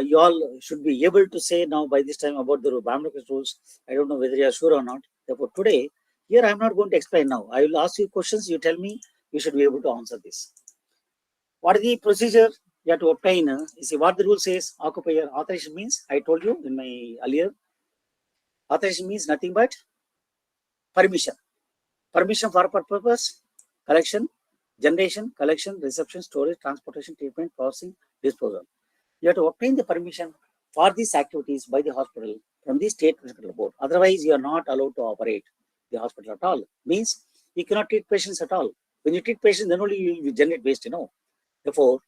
You all should be able to say now by this time about the BHME rules. I don't know whether you are sure or not. Therefore, today, here I am not going to explain now. I will ask you questions. You tell me. You should be able to answer this. What is the procedure you have to obtain? You see what the rule says. Occupier authorization means, I told you in my earlier, authorization means nothing but permission. Permission for purpose, collection, generation, collection, reception, storage, transportation, treatment, processing, disposal. You have to obtain the permission for these activities by the hospital from the state medical board. Otherwise, you are not allowed to operate the hospital at all. Means you cannot treat patients at all. When you treat patients, then only you will generate waste, Therefore,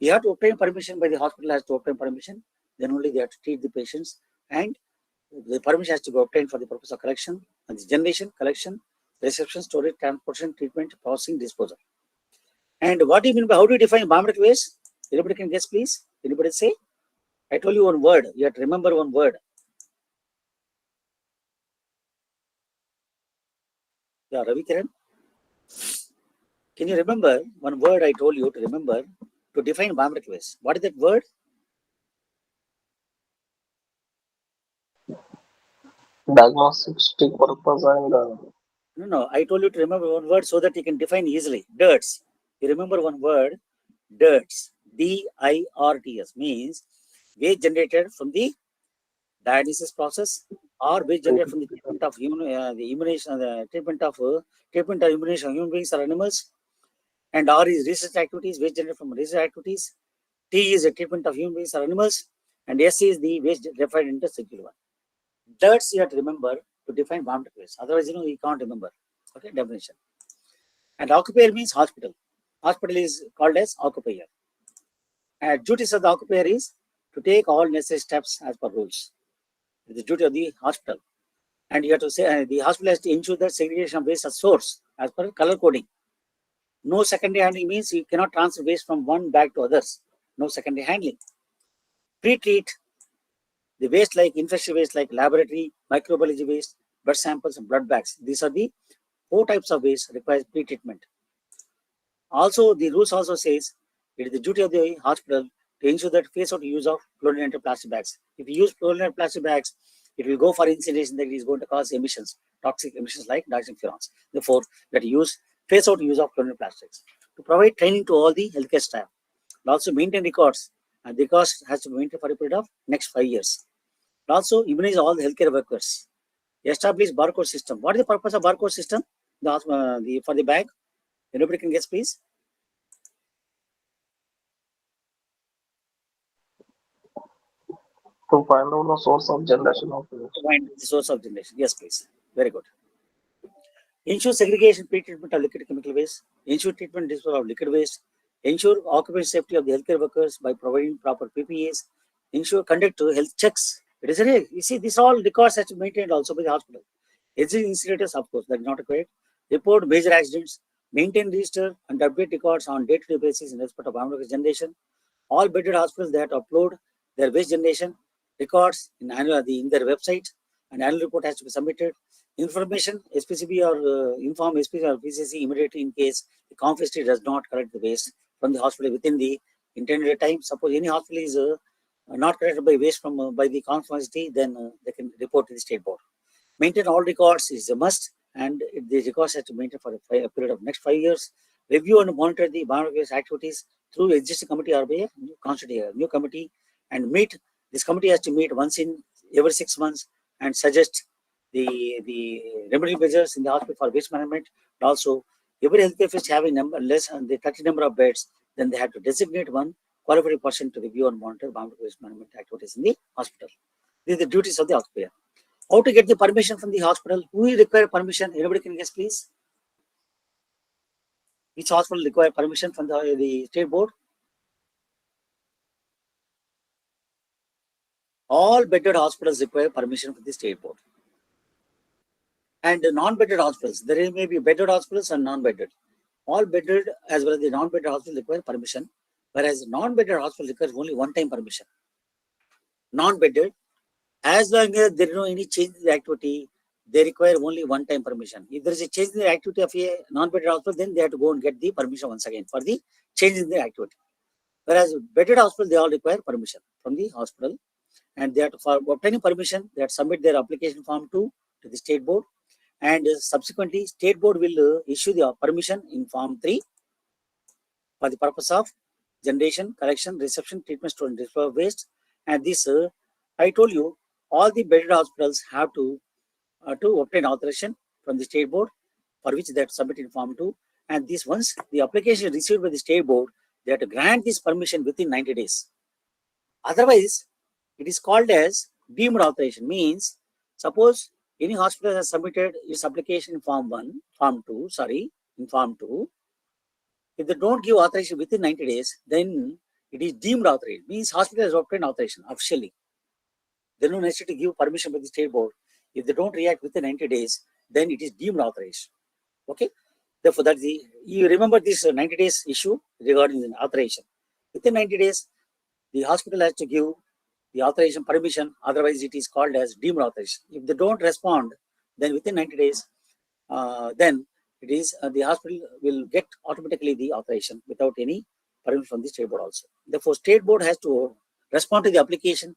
you have to obtain permission by the hospital has to obtain permission. Then only they have to treat the patients, and the permission has to be obtained for the purpose of collection and the generation, collection, reception, storage, transportation, treatment, processing, disposal. And what do you mean by how do you define BHME waste? Anybody can guess, please? Anybody say? I told you one word. You have to remember one word. Yeah, Ravi Kiran. Can you remember one word I told you to remember to define BHME waste? What is that word? Diagnostic purpose and No. I told you to remember one word so that you can define easily. Dirts. You remember one word? Dirts. DIRTS means waste generated from the dialysis process or waste generated from the treatment of the immunization, the treatment of immunization of human beings or animals. And R is research activities, waste generated from research activities. T is the treatment of human beings or animals. And S is the waste referred into circular one. Dirts you have to remember to define BHME waste. Otherwise, you can't remember. Okay, definition. And occupier means hospital. Hospital is called as occupier. And duties of the occupier is to take all necessary steps as per rules. It is the duty of the hospital. And you have to say the hospital has to ensure that segregation of waste at source as per color coding. No secondary handling means you cannot transfer waste from one bag to others. No secondary handling. Pre-treat the waste like infectious waste like laboratory, microbiology waste, blood samples and blood bags. These are the 4 types of waste requires pre-treatment. Also, the rules also says it is the duty of the hospital to ensure that phase out use of chlorinated plastic bags. If you use chlorinated plastic bags, it will go for incineration that is going to cause emissions, toxic emissions like dioxin furans. Therefore, that use phase out use of chlorinated plastics. To provide training to all the healthcare staff. And also maintain records, and the cost has to be maintained for a period of next 5 years. And also immunize all the healthcare workers. Establish barcode system. What is the purpose of barcode system? For the bag. Anybody can guess, please? to find out the source of generation of waste. Find the source of generation. Yes, please. Very good. Ensure segregation, pre-treatment of liquid chemical waste. Ensure treatment disposal of liquid waste. Ensure occupational safety of the healthcare workers by providing proper PPEs. Ensure conduct health checks. It is a, you see, these all records have to be maintained also by the hospital. Existing incinerators, of course, that is not required. Report major accidents. Maintain register and update records on day-to-day basis in respect of BHME generation. All bedded hospitals that upload their waste generation records in their website, and annual report has to be submitted. Information SPCB or inform SPCB or PCC immediately in case the confiscatory does not collect the waste from the hospital within the intended time. Suppose any hospital is not collected by waste from by the confiscatory, then they can report to the state board. Maintain all records is a must, and the records have to maintain for a period of next 5 years. Review and monitor the BHME waste activities through existing committee or by a new committee, and meet. This committee has to meet once in every 6 months and suggest the remedy measures in the hospital for waste management. And also, every healthcare facility having less than the 30 number of beds, then they have to designate one qualified person to review and monitor BHME waste management activities in the hospital. These are the duties of the occupier. How to get the permission from the hospital? Who will require permission? Anybody can guess, please? Which hospital require permission from the state board? all bedded hospitals require permission from the state board. And non-bedded hospitals, there may be bedded hospitals and non-bedded. All bedded as well as the non-bedded hospitals require permission, whereas non-bedded hospitals require only one-time permission. Non-bedded, as long as there is no any change in the activity, they require only one-time permission. If there is a change in the activity of a non-bedded hospital, then they have to go and get the permission once again for the change in the activity. Whereas bedded hospital, they all require permission from the hospital, and they have to, for obtaining permission, they have to submit their application form to the state board, and subsequently state board will issue the permission in form 3 for the purpose of generation, collection, reception, treatment, storage, and disposal of waste. And this, I told you, all the bedded hospitals have to obtain authorization from the state board, for which they have to submit in form 2. And this, once the application is received by the state board, they have to grant this permission within 90 days. Otherwise, it is called as deemed authorization. Means, suppose any hospital has submitted its application in form 2. If they don't give authorization within 90 days, then it is deemed authorized. Means hospital has obtained authorization officially. There is no necessity to give permission by the state board. If they don't react within 90 days, then it is deemed authorized. Okay. Therefore, that's the, you remember this 90 days issue regarding the authorization. Within 90 days, the hospital has to give the authorization permission. Otherwise, it is called as deemed authorization. If they don't respond, then within 90 days, then it is the hospital will get automatically the authorization without any permission from the state board also. Therefore, state board has to respond to the application.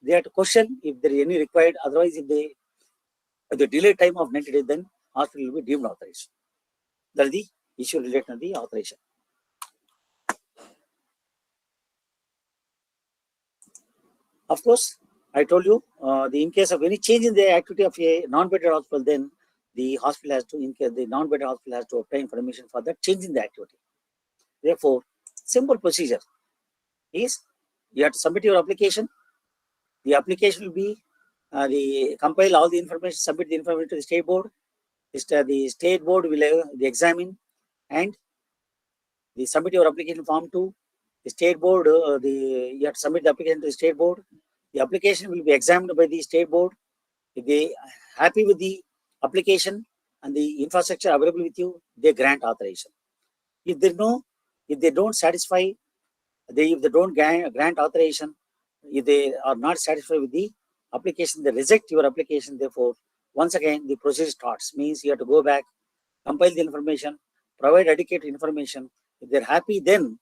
They have to question if there is any required. Otherwise, if the delay time of 90 days, then hospital will be deemed authorized. That is the issue related to the authorization. Of course, I told you, in case of any change in the activity of a non-bedded hospital, then the hospital has to, in case the non-bedded hospital has to obtain permission for that change in the activity. Therefore, simple procedure is you have to submit your application. The application will be compile all the information, submit the information to the state board. The state board will examine and the submit your application form 2. The state board, you have to submit the application to the state board. The application will be examined by the state board. If they are happy with the application and the infrastructure available with you, they grant authorization. If they don't satisfy, if they don't grant authorization, if they are not satisfied with the application, they reject your application. Therefore, once again, the procedure starts. Means you have to go back, compile the information, provide adequate information. If they're happy, then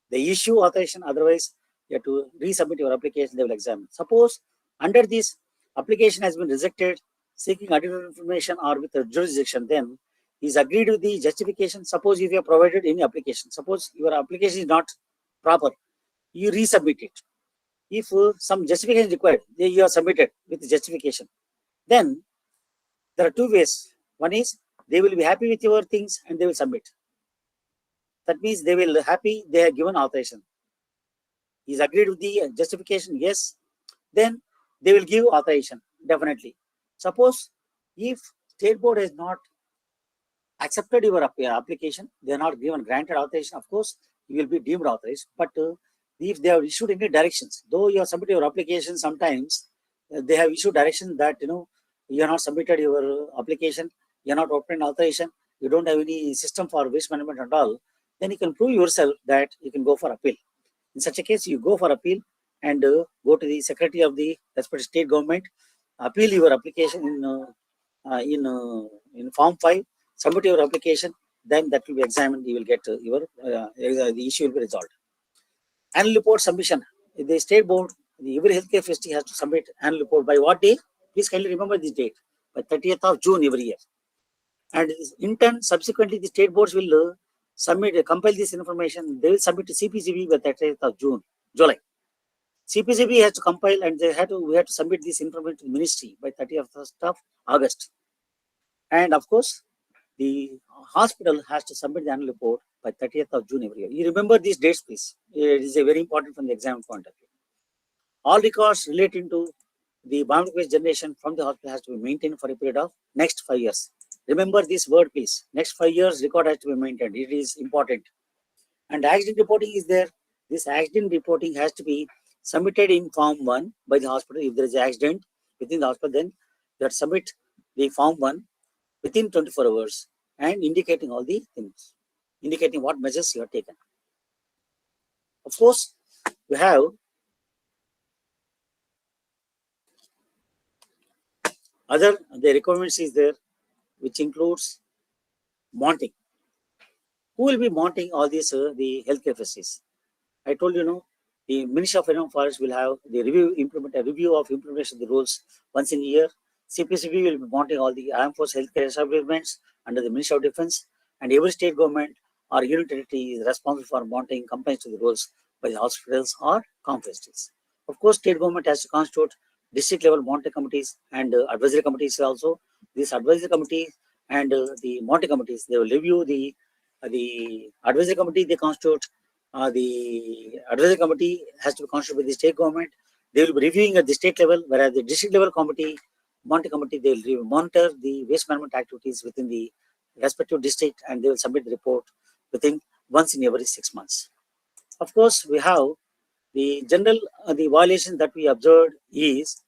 they issue authorization. Otherwise, you have to resubmit your application. They will examine. Suppose under this application has been rejected, seeking additional information or with a jurisdiction, then is agreed with the justification. Suppose if you have provided any application, suppose your application is not proper, you resubmit it. If some justification is required, you are submitted with justification. Then there are two ways. One is they will be happy with your things and they will submit. That means they will happy, they have given authorization. Is agreed with the justification, yes, then they will give authorization, definitely. Suppose if state board has not accepted your application, they are not given granted authorization, of course, you will be deemed authorized. But if they have issued any directions, though you have submitted your application, sometimes they have issued direction that you have not submitted your application, you are not obtained authorization, you don't have any system for waste management and all, then you can prove yourself that you can go for appeal. In such a case, you go for appeal and go to the secretary of the respective state government, appeal your application in form 5, submit your application, then that will be examined. You will get the issue will be resolved. Annual report submission. The state board, every healthcare facility has to submit annual report by what day? Please kindly remember this date, by 30th of June every year. And in turn, subsequently, the state boards will compile this information. They will submit to CPCB by 30th of July. CPCB has to compile and we have to submit this information to the ministry by 30th of August. And of course, the hospital has to submit the annual report by 30th of June every year. You remember these dates, please. It is very important from the exam point of view. All records relating to the biometric waste generation from the hospital has to be maintained for a period of next 5 years. Remember this word, please. Next 5 years, record has to be maintained. It is important. And accident reporting is there. This accident reporting has to be submitted in Form 1 by the hospital. If there is an accident within the hospital, then you have to submit the Form 1 within 24 hours and indicating all the things, indicating what measures you have taken. Of course, we have the requirements is there, which includes monitoring. Who will be monitoring all these the healthcare facilities? I told you, the Ministry of Environment Forest will have the review of implementation of the rules once in a year. CPCB will be monitoring all the armed force healthcare establishments under the Ministry of Defense, and every state government or union territory is responsible for monitoring compliance to the rules by the hospitals or facilities. Of course, state government has to constitute district level monitoring committees and advisory committees also. These advisory committees and the monitoring committees, they will review the advisory committee. They constitute the advisory committee has to be constituted by the state government. They will be reviewing at the state level, whereas the district level committee, monitoring committee, they will monitor the waste management activities within the respective district, and they will submit the report within once in every 6 months. Of course, we have the general the violations that we observed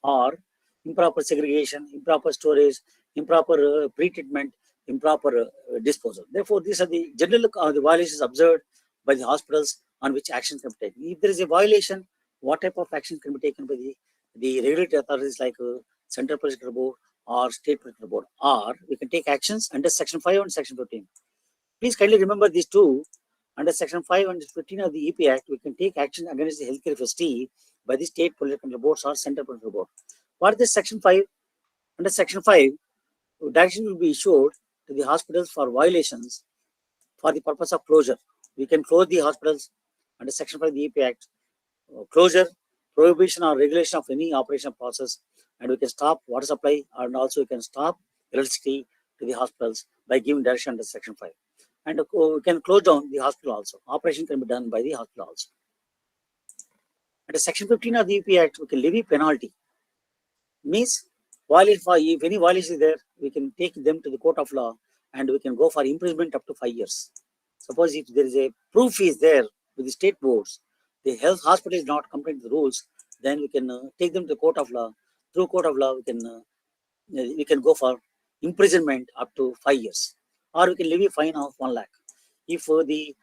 are improper segregation, improper storage, improper pre-treatment, improper disposal. Therefore, these are the general the violations observed by the hospitals on which action can be taken. If there is a violation, what type of action can be taken by the regulatory authorities like Central Political Board or State Political Board, or we can take actions under Section 5 and Section 15. Please kindly remember these two. Under Section 5 and 15 of the EP Act, we can take action against the healthcare facility by the state political boards or central political board. What is this Section 5? Under Section 5, direction will be issued to the hospitals for violations for the purpose of closure. We can close the hospitals under Section 5 of the EP Act. Closure, prohibition or regulation of any operation process, and we can stop water supply, and also we can stop electricity to the hospitals by giving direction under Section 5. And we can close down the hospital also. Operation can be done by the hospital also. Under Section 15 of the EP Act, we can levy penalty. Means, if any violation is there, we can take them to the court of law and we can go for imprisonment up to 5 years. Suppose if there is a proof is there with the state boards, the health hospital is not complying with the rules, then we can take them to the court of law. Through court of law, we can go for imprisonment up to 5 years, or we can levy a fine of 1 lakh. If the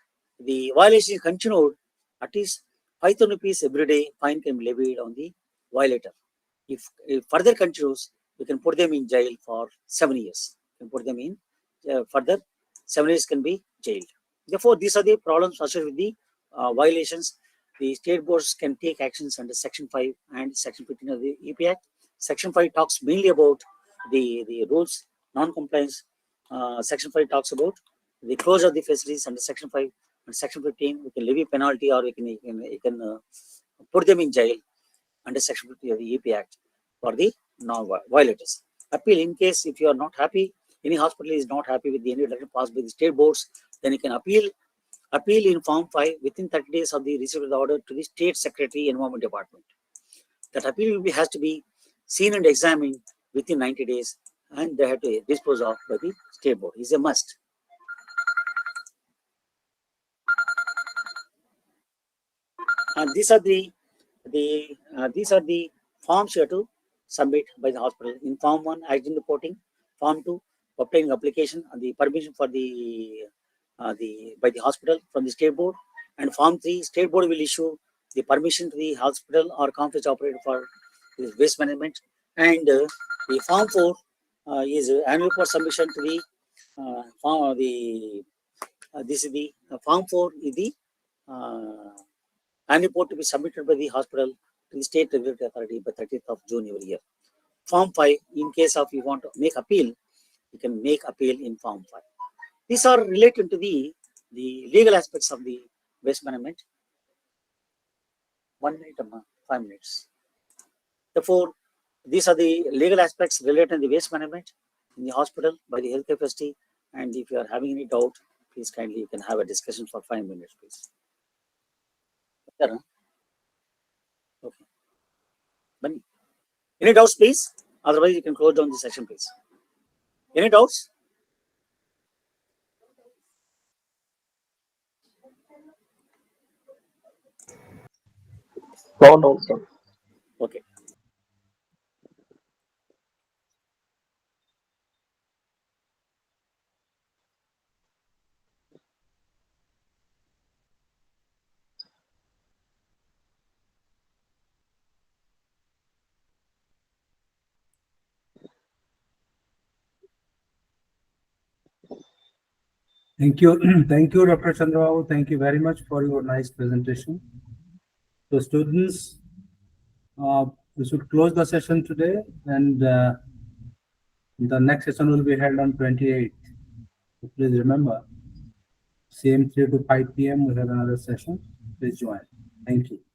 violation is continued, at least 5,000 rupees every day fine can be levied on the violator. If further continues, we can put them in jail for 7 years. We can put them in further 7 years can be jailed. Therefore, these are the problems associated with the violations. The state boards can take actions under Section 5 and Section 15 of the EP Act. Section 5 talks mainly about the rules, non-compliance. Section 5 talks about the closure of the facilities under Section 5. And Section 15, we can levy penalty, or we can put them in jail under Section 50 of the EP Act for the non-violators. Appeal, in case if you are not happy, any hospital is not happy with the any direction passed by the state boards, then you can appeal in Form 5 within 30 days of the receipt of the order to the State Secretary Environment Department. That appeal has to be seen and examined within 90 days, and they have to dispose of by the state board. Is a must. And these are the forms you have to submit by the hospital. In Form 1, accident reporting. Form 2, obtaining application and the permission for by the hospital from the state board. And Form 3, state board will issue the permission to the hospital or conference operator for waste management. And the Form 4 is annual report submission to the Form 4 is the annual report to be submitted by the hospital to the state regulatory authority by 30th of June every year. Form 5, in case of you want to make appeal, you can make appeal in Form 5. These are related to the legal aspects of the waste management. 1 minute, 5 minutes. Therefore, these are the legal aspects related to the waste management in the hospital by the healthcare facility. And if you are having any doubt, please kindly you can have a discussion for 5 minutes, please. Okay. Any doubts, please? Otherwise, you can close down the session, please. Any doubts? No doubt, sir. Okay. Thank you. Thank you, Dr. Chandrababu. Thank you very much for your nice presentation. So students, we should close the session today, and the next session will be held on 28th. So please remember, same 3 to 5 p.m. we have another session. Please join. Thank you.